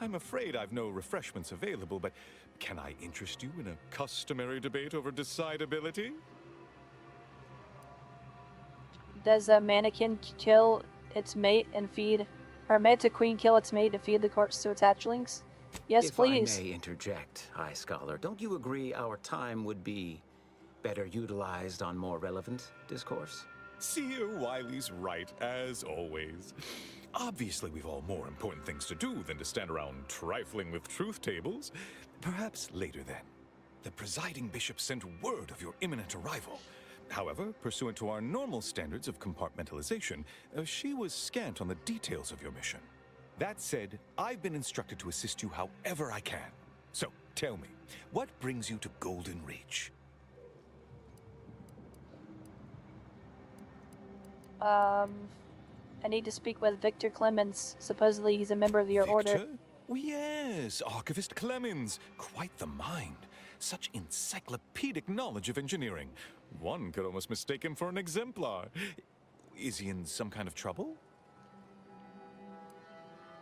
I'm afraid I've no refreshments available, but can I interest you in a customary debate over decidability? Does a mannequin kill its mate and feed... Or manta queen kill its mate and feed the corpse to its hatchlings? Yes, please. If I may interject, High Scholar, don't you agree our time would be better utilized on more relevant discourse? Seer Wiley's right, as always. Obviously, we've all more important things to do than to stand around trifling with truth tables. Perhaps later, then. The presiding bishop sent word of your imminent arrival. However, pursuant to our normal standards of compartmentalization, she was scant on the details of your mission. That said, I've been instructed to assist you however I can. So, tell me, what brings you to Golden Ridge? I need to speak with Victor Clemens. Supposedly he's a member of your order. Oh, yes, Archivist Clemens. Quite the mind. Such encyclopedic knowledge of engineering. One could almost mistake him for an exemplar. Is he in some kind of trouble?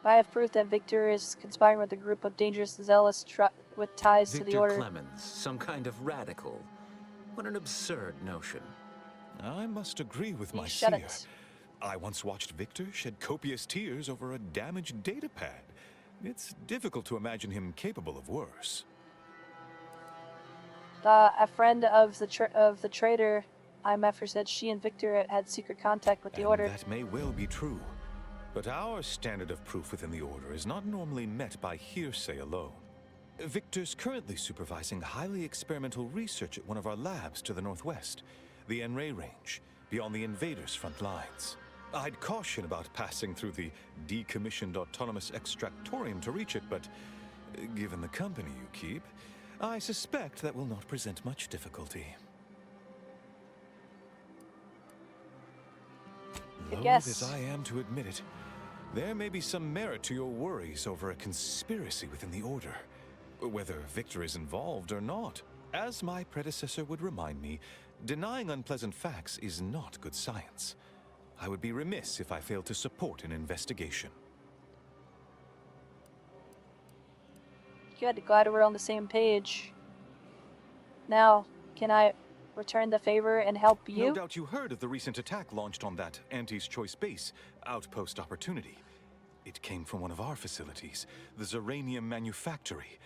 I have proof that Victor is conspiring with a group of dangerous zealots with ties to the order. Victor Clemens, some kind of radical. What an absurd notion. I must agree with my shut seer. it. I once watched Victor shed copious tears over a damaged datapad. It's difficult to imagine him capable of worse. A friend of the traitor IMF said she and Victor had secret contact with the order. That may well be true. But our standard of proof within the Order is not normally met by hearsay alone. Victor's currently supervising highly experimental research at one of our labs to the northwest, the Enray Range, beyond the invaders' front lines. I'd caution about passing through the decommissioned autonomous extractorium to reach it, but given the company you keep, I suspect that will not present much difficulty. Loath as I am to admit it, there may be some merit to your worries over a conspiracy within the Order, whether Victor is involved or not. As my predecessor would remind me, denying unpleasant facts is not good science. I would be remiss if I failed to support an investigation. Good, glad we're on the same page. Now, can I return the favor and help you? No doubt you heard of the recent attack launched on that Auntie's Choice base, Outpost Opportunity. It came from one of our facilities, the Zeranium Manufactory.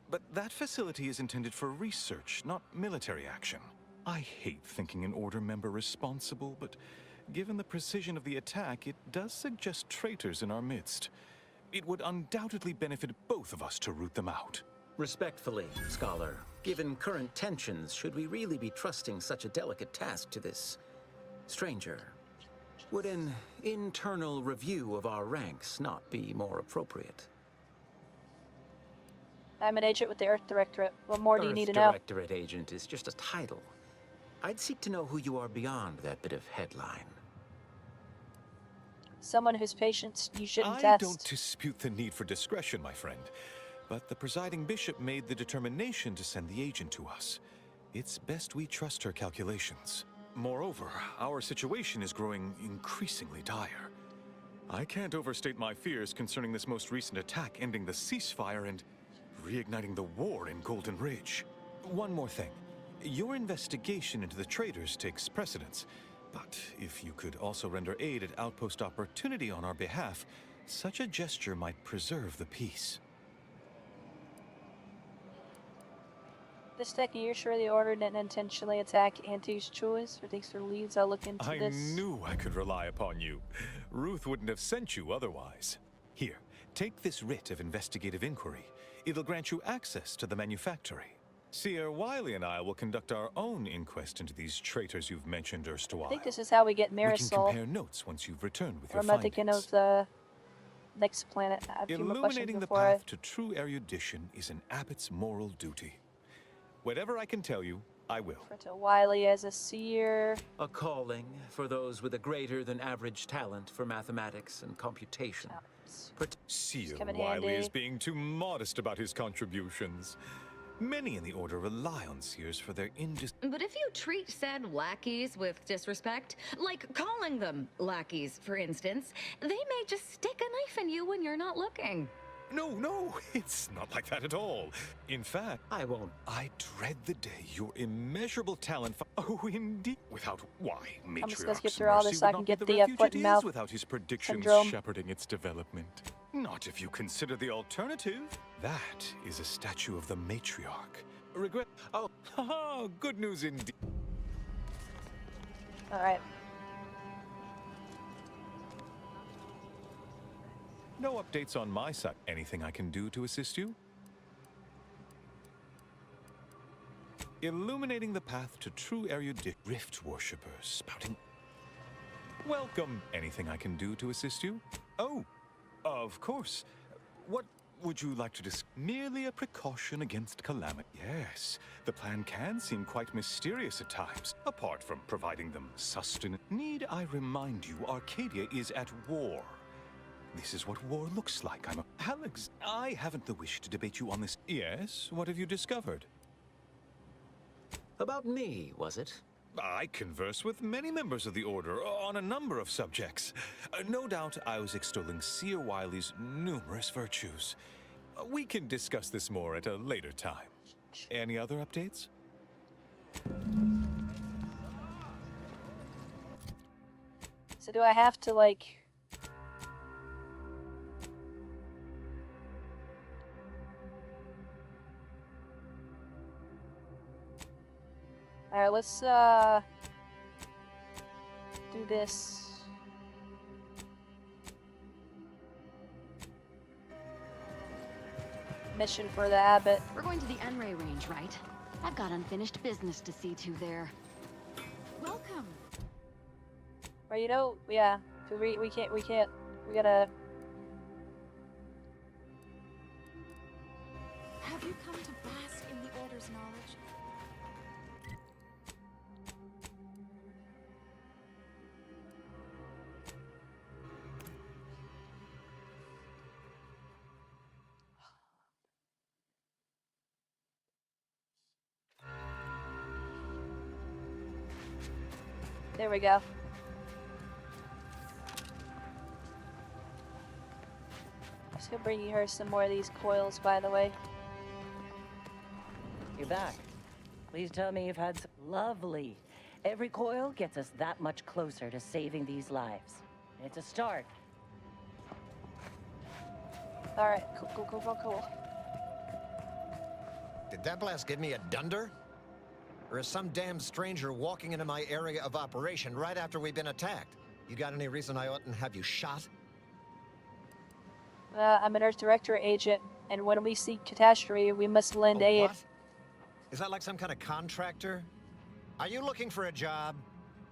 But that facility is intended for research, not military action. I hate thinking an Order member responsible, but given the precision of the attack, it does suggest traitors in our midst. It would undoubtedly benefit both of us to root them out. Respectfully, Scholar, given current tensions, should we really be trusting such a delicate task to this stranger? Would an internal review of our ranks not be more appropriate? I'm an agent with the Earth Directorate. What more do you need to know? Earth Directorate agent is just a title. I'd seek to know who you are beyond that bit of headline. Someone whose patience you shouldn't I test. don't dispute the need for discretion, my friend. But the presiding bishop made the determination to send the agent to us. It's best we trust her calculations. Moreover, our situation is growing increasingly dire. I can't overstate my fears concerning this most recent attack ending the ceasefire and reigniting the war in Golden Ridge. One more thing. Your investigation into the traitors takes precedence. But if you could also render aid at Outpost Opportunity on our behalf, such a gesture might preserve the peace. This second, you're sure the Order didn't intentionally attack Auntie's Choice? Or thanks for leads, I'll look into this. I knew I could rely upon you. Ruth wouldn't have sent you otherwise. Here, take this writ of investigative inquiry. It'll grant you access to the manufactory. Seer Wiley and I will conduct our own inquest into these traitors you've mentioned erstwhile. I think this is how we get We can Marisol. compare notes once you've returned with Or your am I findings. thinking of the next planet? I have a few more questions Illuminating the before I... path to true erudition is an abbot's moral duty. Whatever I can tell you, I will. To Wiley as a seer. A calling for those with a greater than average talent for mathematics and computation. Seer come in Wiley handy. is being too modest about his contributions. Many in the Order rely on seers for their But if you treat said lackeys with disrespect, like calling them lackeys, for instance, they may just stick a knife in you when you're not looking. No, it's not like that at all. In fact, I dread the day your immeasurable talent. Oh, indeed. Without why, I'm just gonna Matriarch's skip through all mercy this so I would can not get be the refuge foot it and is mouth without his predictions syndrome. shepherding its development. Not if you consider the alternative. That is a statue of the matriarch. Regret. Oh, haha, good news indeed. All right. No updates on my side. Anything I can do to assist you? Illuminating the path to true erudite rift worshippers spouting. Welcome. Anything I can do to assist you? Oh, of course. What would you like to discuss? Merely a precaution against calamity. Yes, the plan can seem quite mysterious at times, apart from providing them sustenance. Need I remind you, Arcadia is at war. This is what war looks like. Alex, I haven't the wish to debate you on this. Yes, what have you discovered? About me, was it? I converse with many members of the Order on a number of subjects. No doubt I was extolling Seer Wiley's numerous virtues. We can discuss this more at a later time. Any other updates? So do I have to, like... Alright, let's, do this. Mission for the Abbot. We're going to the N-Ray range, right? I've got unfinished business to see to there. Welcome. Or you know, yeah, 'cause we gotta... Have you come to bask in the Order's knowledge? There we go. Just gonna bring her some more of these coils, by the way. You're back. Please tell me you've had some... Lovely. Every coil gets us that much closer to saving these lives. It's a start. Alright, cool. Did that blast give me a dunder? Or is some damn stranger walking into my area of operation right after we've been attacked? You got any reason I oughtn't have you shot? I'm an Earth Director agent, and when we see catastrophe, we must lend aid. What? Is that like some kind of contractor? Are you looking for a job?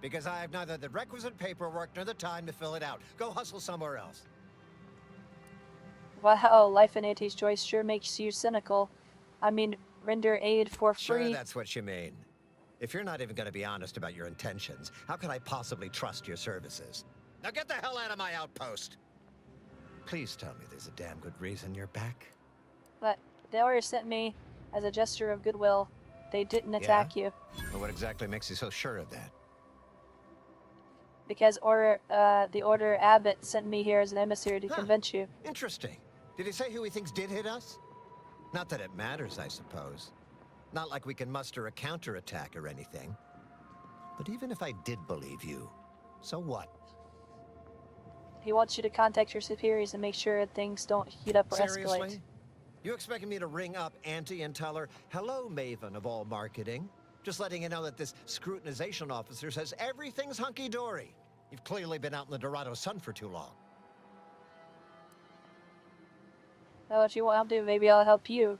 Because I have neither the requisite paperwork nor the time to fill it out. Go hustle somewhere else. Wow, life in AT's choice sure makes you cynical. I mean, render aid for free. Sure, that's what you mean. If you're not even going to be honest about your intentions, how can I possibly trust your services? Now get the hell out of my outpost! Please tell me there's a damn good reason you're back. But the Order sent me as a gesture of goodwill. They didn't attack you. Well, what exactly makes you so sure of that? Because the Order Abbot sent me here as an emissary to convince you. Interesting. Did he say who he thinks did hit us? Not that it matters, I suppose. Not like we can muster a counterattack or anything. But even if I did believe you, so what? He wants you to contact your superiors and make sure things don't heat up or Seriously? escalate. You expecting me to ring up Auntie and tell her, hello, Maven of all marketing? Just letting you know that this scrutinization officer says everything's hunky-dory. You've clearly been out in the Dorado sun for too long. Now, what you want to do, maybe I'll help you.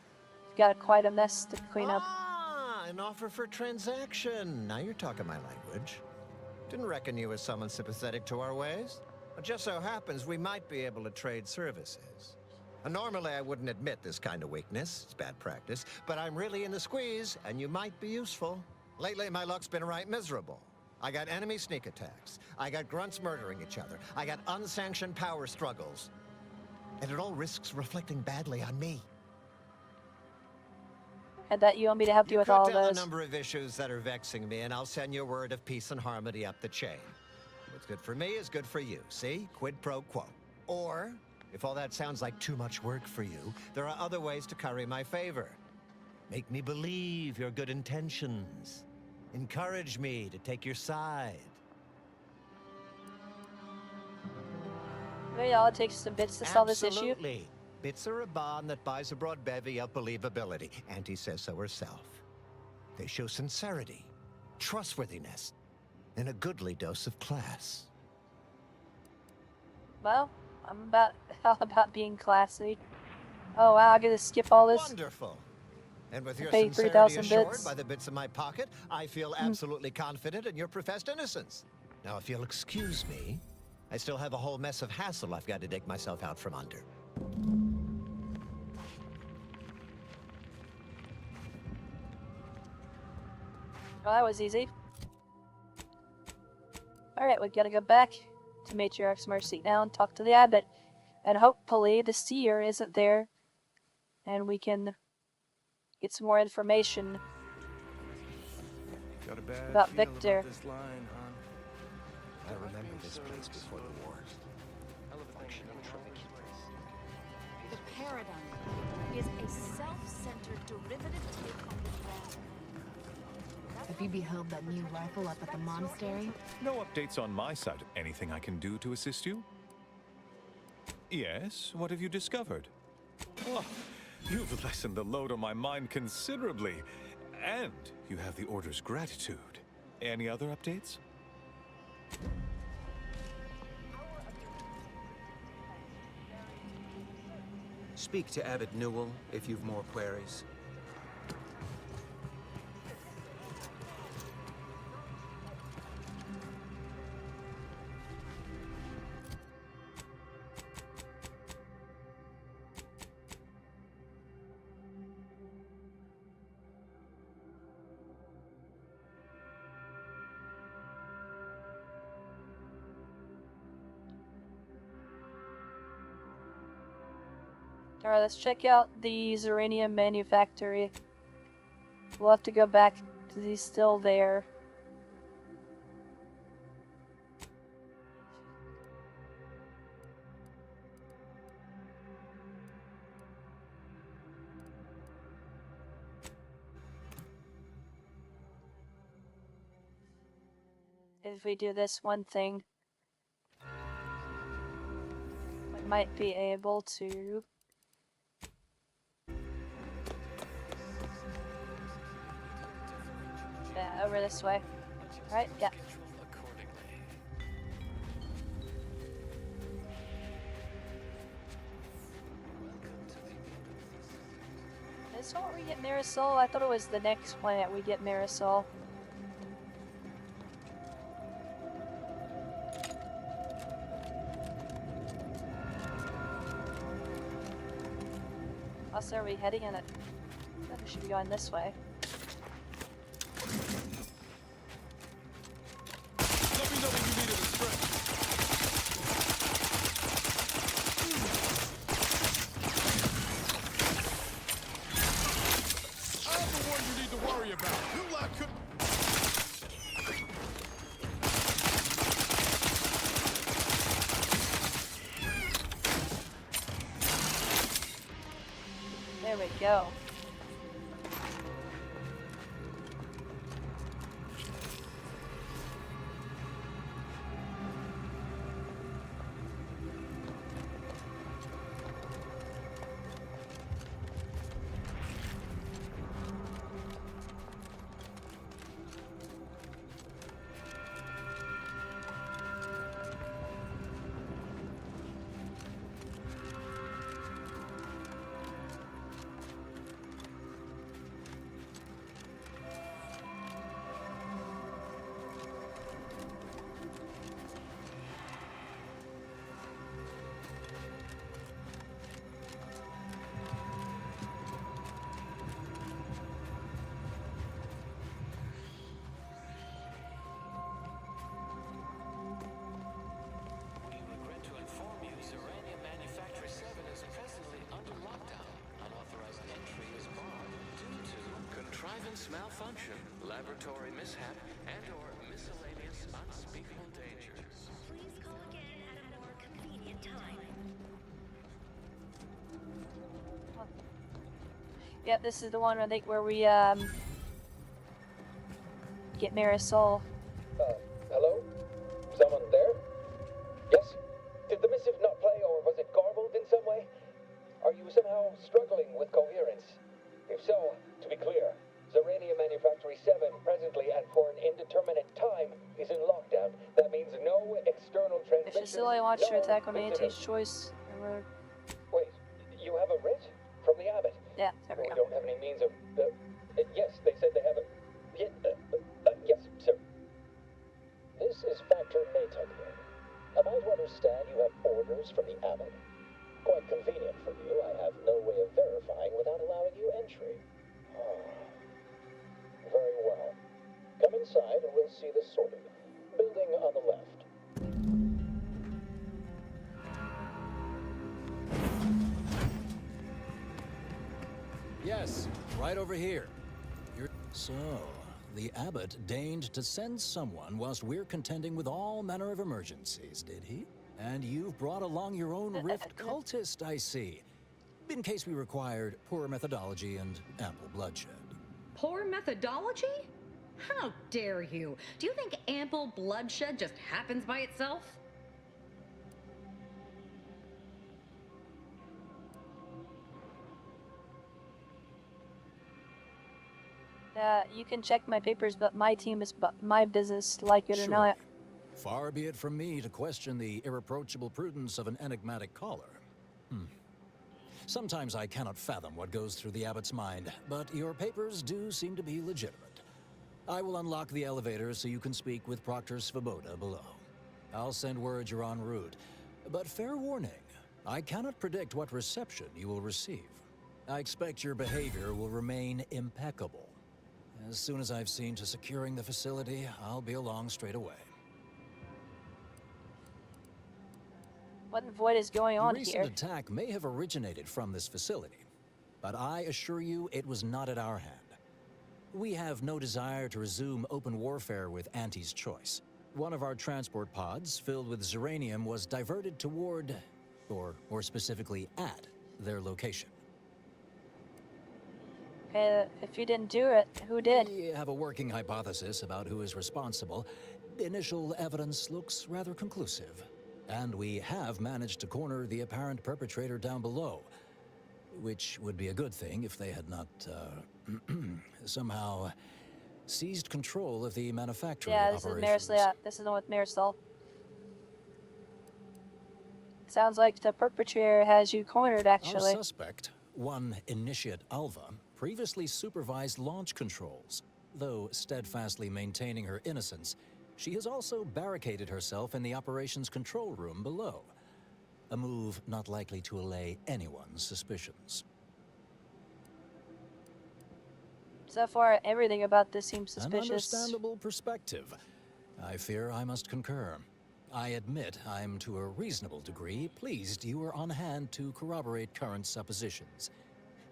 You've got quite a mess to clean up. Ah, an offer for transaction. Now you're talking my language. Didn't reckon you as someone sympathetic to our ways. It just so happens we might be able to trade services. Normally I wouldn't admit this kind of weakness. It's bad practice. But I'm really in the squeeze, and you might be useful. Lately, my luck's been right miserable. I got enemy sneak attacks. I got grunts murdering each other. I got unsanctioned power struggles. And it all risks reflecting badly on me. And that you want me to help you with Cut all down the those. number of issues that are vexing me, and I'll send you word of peace and harmony up the chain. What's good for me is good for you. See? Quid pro quo. Or, if all that sounds like too much work for you, there are other ways to curry my favor. Make me believe your good intentions. Encourage me to take your side. Maybe all it takes is some bits to solve this issue. Absolutely. Bits are a bond that buys a broad bevy of believability. Auntie says so herself. They show sincerity, trustworthiness, and a goodly dose of class. Well, I'm all about being classy. Oh wow, I get to skip all this. Wonderful. And with your Pay sincerity 3,000 assured bits. by the bits in my pocket, I feel absolutely confident in your professed innocence. Now, if you'll excuse me, I still have a whole mess of hassle I've got to dig myself out from under. Well, that was easy. Alright, we gotta go back to Matriarch's Mercy now and talk to the Abbot. And hopefully the seer isn't there. And we can get some more information Got a bad about feel Victor. About this line, hon. I remember this place before the war. The paradigm is a self-centered derivative take on the grand. Have you beheld that new rifle up at the monastery? No updates on my side. Anything I can do to assist you? Yes, what have you discovered? Oh, you've lessened the load on my mind considerably. And you have the Order's gratitude. Any other updates? Speak to Abbot Newell if you've more queries. Alright, let's check out the Zeranium Manufactory. We'll have to go back because he's still there. If we do this one thing, we might be able to... Yeah, over this way. Right? Yeah. Is this where we get Marisol? I thought it was the next planet we get Marisol. Also, are we heading in it? I think we should be going this way. Let me know when you need a stretch. I'm the one you need to worry about. You lot could... There we go. Maintenance malfunction, laboratory mishap, and/or miscellaneous unspeakable dangers. Please call again at a more convenient time. Yep, this is the one I think where we get Marisol. Hello? Someone there? Yes? Did the missive not play, or was it garbled in some way? Are you somehow struggling with coherence? If so, to be clear, Zeranium Manufactory 7 presently and for an indeterminate time is in lockdown. That means no external The transmission. facility wants to no attack on visitors. Auntie's choice. Wait, you have a writ? From the abbot? Yeah, there we We go. don't have any means of... yes, they said they have a... yes, sir. This is Factor Maytuck here. Am I to understand you have orders from the abbot? Quite convenient for you. I have no way of verifying without allowing you entry. Very well. Come inside and we'll see this sorted. Building on the left. Yes, right over here. So, the abbot deigned to send someone whilst we're contending with all manner of emergencies, did he? And you've brought along your own rift cultist, I see. In case we required poor methodology and ample bloodshed. Poor methodology? How dare you? Do you think ample bloodshed just happens by itself? You can check my papers, but my team is my business, like it or not. Far be it from me to question the irreproachable prudence of an enigmatic caller. Sometimes I cannot fathom what goes through the abbot's mind, but your papers do seem to be legitimate. I will unlock the elevator so you can speak with Proctor Svoboda below. I'll send word you're en route, but fair warning, I cannot predict what reception you will receive. I expect your behavior will remain impeccable. As soon as I've seen to securing the facility, I'll be along straight away. What in void is going on The here? recent attack may have originated from this facility, but I assure you it was not at our hand. We have no desire to resume open warfare with Auntie's choice. One of our transport pods, filled with Zeranium, was diverted toward, or more specifically at, their location. If you didn't do it, who did? We have a working hypothesis about who is responsible. Initial evidence looks rather conclusive. And we have managed to corner the apparent perpetrator down below. Which would be a good thing if they had not, somehow seized control of the manufacturing operations. This is the one with Marisol. Sounds like the perpetrator has you cornered, actually. Our suspect, one Initiate Alva, previously supervised launch controls. Though steadfastly maintaining her innocence, she has also barricaded herself in the operations control room below. A move not likely to allay anyone's suspicions. So far, everything about this seems An suspicious. understandable perspective. I fear I must concur. I admit I'm to a reasonable degree pleased you are on hand to corroborate current suppositions.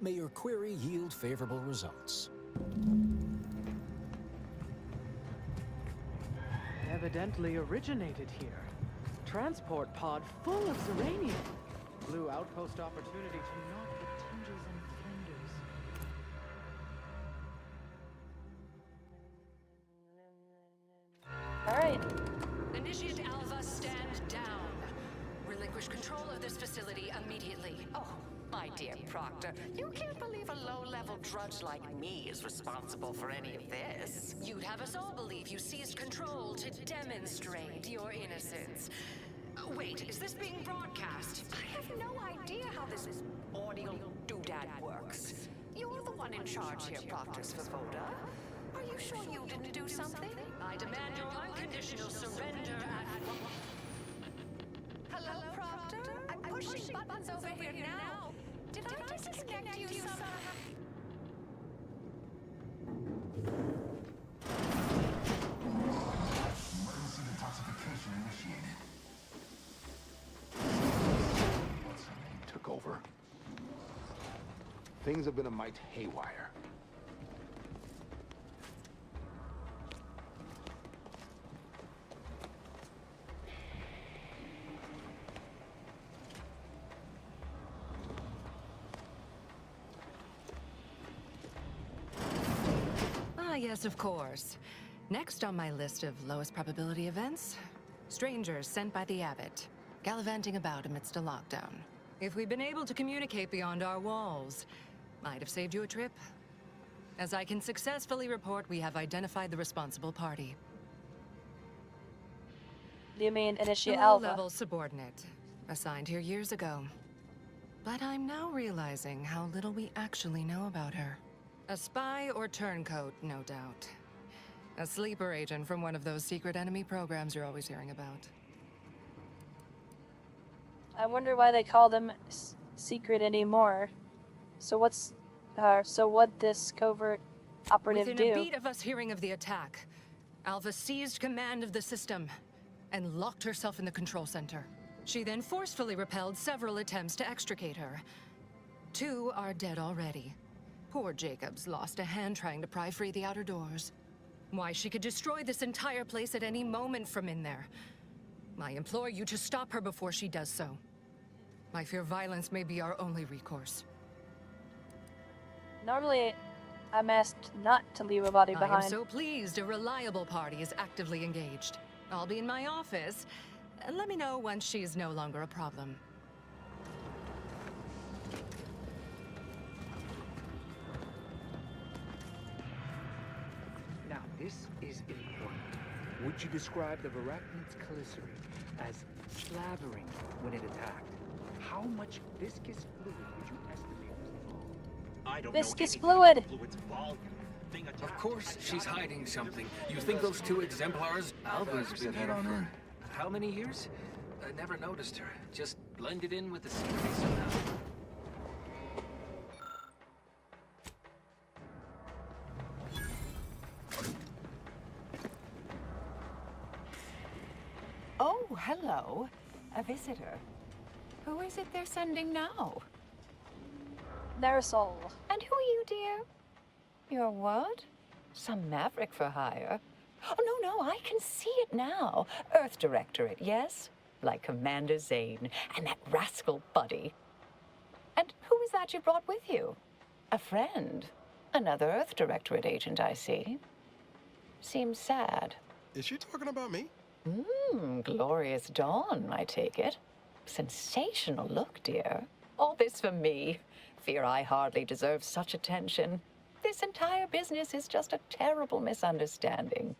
May your query yield favorable results. Evidently originated here. Transport pod full of Zeranium. Blue outpost opportunity to knock the tinges and flinders. Alright. Initiate Alva, stand down. Relinquish control of this facility immediately. Oh, my dear Proctor, you can't believe a low-level drudge like me is responsible for any of this. You'd have us all believe you seized control to demonstrate your innocence. Wait, is this being broadcast? I have no idea how this audio doodad works. You're the one in charge here, Proctor Svoboda. Are you sure you didn't do something? I demand your unconditional surrender at... Hello, Proctor? I'm pushing buttons over here now. Did I disconnect you somehow? Emergency detoxification initiated. What's her name took over? Things have been a mite haywire. yes, of course. Next on my list of lowest probability events, strangers sent by the Abbot, gallivanting about amidst a lockdown. If we'd been able to communicate beyond our walls, might have saved you a trip. As I can successfully report, we have identified the responsible party. Do you mean Initiate A Alpha? low-level subordinate, assigned here years ago. But I'm now realizing how little we actually know about her. A spy or turncoat, no doubt. A sleeper agent from one of those secret enemy programs you're always hearing about. I wonder why they call them secret anymore. So what this covert operative Within a do? beat of us hearing of the attack, Alpha seized command of the system and locked herself in the control center. She then forcefully repelled several attempts to extricate her. 2 are dead already. Poor Jacobs lost a hand trying to pry free the outer doors. Why, she could destroy this entire place at any moment from in there. I implore you to stop her before she does so. I fear violence may be our only recourse. Normally, I'm asked not to leave a body I behind. am so pleased a reliable party is actively engaged. I'll be in my office. Let me know once she's no longer a problem. Now, this is important. Would you describe the Varachnids' Calicity as slavering when it attacked? How much viscous fluid would you estimate was involved? I don't Viscous know anything fluid. about fluid's volume. Thing Of attacked. course, she's hiding something. You think those 2 exemplars? Alva's been here for how many years? I never noticed her. Just blended in with the scenery somehow. Oh, hello. A visitor. Who is it they're sending now? Marisol. And who are you, dear? You're what? Some maverick for hire? Oh, no, I can see it now. Earth Directorate, yes? Like Commander Zane and that rascal Buddy. And who is that you brought with you? A friend. Another Earth Directorate agent, I see. Seems sad. Is she talking about me? Glorious dawn, I take it. Sensational look, dear. All this for me. Fear I hardly deserve such attention. This entire business is just a terrible misunderstanding.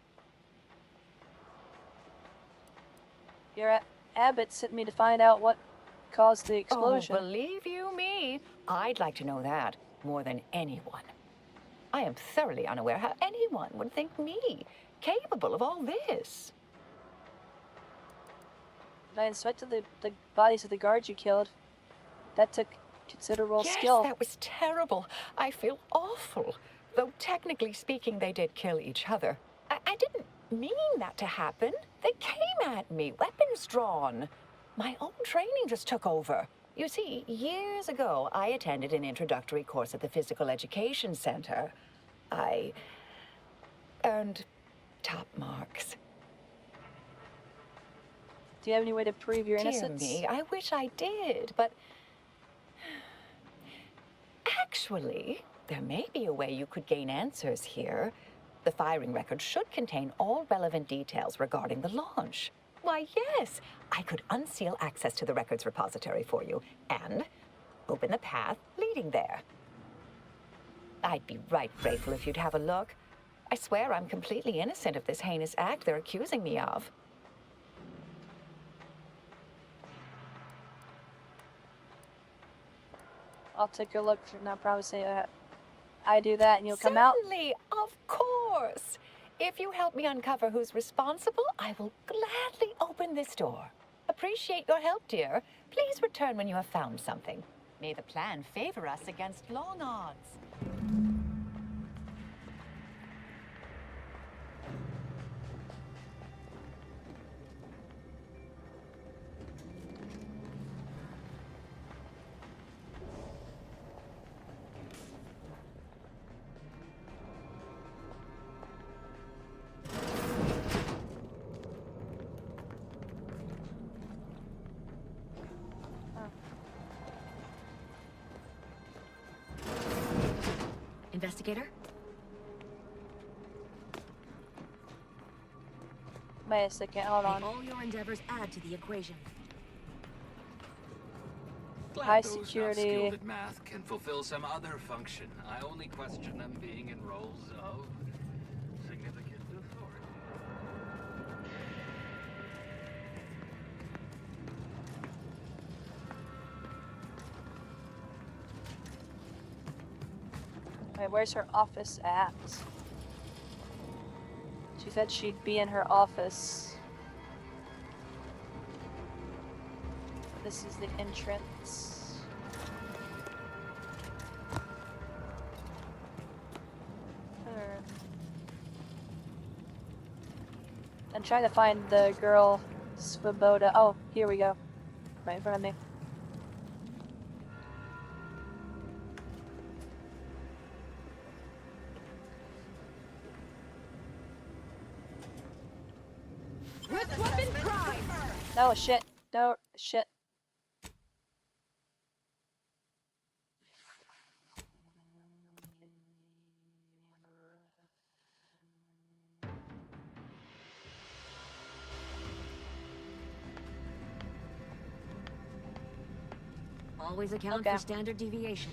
Your Abbott sent me to find out what caused the explosion. Oh, believe you me, I'd like to know that more than anyone. I am thoroughly unaware how anyone would think me capable of all this. I inspected the bodies of the guards you killed. That took considerable skill. That was terrible. I feel awful. Though technically speaking, they did kill each other. I didn't mean that to happen. They came at me, weapons drawn. My own training just took over. You see, years ago, I attended an introductory course at the Physical Education Center. I earned top marks. Do you have any way to prove your innocence? Dear me, I wish I did, but... Actually, there may be a way you could gain answers here. The firing record should contain all relevant details regarding the launch. Why, yes, I could unseal access to the records repository for you and open the path leading there. I'd be right grateful if you'd have a look. I swear I'm completely innocent of this heinous act they're accusing me of. I'll take a look and I'll probably say I do that and you'll come out. Certainly, of course. If you help me uncover who's responsible, I will gladly open this door. Appreciate your help, dear. Please return when you have found something. May the plan favor us against long odds. Investigator? Wait a second, hold on. May all your endeavors add to the equation. Glad High those not security. skilled at math can fulfill some other function. I only question them being in roles of significant authority. Wait, where's her office at? She said she'd be in her office. This is the entrance. I'm trying to find the girl, Svoboda. Oh, here we go. Right in front of me. With weapon prime! No, shit. No, shit. Always account Okay. for standard deviation.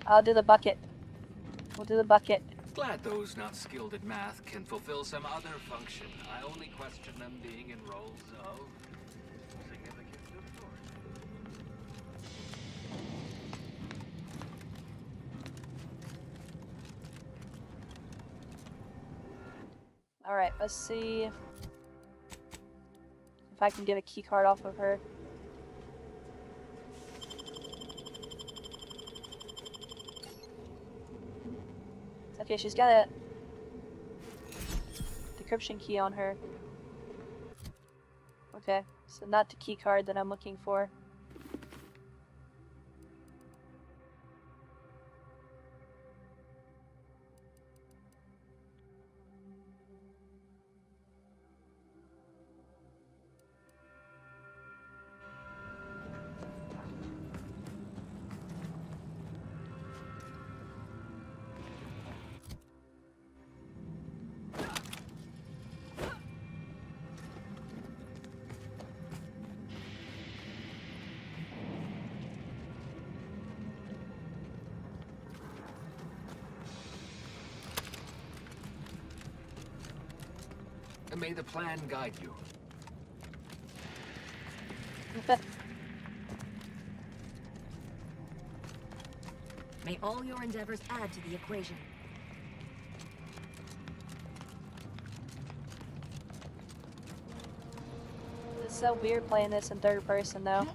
I'll do the bucket. We'll do the bucket. Glad those not skilled at math can fulfill some other function. I only question them being in roles of significant authority. Alright, let's see if I can get a key card off of her. Okay, she's got a decryption key on her. Okay, so not the key card that I'm looking for. And may the plan guide you. May all your endeavors add to the equation. It's so weird playing this in third person though.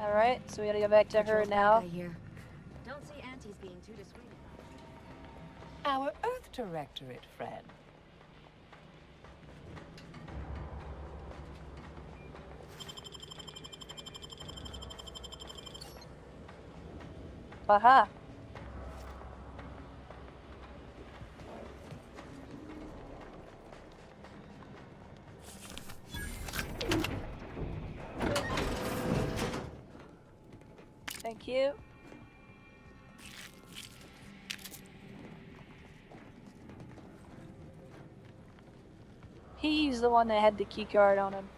Alright, so we gotta go back to her now. Here. Don't see Auntie's being too discreet. Our Earth Directorate friend. Aha. Thank you. He's the one that had the key card on him.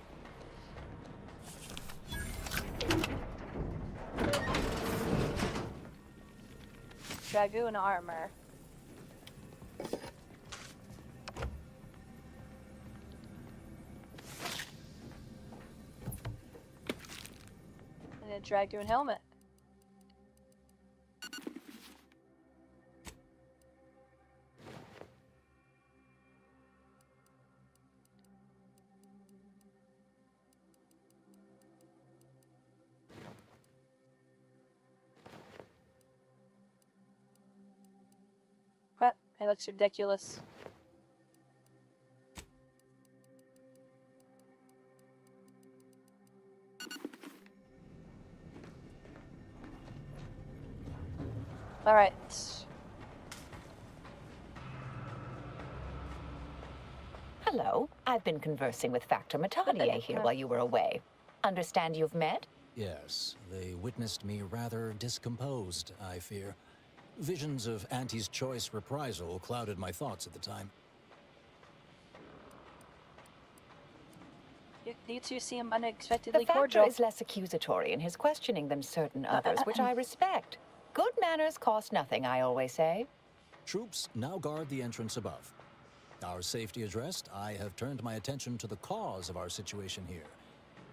Dragoon armor. And a Dragoon helmet. What? It looks ridiculous. Alright. Hello. I've been conversing with Factor Matadier here while you were away. Understand you've met? Yes, they witnessed me rather discomposed, I fear. Visions of Auntie's choice reprisal clouded my thoughts at the time. You two seem The unexpectedly Factor cordial. is less accusatory in his questioning than certain others, which I respect. Good manners cost nothing, I always say. Troops now guard the entrance above. Our safety addressed, I have turned my attention to the cause of our situation here,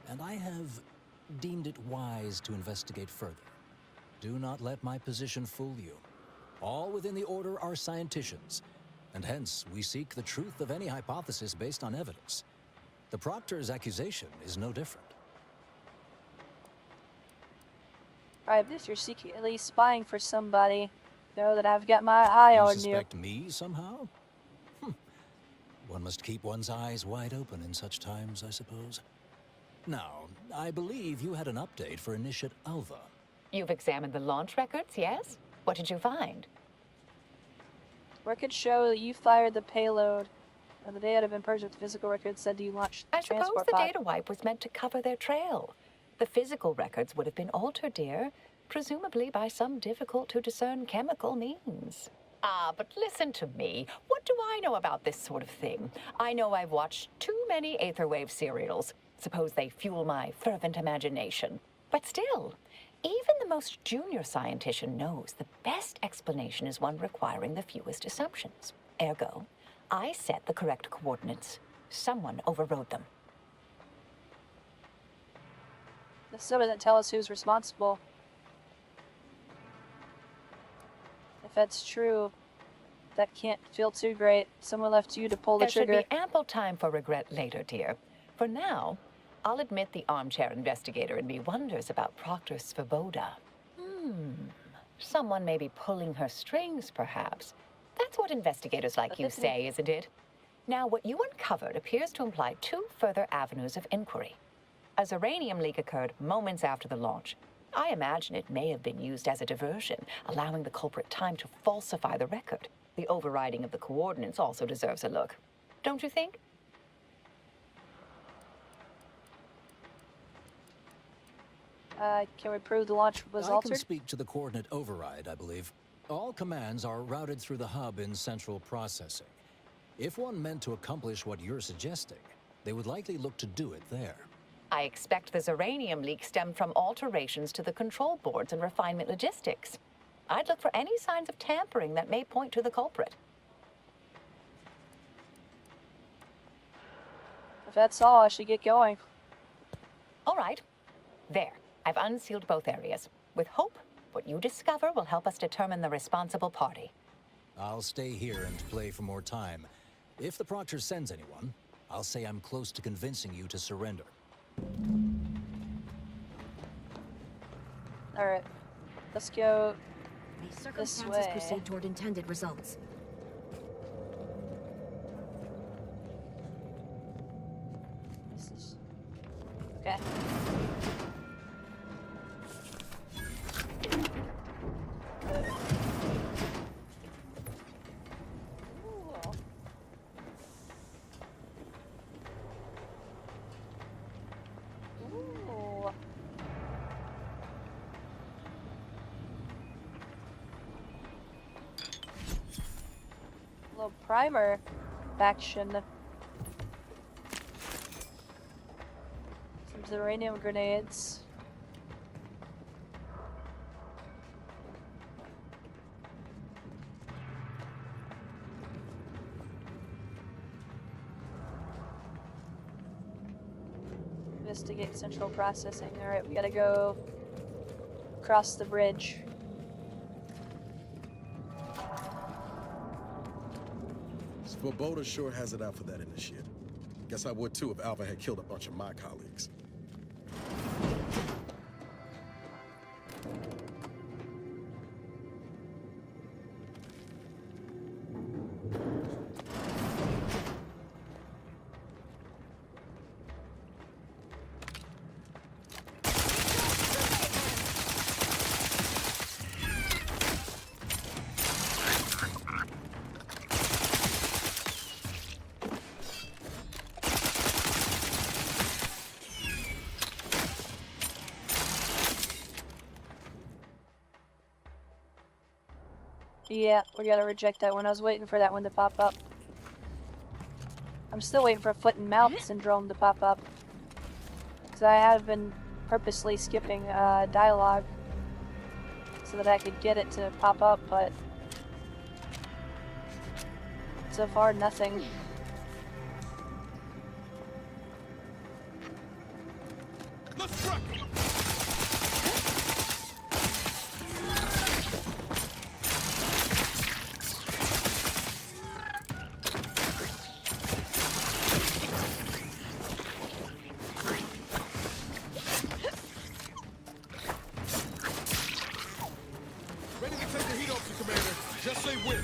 and I have deemed it wise to investigate further. Do not let my position fool you. All within the Order are scienticians, and hence we seek the truth of any hypothesis based on evidence. The Proctor's accusation is no different. Alright, but if you're secretly spying for somebody, know that I've got my eye You on you. suspect me somehow? One must keep one's eyes wide open in such times, I suppose. Now, I believe you had an update for Initiate Alva. You've examined the launch records, yes? What did you find? Records show that you fired the payload. The data had been purged with physical records said you launched the I suppose transport the pod. data wipe was meant to cover their trail. The physical records would have been altered, dear, presumably by some difficult-to-discern chemical means. Ah, but listen to me. What do I know about this sort of thing? I know I've watched too many Aetherwave serials. Suppose they fuel my fervent imagination. But still, even the most junior scientician knows the best explanation is one requiring the fewest assumptions. Ergo, I set the correct coordinates. Someone overrode them. This still doesn't tell us who's responsible. If that's true, that can't feel too great. Someone left you to pull the There should trigger. be ample time for regret later, dear. For now, I'll admit the armchair investigator in me wonders about Proctor Svoboda. Someone may be pulling her strings, perhaps. That's what investigators like you say, isn't it? Now, what you uncovered appears to imply two further avenues of inquiry. A Zeranium leak occurred moments after the launch. I imagine it may have been used as a diversion, allowing the culprit time to falsify the record. The overriding of the coordinates also deserves a look. Don't you think? Can we prove the launch was I altered? can speak to the coordinate override, I believe. All commands are routed through the hub in central processing. If one meant to accomplish what you're suggesting, they would likely look to do it there. I expect the Zeranium leak stemmed from alterations to the control boards and refinement logistics. I'd look for any signs of tampering that may point to the culprit. If that's all, I should get going. All right. There. I've unsealed both areas. With hope, what you discover will help us determine the responsible party. I'll stay here and play for more time. If the Proctor sends anyone, I'll say I'm close to convincing you to surrender. Alright. Let's go May this circumstances way. proceed toward intended results. This is... Okay. Ooh. Ooh. Little primer faction. Some uranium grenades. Investigate central processing. Alright, we gotta go across the bridge. Svoboda sure has it out for that initiate. Guess I would too if Alva had killed a bunch of my colleagues. Yeah, we gotta reject that one. I was waiting for that one to pop up. I'm still waiting for foot and mouth syndrome to pop up. Because I have been purposely skipping dialogue so that I could get it to pop up, but so far nothing. Let's rock it! Ready to take the heat off you, Commander. Just say when.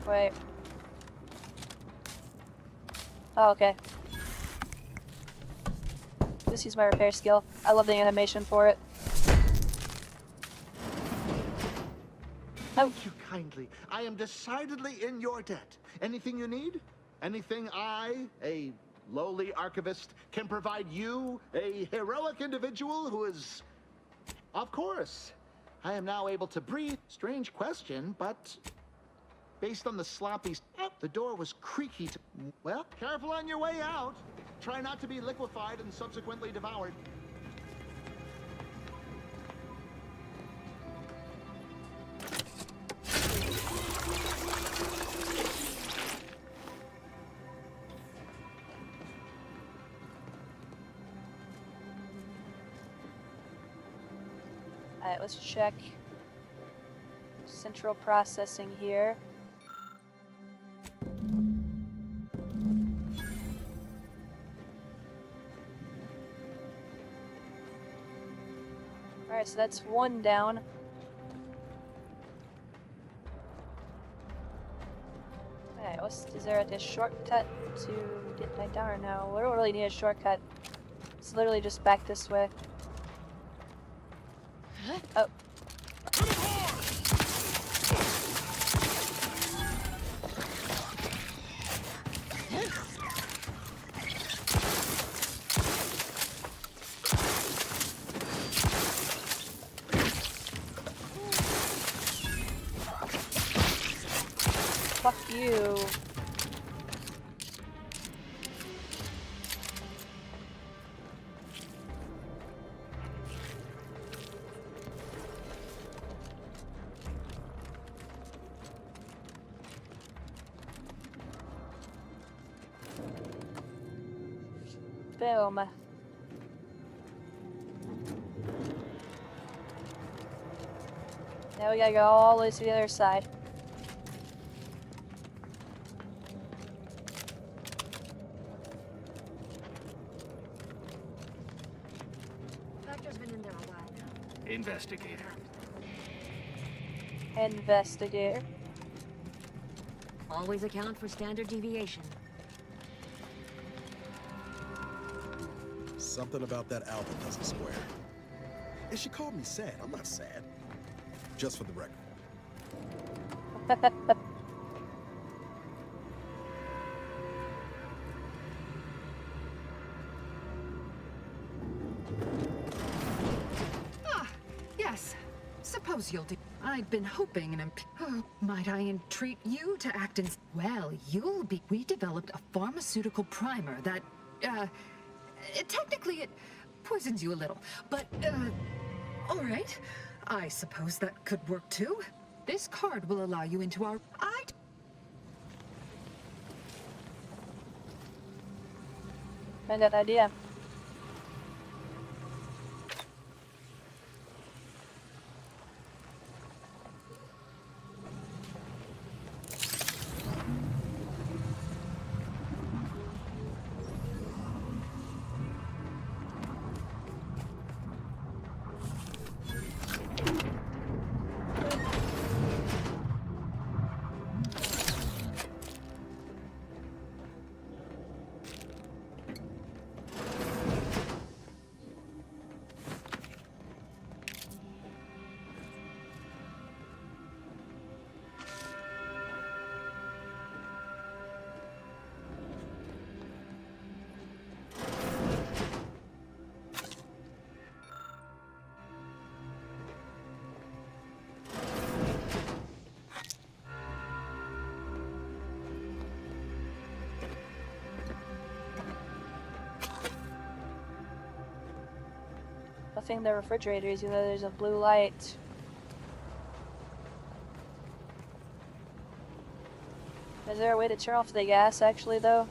Wait. Oh, okay. Just use my repair skill. I love the animation for it. Thank you kindly. I am decidedly in your debt. Anything you need? Anything I, a lowly archivist, can provide you, a heroic individual who is... Of course. I am now able to breathe. Strange question, but... Based on the sloppy... The door was creaky to... Well, careful on your way out. Try not to be liquefied and subsequently devoured. Alright, let's check central processing here. Alright, so that's one down. Alright, is there a shortcut to get that down or no? We don't really need a shortcut. It's literally just back this way. Oh. Fuck you. Boom. Now we gotta go all the way to the other side. Vector's been in there a while now. Investigator. Investigator. Always account for standard deviation. Something about that Alva doesn't square. And she called me sad. I'm not sad. Just for the record. Yes. Suppose you'll do. I'd been hoping and might I entreat you to act in. Well, you'll be. We developed a pharmaceutical primer that, technically it poisons you a little, but, all right. I suppose that could work too. This card will allow you into our. Find that idea. Nothing in the refrigerators, even though there's a blue light. Is there a way to turn off the gas, actually, though?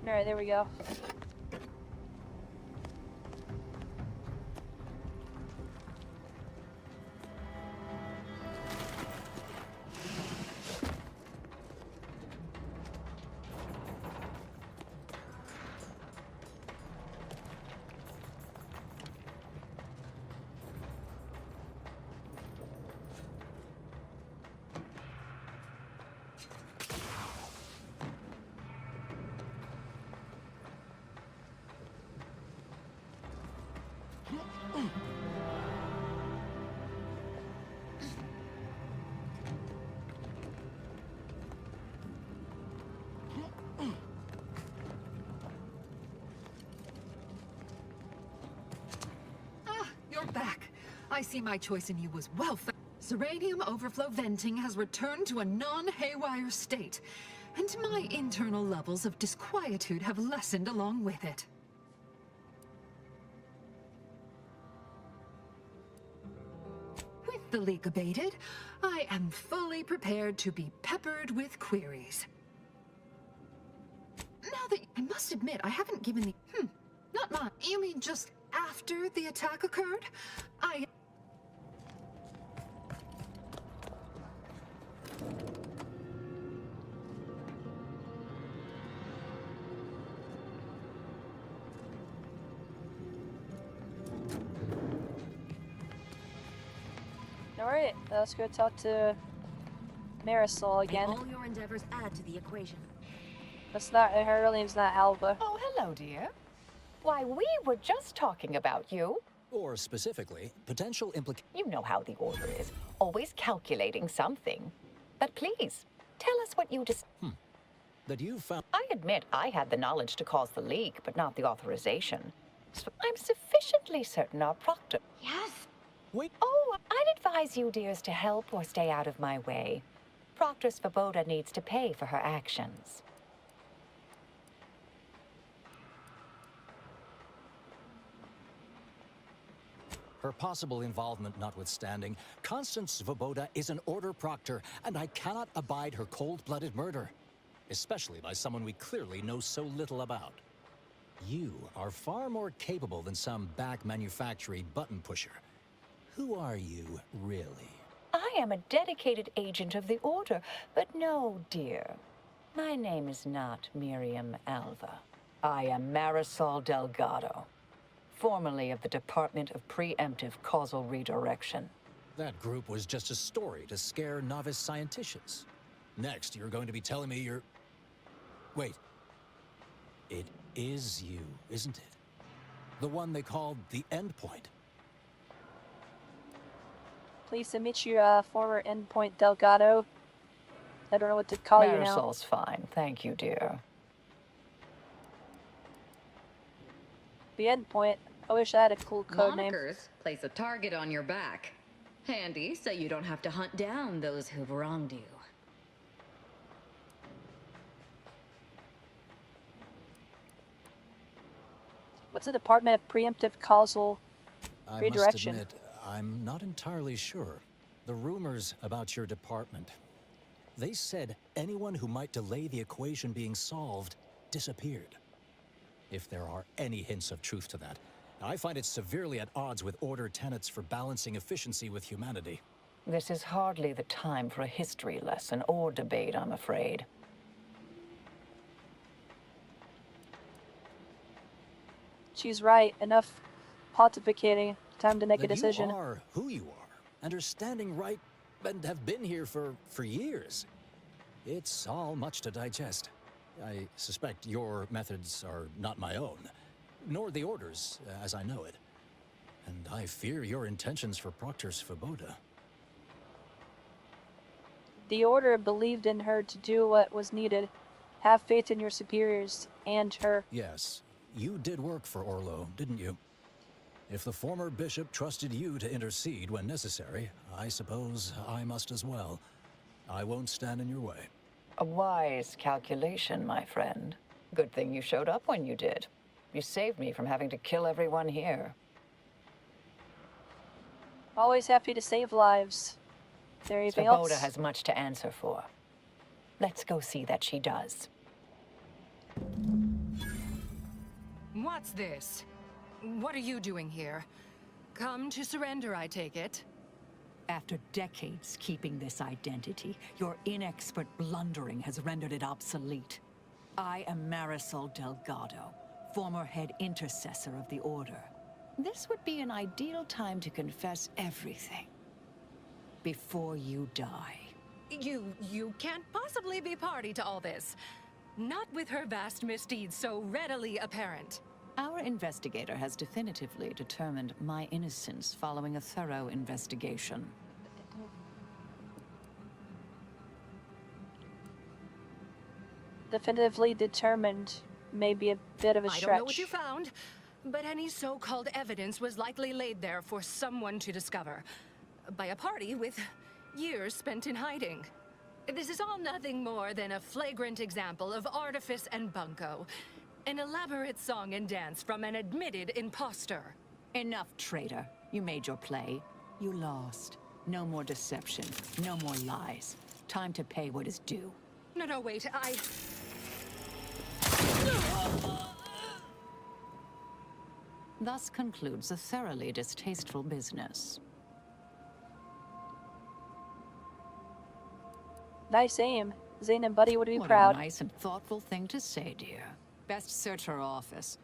Alright, there we go. You're back. I see my choice in you was well found. Serenium overflow venting has returned to a non-haywire state. and my internal levels of disquietude have lessened along with it. With the leak abated, I am fully prepared to be peppered with queries. Now that I must admit, I haven't given the... not mine. You mean just after the attack occurred? Alright, let's go talk to Marisol again. May all your endeavors add to the equation. That's not, her real name's not Alva. Oh, hello, dear. Why, we were just talking about you. Or specifically, potential implications. You know how the Order is, always calculating something. But please, tell us what you just... That you found... I admit I had the knowledge to cause the leak, but not the authorization. So I'm sufficiently certain our proctor... Yes? Wait. Oh, I'd advise you, dears, to help or stay out of my way. Proctor Svoboda needs to pay for her actions. Her possible involvement notwithstanding, Constance Svoboda is an Order proctor, and I cannot abide her cold-blooded murder. Especially by someone we clearly know so little about. You are far more capable than some back manufactory button pusher. Who are you, really? I am a dedicated agent of the Order, but no, dear. My name is not Miriam Alva. I am Marisol Delgado, formerly of the Department of Preemptive Causal Redirection. That group was just a story to scare novice scienticians. Next, you're going to be telling me you're... Wait. It is you, isn't it? The one they called the Endpoint. Pleased to meet you, former Endpoint Delgado. I don't know what to call you now. Marisol's fine, thank you, dear. The Endpoint. I wish I had a cool code name. Monikers place a target on your back. Handy, so you don't have to hunt down those who've wronged you. What's the Department of Preemptive Causal Redirection? I must admit, I'm not entirely sure. The rumors about your department. They said anyone who might delay the equation being solved disappeared. If there are any hints of truth to that, I find it severely at odds with Order tenets for balancing efficiency with humanity. This is hardly the time for a history lesson or debate, I'm afraid. She's right. Enough pontificating. Time to make a decision. You are who you are, and are standing right, and have been here for years. It's all much to digest. I suspect your methods are not my own, nor the Order's, as I know it. And I fear your intentions for Proctor Svoboda. The Order believed in her to do what was needed. Have faith in your superiors and her. Yes, you did work for Orlo, didn't you? If the former bishop trusted you to intercede when necessary, I suppose I must as well. I won't stand in your way. A wise calculation, my friend. Good thing you showed up when you did. You saved me from having to kill everyone here. Always happy to save lives. Is there anything else? Svoboda has much to answer for. Let's go see that she does. What's this? What are you doing here? Come to surrender, I take it? After decades keeping this identity, your inexpert blundering has rendered it obsolete. I am Marisol Delgado, former head intercessor of the Order. This would be an ideal time to confess everything. Before you die. You can't possibly be party to all this. Not with her vast misdeeds so readily apparent. Our investigator has definitively determined my innocence following a thorough investigation. Definitively determined may be a bit of a stretch. I don't know what you found, but any so-called evidence was likely laid there for someone to discover. By a party with years spent in hiding. This is all nothing more than a flagrant example of artifice and bunco. An elaborate song and dance from an admitted imposter. Enough, traitor. You made your play. You lost. No more deception. No more lies. Time to pay what is due. No, wait, Thus concludes a thoroughly distasteful business. Nice aim. Zane and Buddy would be What proud. a nice and thoughtful thing to say, dear. Best search her office.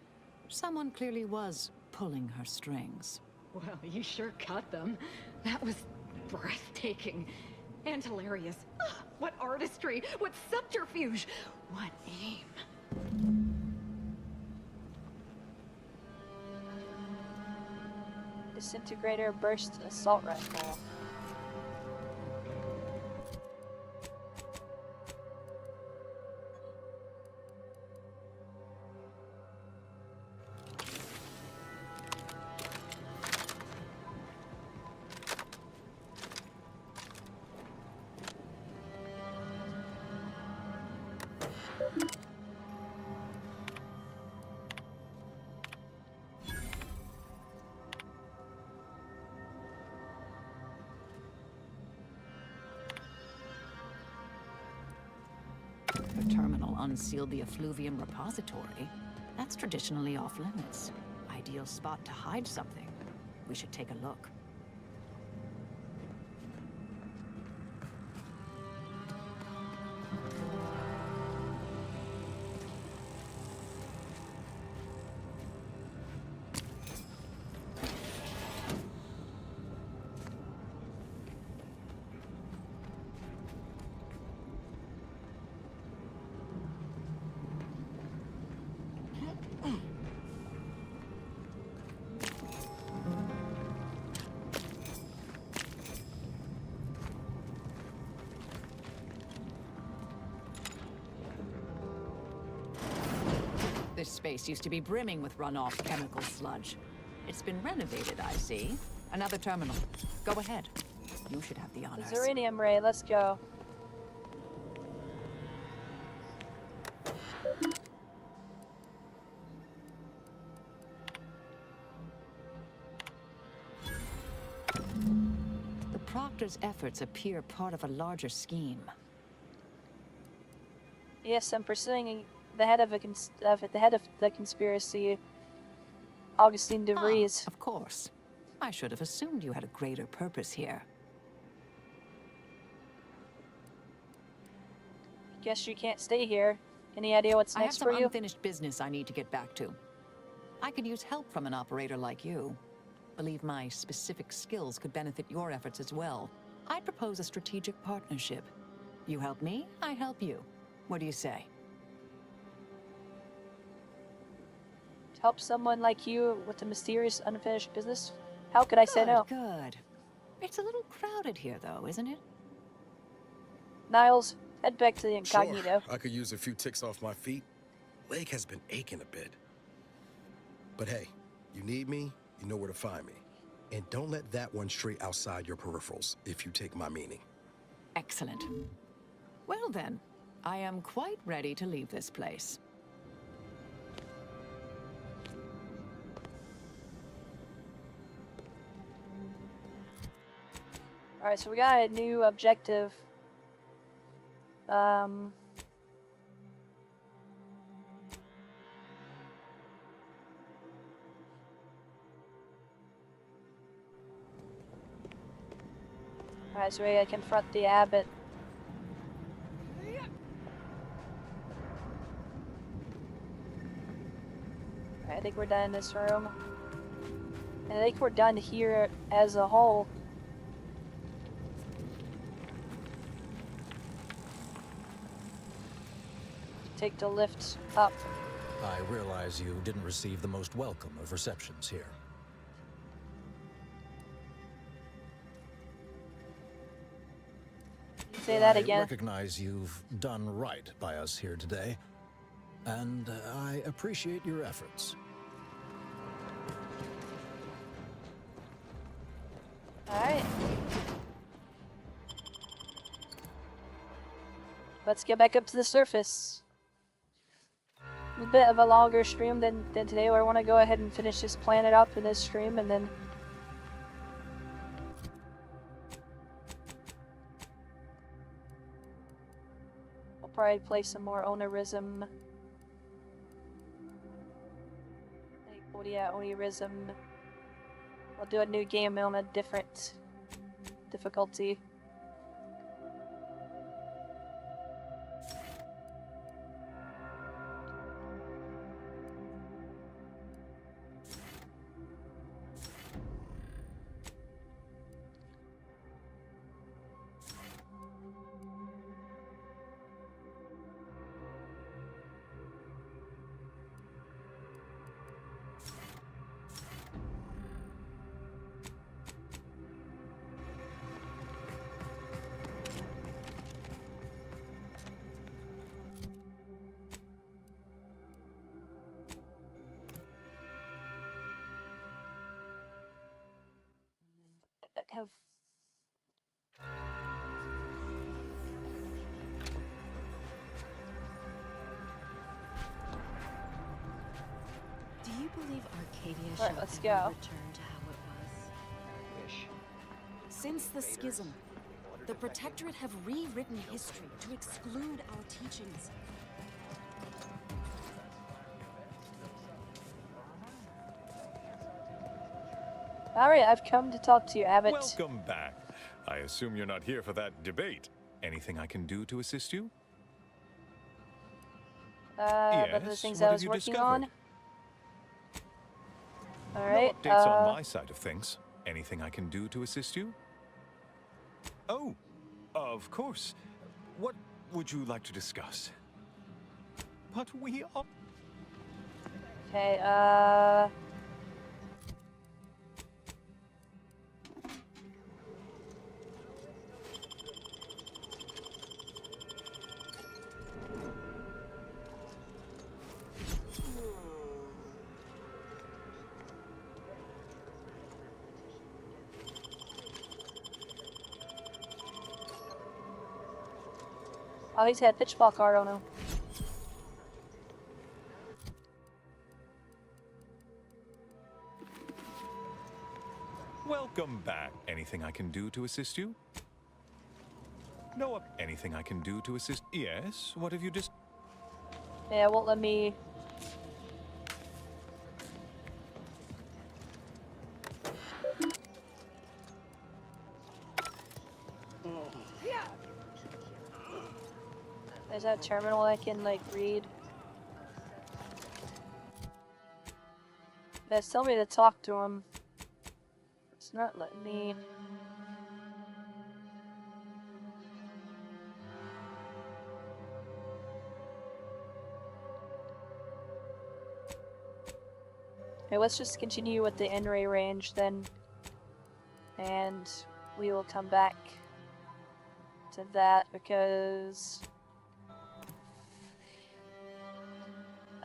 Someone clearly was pulling her strings. Well, you sure cut them. That was breathtaking. And hilarious. What artistry! What subterfuge! What aim! Disintegrator burst assault rifle. The terminal unsealed the effluvium repository. That's traditionally off limits. Ideal spot to hide something. We should take a look. This space used to be brimming with runoff chemical sludge. It's been renovated, I see. Another terminal. Go ahead. You should have the honors. Zeranium ray, let's go. The Proctor's efforts appear part of a larger scheme. Yes, I'm pursuing the head of the conspiracy, Augustine de Vries. Of course. I should have assumed you had a greater purpose here. Guess you can't stay here. Any idea what's I have next some for you? unfinished business I need to get back to. I could use help from an operator like you. Believe my specific skills could benefit your efforts as well. I'd propose a strategic partnership. You help me, I help you. What do you say? To help someone like you with a mysterious unfinished business? How could I say no? Good. It's a little crowded here, though, isn't it? Niles, head back to the incognito. Sure, I could use a few ticks off my feet. Leg has been aching a bit. But hey, you need me, you know where to find me. And don't let that one stray outside your peripherals, if you take my meaning. Excellent. Well then, I am quite ready to leave this place. Alright, so we got a new objective. Alright, so we gotta confront the abbot. Alright, I think we're done in this room. And I think we're done here as a whole. Take the lift up. I realize you didn't receive the most welcome of receptions here. Say that again. I recognize you've done right by us here today, and I appreciate your efforts. Alright. let's get back up to the surface. A bit of a longer stream than today. I want to go ahead and finish this planet up in this stream, and then I'll probably play some more Onirism. Oh yeah, Onirism. I'll do a new game on a different difficulty. Have Do you believe Arcadia All right, shall let's ever go. return to how it was? Since the schism, the Protectorate have rewritten history to exclude our teachings. Alright, I've come to talk to you, Abbott. Welcome back. I assume you're not here for that debate. Anything I can do to assist you? But the Yes, things what I have was you working discovered? on. Alright, No updates on my side of things. Anything I can do to assist you? Oh, of course. What would you like to discuss? But we are... Okay, oh, he's had pitchball card on him. Welcome back. Anything I can do to assist you? No, anything I can do to assist... Yes, what have you just... Yeah, it won't let me... There's that terminal I can, like, read. It's telling me to talk to him. It's not letting me... Okay, let's just continue with the N-ray range then. And we will come back to that because...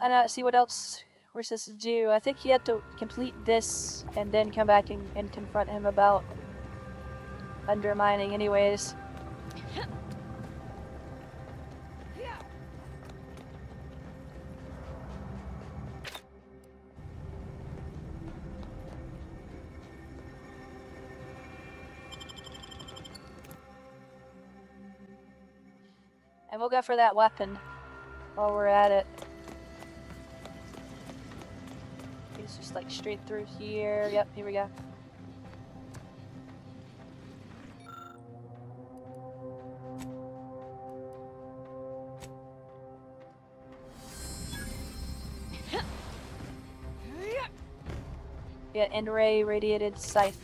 I don't see what else we're supposed to do. I think you have to complete this and then come back and confront him about undermining anyways. And we'll go for that weapon while we're at it. It's just like straight through here. Yep, here we go. Yeah, N-ray radiated scythe.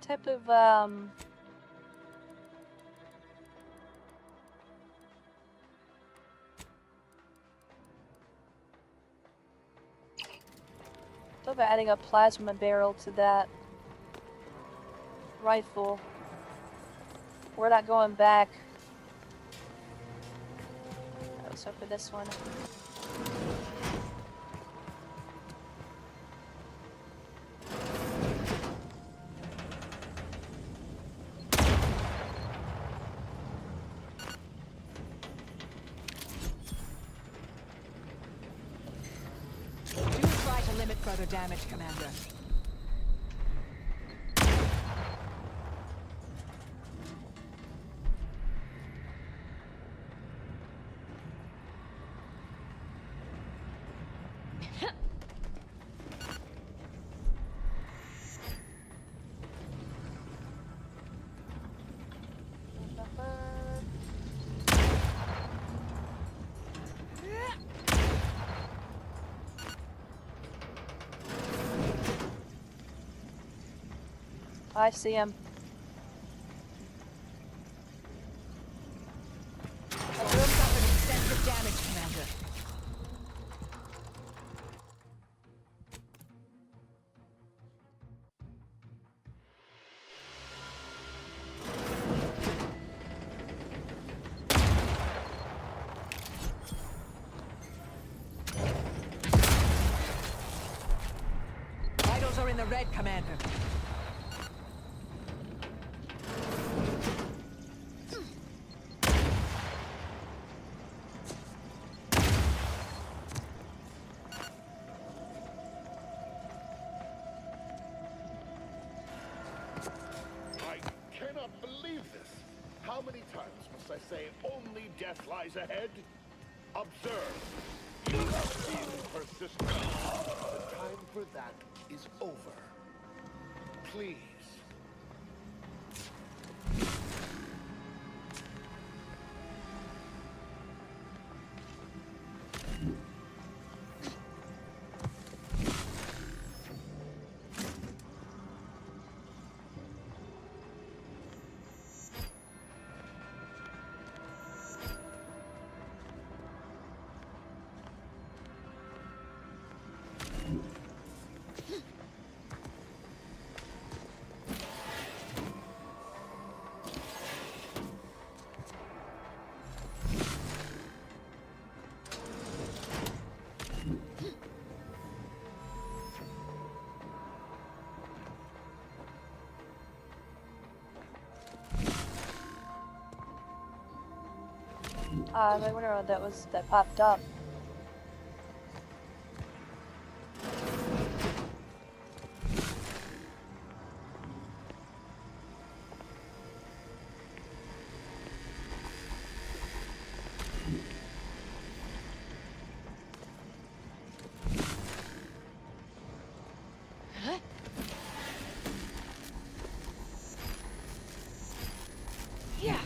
type of thought about adding a plasma barrel to that rifle. We're not going back. Let's hope for this one. Do try to limit further damage, Commander. I see him. The room suffered extensive damage, Commander. Vitals are in the red, Commander. I cannot believe this. How many times must I say only death lies ahead? Observe. You have been persistent. The time for that is over. Please. I wonder what that was that popped up. Yeah.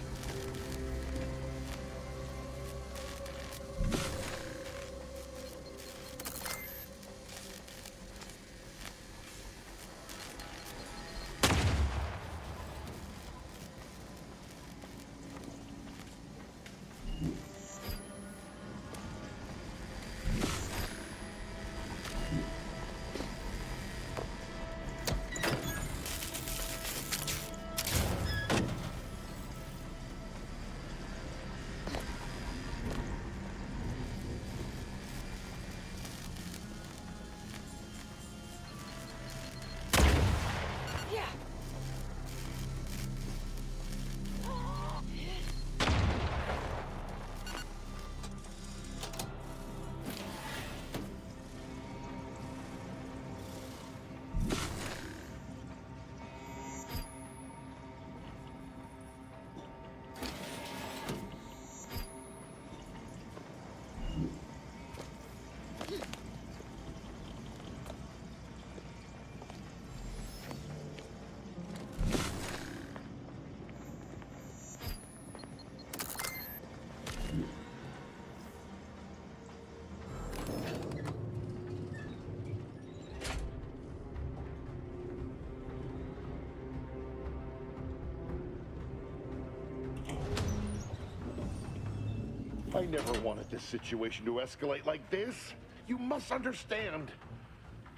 I never wanted this situation to escalate like this. You must understand.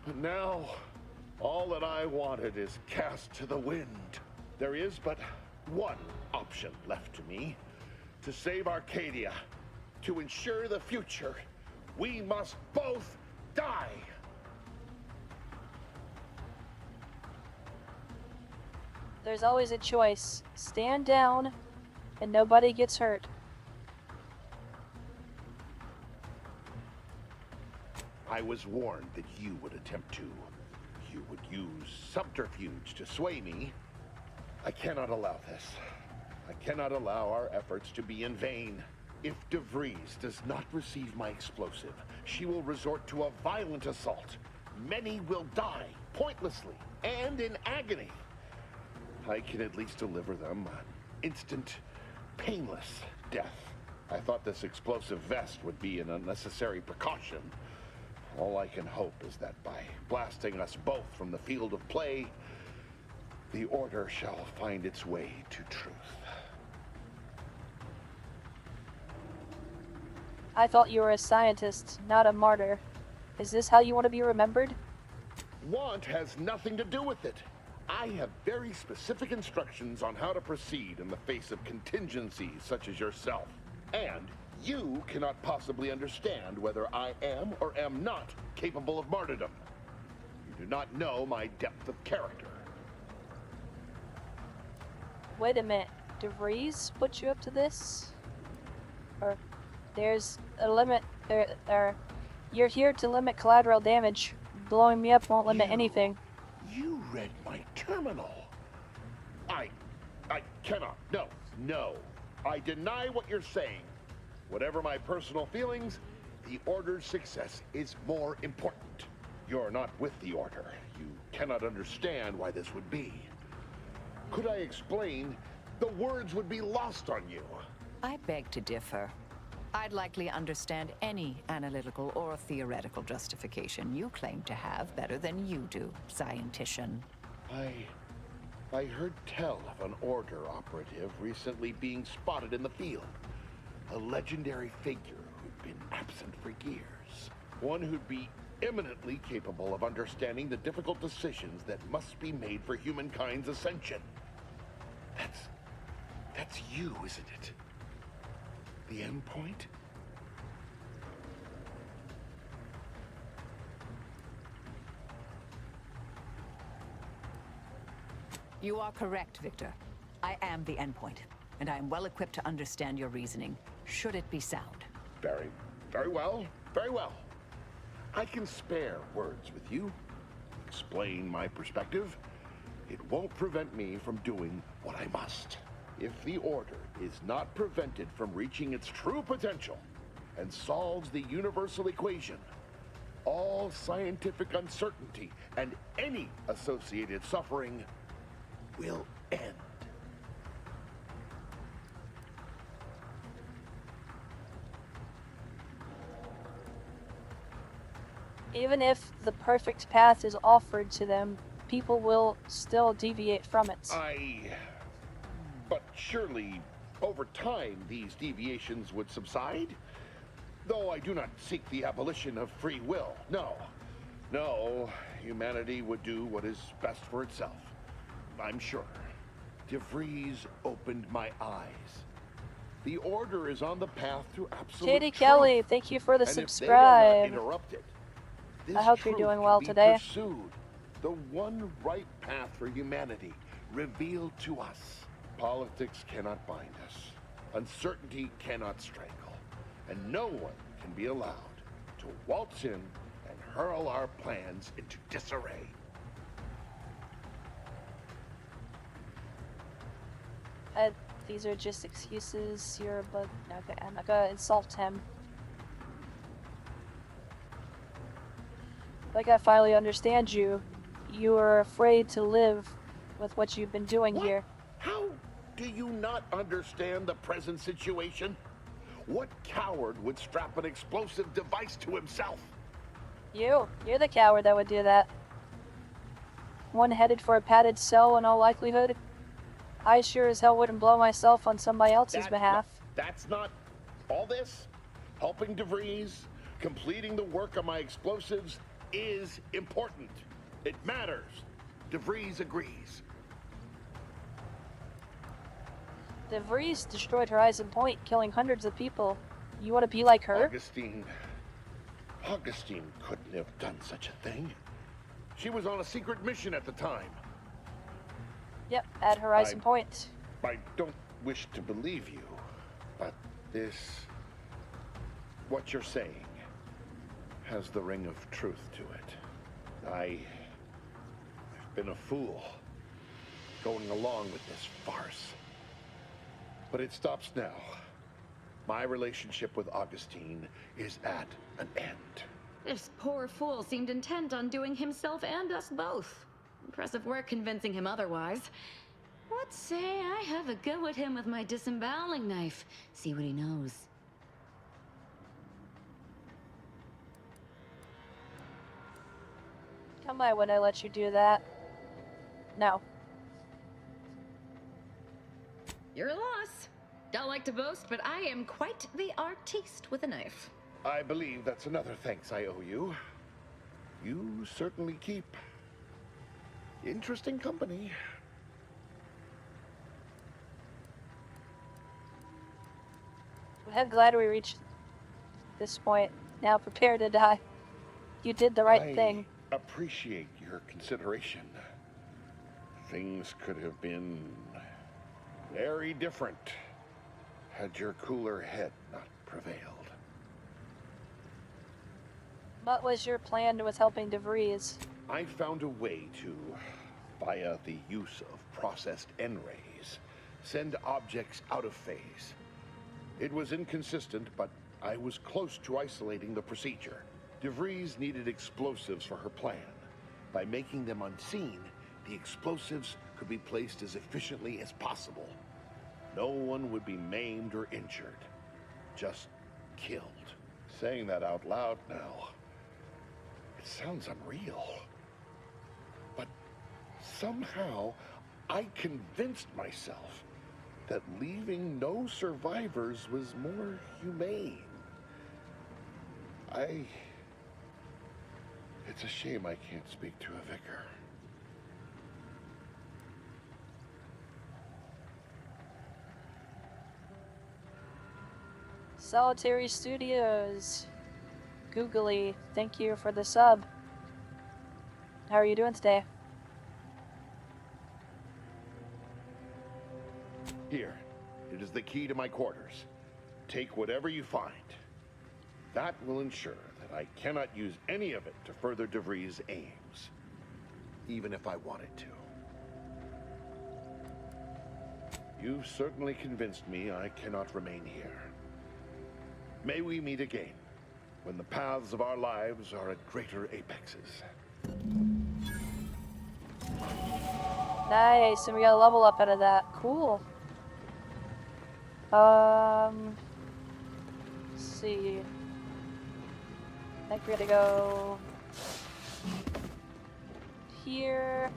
But now, all that I wanted is cast to the wind. There is but one option left to me. To save Arcadia, to ensure the future, we must both die. There's always a choice. Stand down, and nobody gets hurt. I was warned that you would attempt to. You would use subterfuge to sway me. I cannot allow this. I cannot allow our efforts to be in vain. If DeVries does not receive my explosive, she will resort to a violent assault. Many will die, pointlessly, and in agony. I can at least deliver them an instant, painless death. I thought this explosive vest would be an unnecessary precaution. All I can hope is that by blasting us both from the field of play, the Order shall find its way to truth. I thought you were a scientist, not a martyr. Is this how you want to be remembered? Want has nothing to do with it. I have very specific instructions on how to proceed in the face of contingencies such as yourself. And you cannot possibly understand whether I am or am not capable of martyrdom. You do not know my depth of character. Wait a minute. DeVries put you up to this? Or there's a limit. You're here to limit collateral damage. Blowing me up won't limit anything. You read my terminal. I cannot. No. I deny what you're saying. Whatever my personal feelings, the Order's success is more important. You're not with the Order. You cannot understand why this would be. Could I explain, the words would be lost on you. I beg to differ. I'd likely understand any analytical or theoretical justification you claim to have better than you do, scientician. I heard tell of an Order operative recently being spotted in the field. A legendary figure who'd been absent for years. One who'd be eminently capable of understanding the difficult decisions that must be made for humankind's ascension. That's you, isn't it? The end point? You are correct, Victor. I am the endpoint, and I am well equipped to understand your reasoning, should it be sound. Very well. I can spare words with you. Explain my perspective. It won't prevent me from doing what I must. If the Order is not prevented from reaching its true potential and solves the universal equation, all scientific uncertainty and any associated suffering will end. Even if the perfect path is offered to them, people will still deviate from it. But surely, over time, these deviations would subside? Though I do not seek the abolition of free will. No, humanity would do what is best for itself. I'm sure. DeVries opened my eyes. The Order is on the path to absolute Katie truth. Kelly, thank you for the And subscribe. if they are not interrupted, this I hope you're truth doing can well be today. Pursued. The one right path for humanity revealed to us. Politics cannot bind us. Uncertainty cannot strangle. And no one can be allowed to waltz in and hurl our plans into disarray. These are just excuses. You're a bug. Okay, I'm not gonna insult him. Like, I finally understand you. You are afraid to live with what you've been doing here. How do you not understand the present situation? What coward would strap an explosive device to himself? You're the coward that would do that. One headed for a padded cell in all likelihood. I sure as hell wouldn't blow myself on somebody else's behalf. That's not all this? Helping DeVries, completing the work on my explosives is important. It matters. DeVries agrees. DeVries destroyed Horizon Point, killing hundreds of people. You want to be like her? Augustine couldn't have done such a thing. She was on a secret mission at the time. Yep, at Horizon Point. I don't wish to believe you, but what you're saying, has the ring of truth to it. I've been a fool, going along with this farce. But it stops now. My relationship with Augustine is at an end. This poor fool seemed intent on doing himself and us both. Impressive work convincing him otherwise. What say I have a go at him with my disemboweling knife? See what he knows. Come on, when I let you do that. No. Your loss. Don't like to boast, but I am quite the artiste with a knife. I believe that's another thanks I owe you. You certainly keep interesting company. I'm glad we reached this point. Now prepare to die. You did the right thing. I appreciate your consideration. Things could have been very different had your cooler head not prevailed. What was your plan with helping DeVries? I found a way to, via the use of processed N-rays, send objects out of phase. It was inconsistent, but I was close to isolating the procedure. DeVries needed explosives for her plan. By making them unseen, the explosives could be placed as efficiently as possible. No one would be maimed or injured, just killed. Saying that out loud now, it sounds unreal. But somehow, I convinced myself that leaving no survivors was more humane. It's a shame I can't speak to a vicar. Solitary Studios. Googly, thank you for the sub. How are you doing today? Here, it is the key to my quarters. Take whatever you find. That will ensure that I cannot use any of it to further DeVries' aims, even if I wanted to. You've certainly convinced me I cannot remain here. May we meet again, when the paths of our lives are at greater apexes. Nice, and we got a level up out of that. Cool. Let's see. I think we're gonna go here.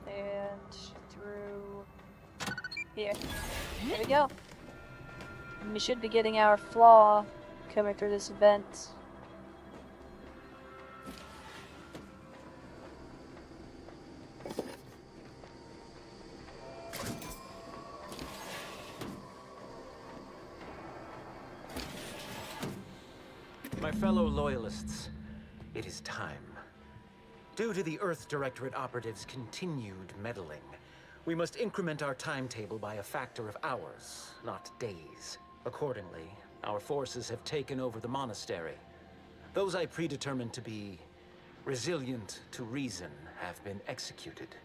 And through here. There we go. And we should be getting our flaw coming through this event. My fellow Loyalists, it is time. Due to the Earth Directorate operatives' continued meddling, we must increment our timetable by a factor of hours, not days. Accordingly, our forces have taken over the monastery. Those I predetermined to be resilient to reason have been executed.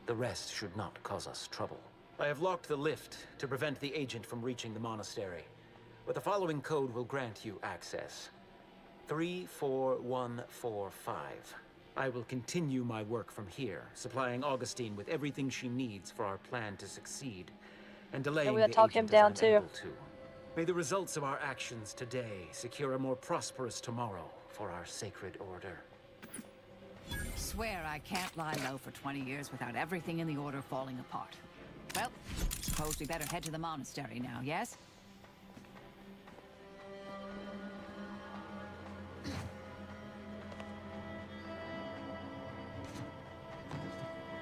The rest should not cause us trouble. I have locked the lift to prevent the agent from reaching the monastery, but the following code will grant you access. 34145. I will continue my work from here, supplying Augustine with everything she needs for our plan to succeed, and delaying the talk him agent down as too. unable to. May the results of our actions today secure a more prosperous tomorrow for our sacred order. Swear I can't lie low for 20 years without everything in the order falling apart. Well, Suppose we better head to the monastery now, yes?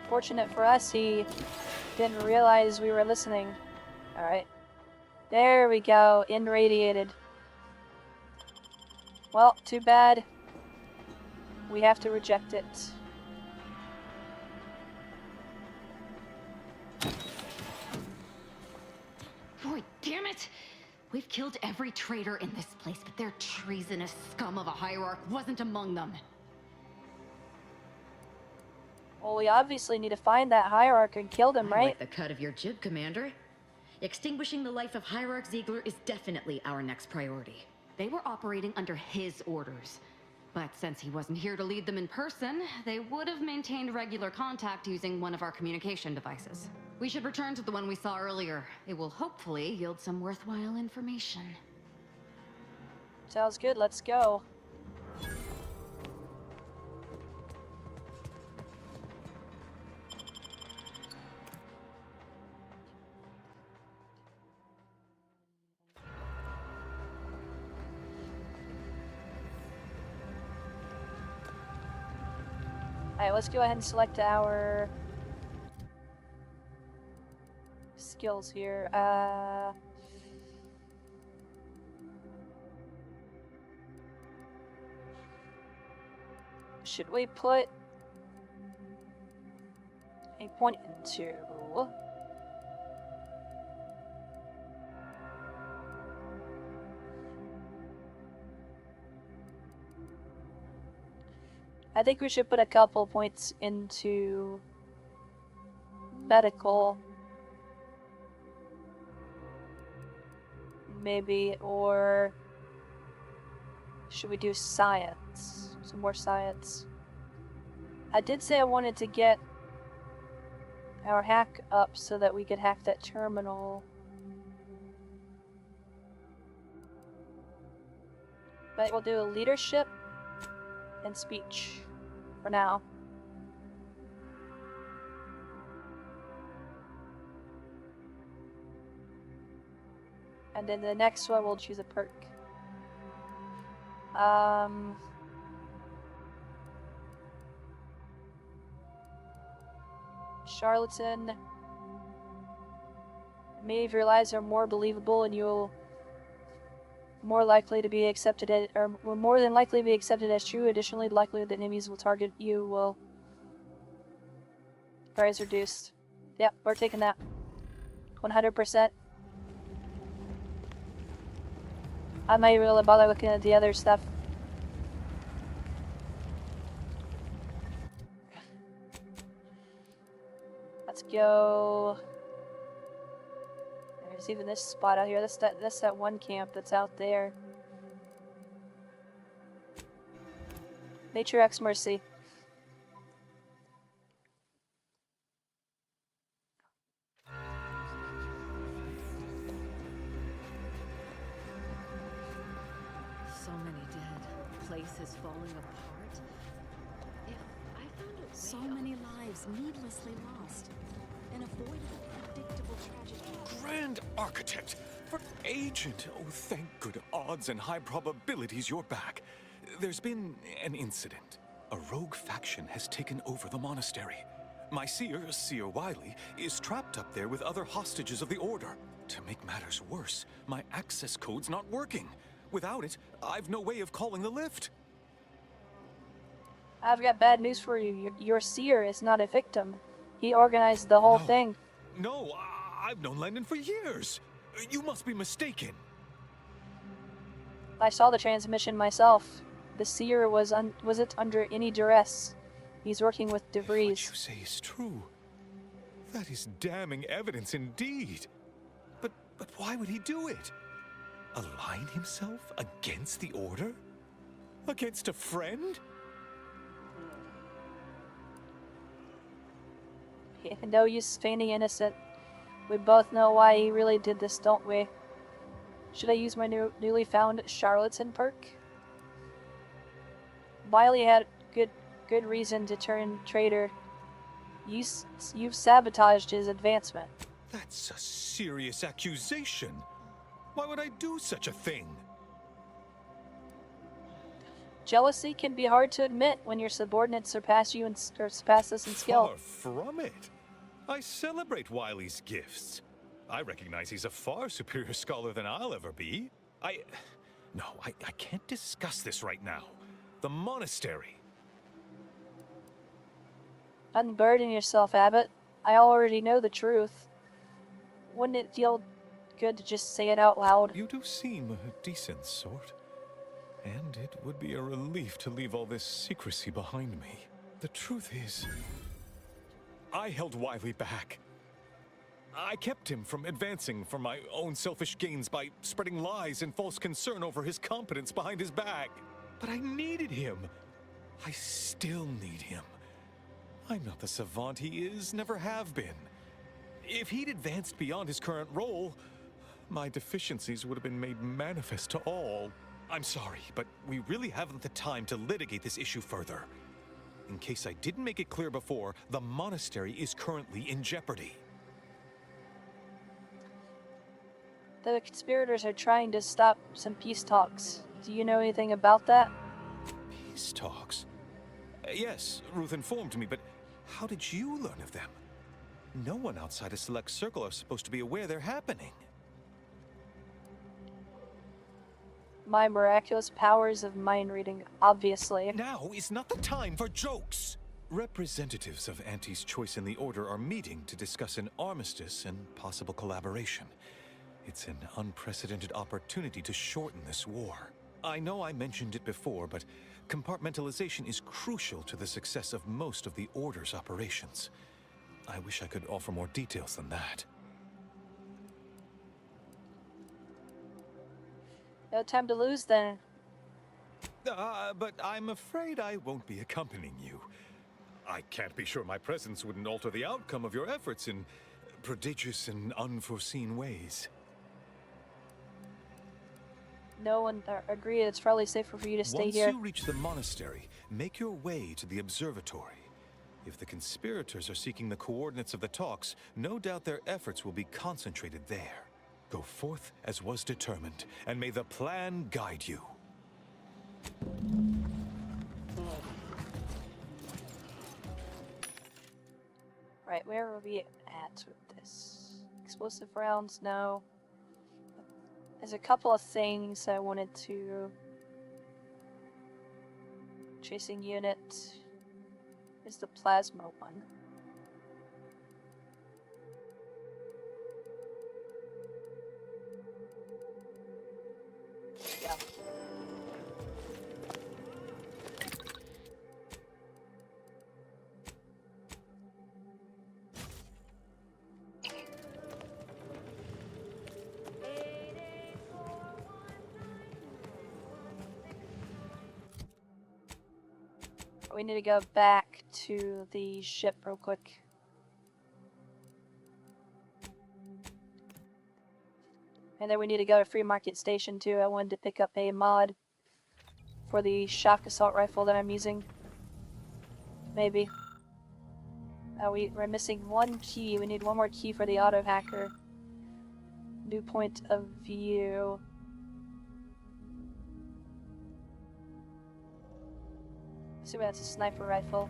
Fortunate for us, he didn't realize we were listening. Alright. There we go. Irradiated. Well, too bad. We have to reject it. Boy, damn it! We've killed every traitor in this place, but their treasonous scum of a hierarch wasn't among them. Well, we obviously need to find that hierarch and kill them, I right? like the cut of your jib, Commander. Extinguishing the life of Hierarch Ziegler is definitely our next priority. They were operating under his orders. But since he wasn't here to lead them in person, they would have maintained regular contact using one of our communication devices. We should return to the one we saw earlier. It will hopefully yield some worthwhile information. Sounds good, let's go. Alright, let's go ahead and select our skills here. Should we put a point into? I think we should put a couple points into medical. Maybe, or should we do science? Some more science. I did say I wanted to get our hack up so that we could hack that terminal. But we'll do leadership and speech for now. And then the next one we'll choose a perk. Charlatan. Many of your lies are more believable and you'll more likely to be accepted as, or will more than likely be accepted as true. Additionally, the likelihood that enemies will target you will price reduced. Yep, we're taking that. 100%. I'm not even really bother looking at the other stuff. Let's go. There's even this spot out here. That's that one camp that's out there. Nature X Mercy. So many dead. Places falling apart. If I found a so many lives needlessly lost. An avoidable, predictable tragedy. Grand Architect! Agent! Oh, thank good odds and high probabilities you're back. There's been an incident. A rogue faction has taken over the monastery. My seer, Seer Wiley, is trapped up there with other hostages of the Order. To make matters worse, my access code's not working. Without it, I've no way of calling the lift. I've got bad news for you. Your seer is not a victim. He organized the whole thing. No, I've known Landon for years. You must be mistaken. I saw the transmission myself. The seer wasn't under any duress. He's working with DeVries. What you say is true. That is damning evidence indeed. But why would he do it? Align himself against the Order? Against a friend? No use feigning innocent. We both know why he really did this, don't we? Should I use my newly found charlatan perk? Wiley had good reason to turn traitor. You've sabotaged his advancement. That's a serious accusation. Why would I do such a thing? Jealousy can be hard to admit when your subordinates surpass you or surpass us in skill. Far from it. I celebrate Wiley's gifts. I recognize he's a far superior scholar than I'll ever be. No, I can't discuss this right now. The monastery. Unburden yourself, Abbot. I already know the truth. Wouldn't it feel good to just say it out loud? You do seem a decent sort. And it would be a relief to leave all this secrecy behind me. The truth is, I held Wiley back. I kept him from advancing for my own selfish gains by spreading lies and false concern over his competence behind his back. But I needed him. I still need him. I'm not the savant he is, never have been. If he'd advanced beyond his current role, my deficiencies would have been made manifest to all. I'm sorry, but we really haven't the time to litigate this issue further. In case I didn't make it clear before, the monastery is currently in jeopardy. The conspirators are trying to stop some peace talks. Do you know anything about that? Peace talks? Yes, Ruth informed me, but how did you learn of them? No one outside a select circle are supposed to be aware they're happening. My miraculous powers of mind reading, obviously. Now is not the time for jokes! Representatives of Auntie's Choice in the Order are meeting to discuss an armistice and possible collaboration. It's an unprecedented opportunity to shorten this war. I know I mentioned it before, but compartmentalization is crucial to the success of most of the Order's operations. I wish I could offer more details than that. No time to lose then. But I'm afraid I won't be accompanying you. I can't be sure my presence wouldn't alter the outcome of your efforts in prodigious and unforeseen ways. No one agreed it's probably safer for you to stay here. Once you reach the monastery, make your way to the observatory. If the conspirators are seeking the coordinates of the talks, no doubt their efforts will be concentrated there. Go forth as was determined, and may the plan guide you. Right, where are we at with this? Explosive rounds? No. There's a couple of things I wanted to... Chasing unit is the plasma one. Yeah. We need to go back to the ship real quick. And then we need to go to Free Market Station too. I wanted to pick up a mod for the shock assault rifle that I'm using. Maybe. We're missing one key. We need one more key for the auto hacker. New point of view. Assume that's a sniper rifle.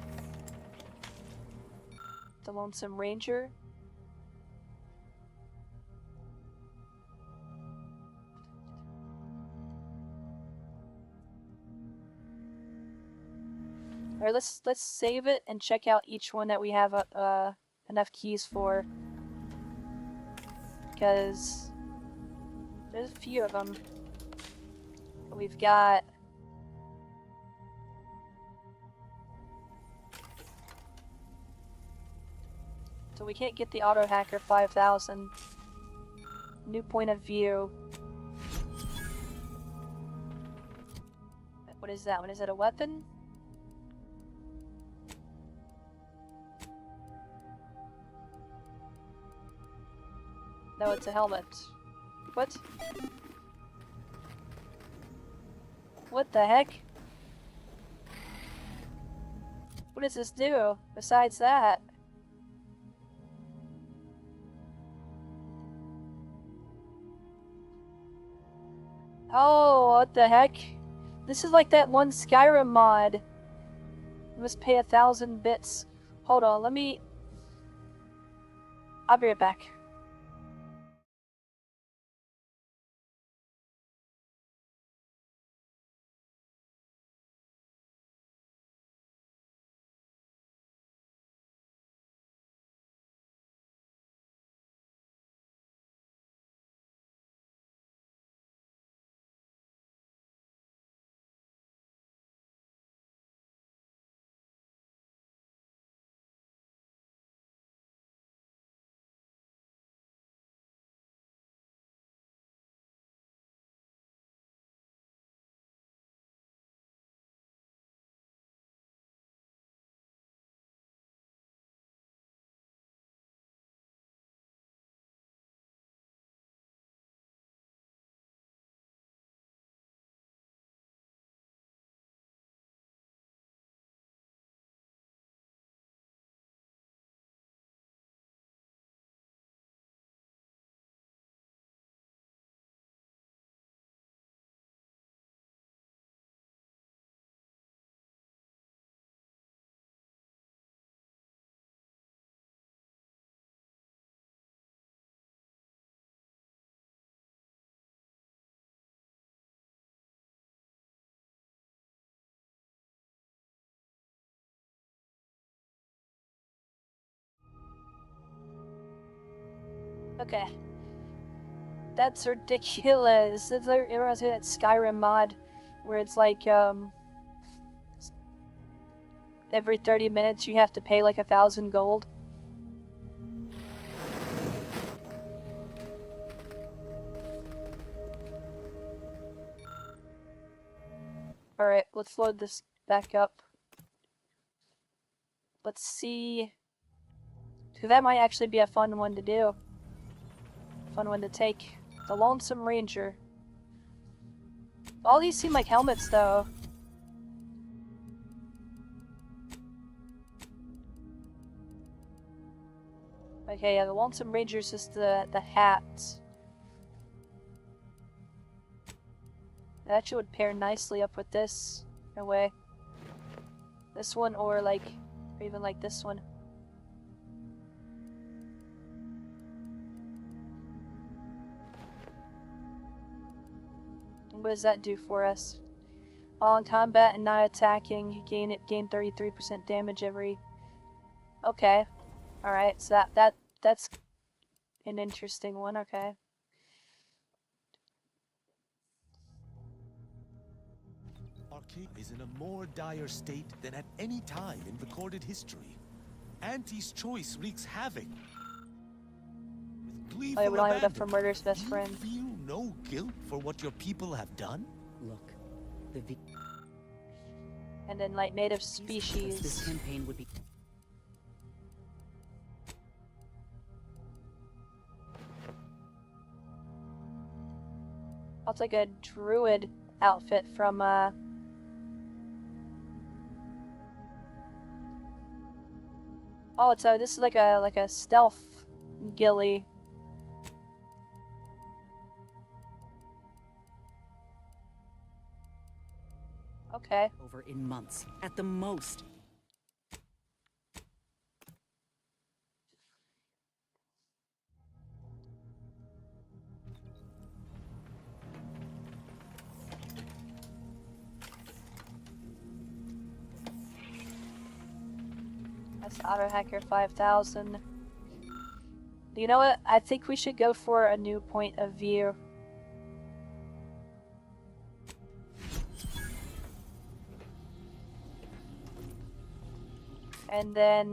The Lonesome Ranger. Alright, let's save it and check out each one that we have enough keys for. Because there's a few of them. We've got so we can't get the auto hacker 5000. New point of view. What is that one? Is it a weapon? No, it's a helmet. What? What the heck? What does this do besides that? Oh, what the heck? This is like that one Skyrim mod. You must pay 1,000 bits. Hold on, let me... I'll be right back. Okay. That's ridiculous. It reminds me of that Skyrim mod where it's like, every 30 minutes you have to pay like 1,000 gold. Alright, let's load this back up. Let's see. So that might actually be a fun one to do. Fun one to take. The Lonesome Ranger. All these seem like helmets though. Okay, yeah, the Lonesome Ranger is just the hat. That actually would pair nicely up with this, in a way. This one, or like, or even like this one. What does that do for us? While in combat and not attacking, you gain 33% damage every. Okay, all right. So that's an interesting one. Okay. Arcadia is in a more dire state than at any time in recorded history. Auntie's choice wreaks havoc. With gleeful Oh yeah, we don't have enough abandon, for Murder's best friend. you feel no guilt for what your people have done? Look, the And then like native species. this campaign would be. I'll take a druid outfit from Oh, so this is like a stealth ghillie. Okay. Over in months, at the most. That's Auto Hacker 5000. You know what? I think we should go for a new point of view. And then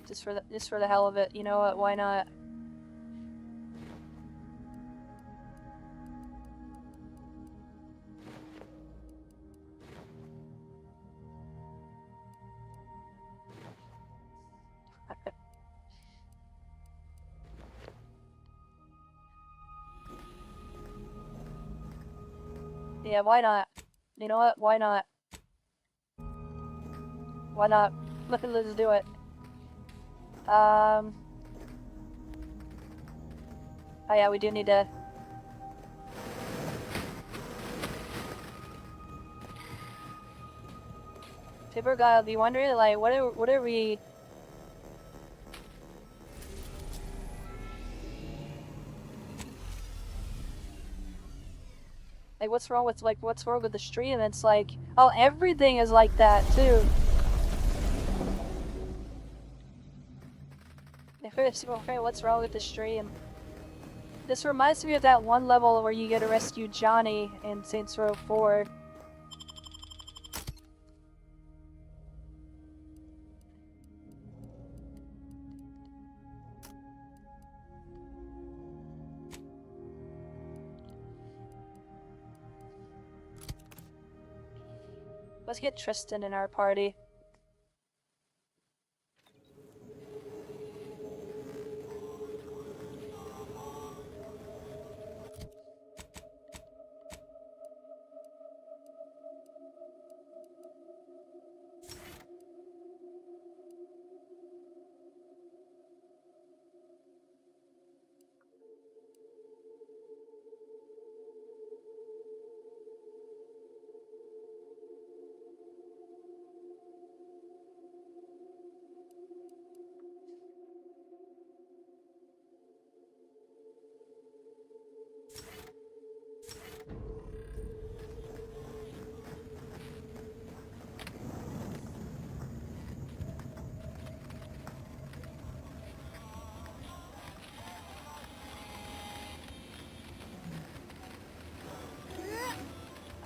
just for the hell of it, you know what? Why not? Yeah, why not? You know what? Why not? Why not? Let's do it. Oh yeah, we do need to People gotta be wondering, like, what are we... Like, what's wrong with the stream? It's like, oh, everything is like that, too. Okay, what's wrong with the stream? This reminds me of that one level where you get to rescue Johnny in Saints Row 4. Let's get Tristan in our party.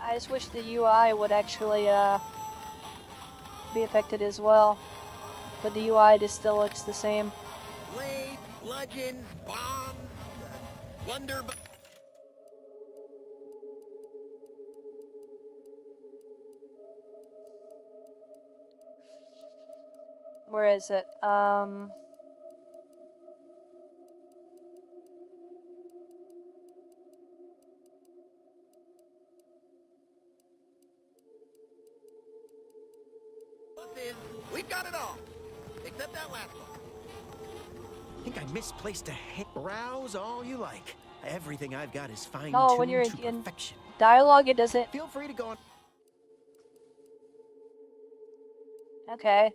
I just wish the UI would actually be affected as well, but the UI just still looks the same. Blade, bludgeon, bomb, wonder. Where is it? We've got it all, except that last one. I think I misplaced a hit. Browse all you like. Everything I've got is fine-tuned No, when you're to in perfection. dialogue, it doesn't. Feel free to go on. Okay.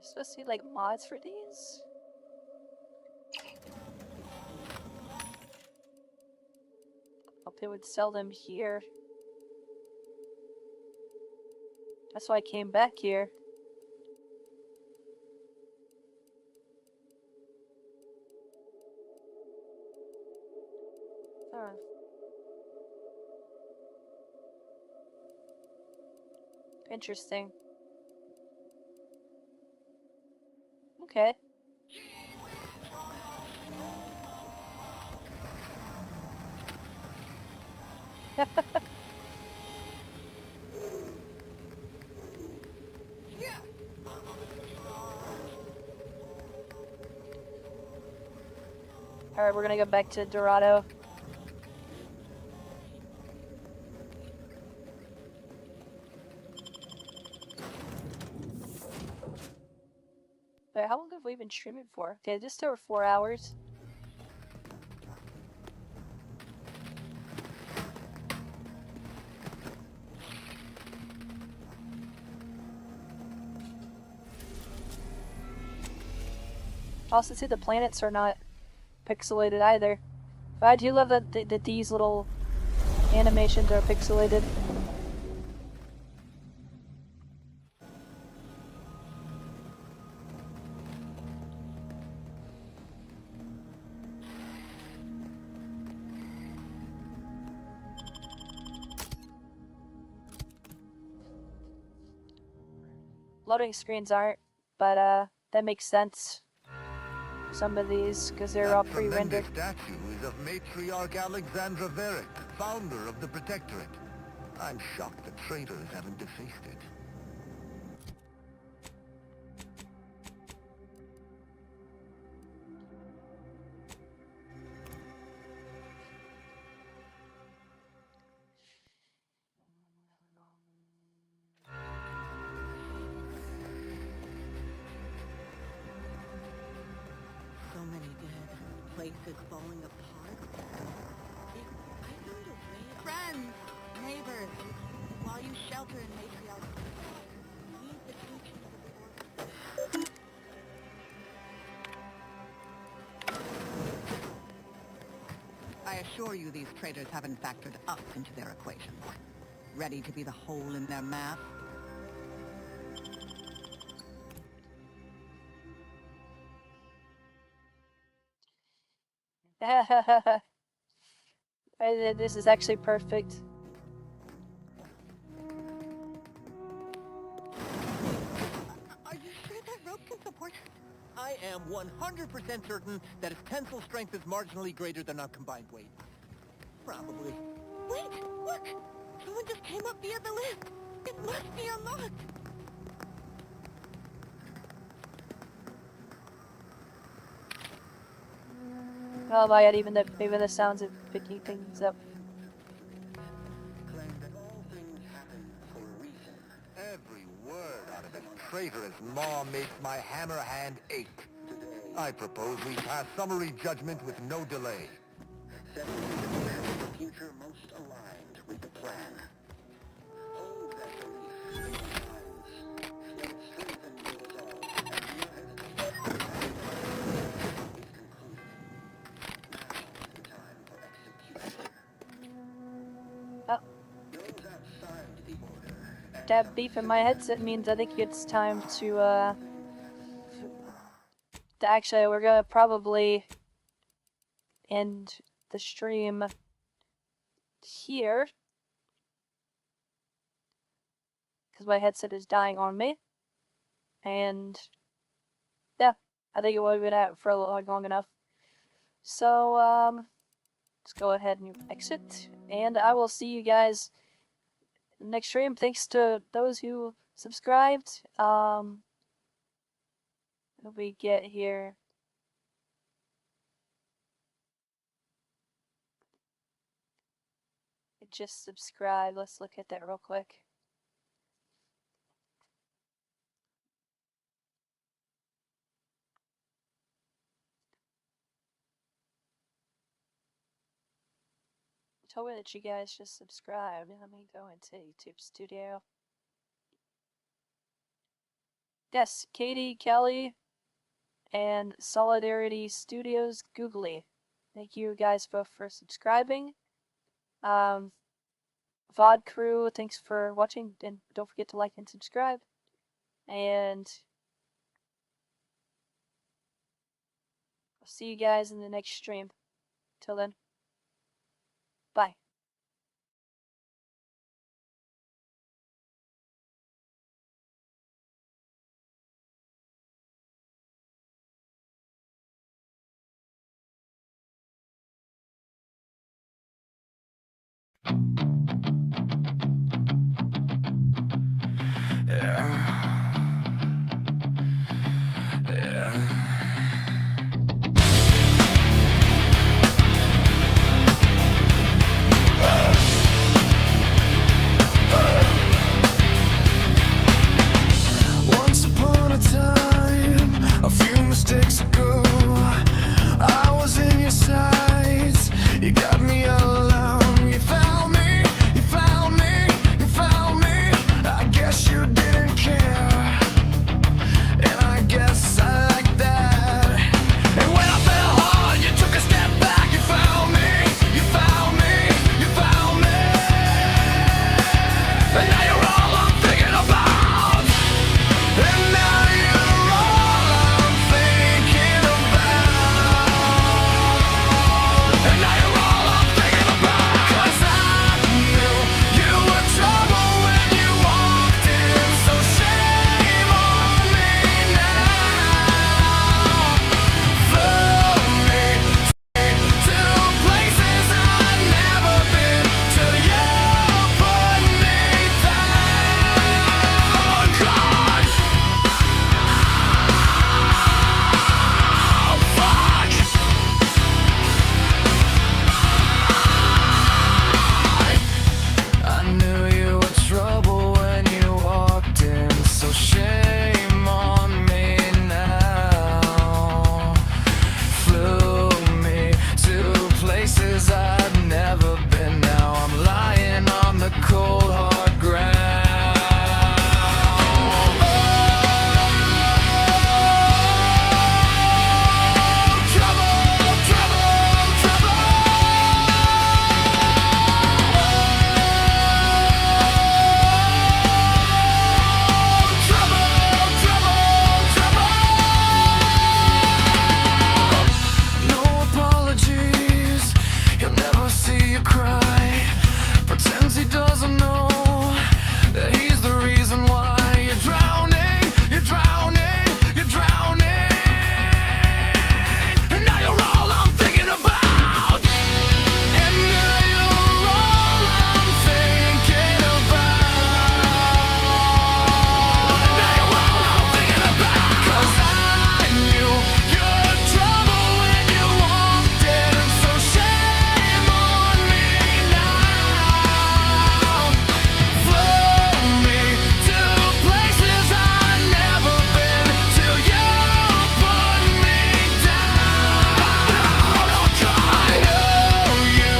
Supposed to see like mods for these? Hope they would sell them here. That's why I came back here. Huh. Interesting. Okay. Alright, we're gonna go back to Dorado. Wait, how long have we been streaming for? Okay, just over 4 hours. Also, see the planets are not pixelated either. But I do love that these little animations are pixelated. Loading screens aren't, but that makes sense. Some of these, because they're all pre-rendered. That statue is of Matriarch Alexandra Verick, founder of the Protectorate. I'm shocked that traitors haven't defaced it. place is falling apart. If I found a way... Friends, neighbors, while you shelter in matriarch, need the teaching of the order. I assure you these traitors haven't factored us into their equation. Ready to be the hole in their map? This is actually perfect. Are you sure that rope can support? I am 100% certain that its tensile strength is marginally greater than our combined weight. Probably. Wait, look! Someone just came up via the lift! It must be unlocked! Oh my god, even the sounds of picking things up. Claim that all things happen for a reason. Every word out of this traitorous maw makes my hammer hand ache. I propose we pass summary judgment with no delay. The future most aligned with the plan. Hold that belief in your minds. Let it strengthen your resolve as your hesitation is concluded. Now is the time for execution. Oh. Those outside the order. That beep in my headset means I think it's time to actually, we're gonna probably end the stream here because my headset is dying on me, and yeah, I think it would have been out for long enough. So let's go ahead and exit, and I will see you guys next stream. Thanks to those who subscribed. What we get here? Just subscribe. Let's look at that real quick. Told me that you guys just subscribed. Let me go into YouTube Studio. Yes, Katie, Kelly, and Solidarity Studios Googly. Thank you guys both for subscribing. VOD crew, thanks for watching, and don't forget to like and subscribe. And I'll see you guys in the next stream. Till then, bye. Once upon a time, a few mistakes ago, I was in your sights. You got me all alone. You found me, you found me, you found me. I guess you didn't care, and I guess I like that. And when I fell hard, you took a step back. You found me, you found me, you found me. And now you're all I'm thinking about. And now you're all I'm thinking about. And now you're all I'm thinking about. see you cry, pretends he doesn't know that he's the reason why you're drowning, you're drowning, you're drowning. And now you're all I'm thinking about. And now you're all I'm thinking about. And now you're all I'm thinking about. 'Cause I knew your trouble when you walked in, so shame on me now. Flow me to places I've never been till you put me down. I know you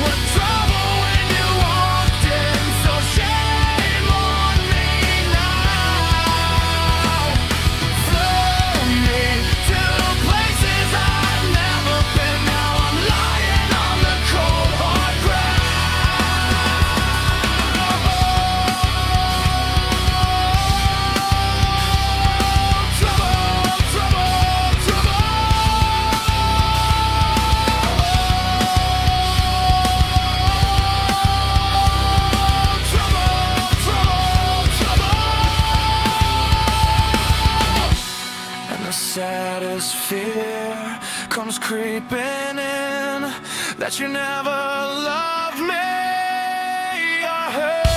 were trouble when you walked in, so shame on me now. Flow me to places I've never been. Now I'm lying on the cold hard And the saddest fear comes creeping in, that you never loved me or heard.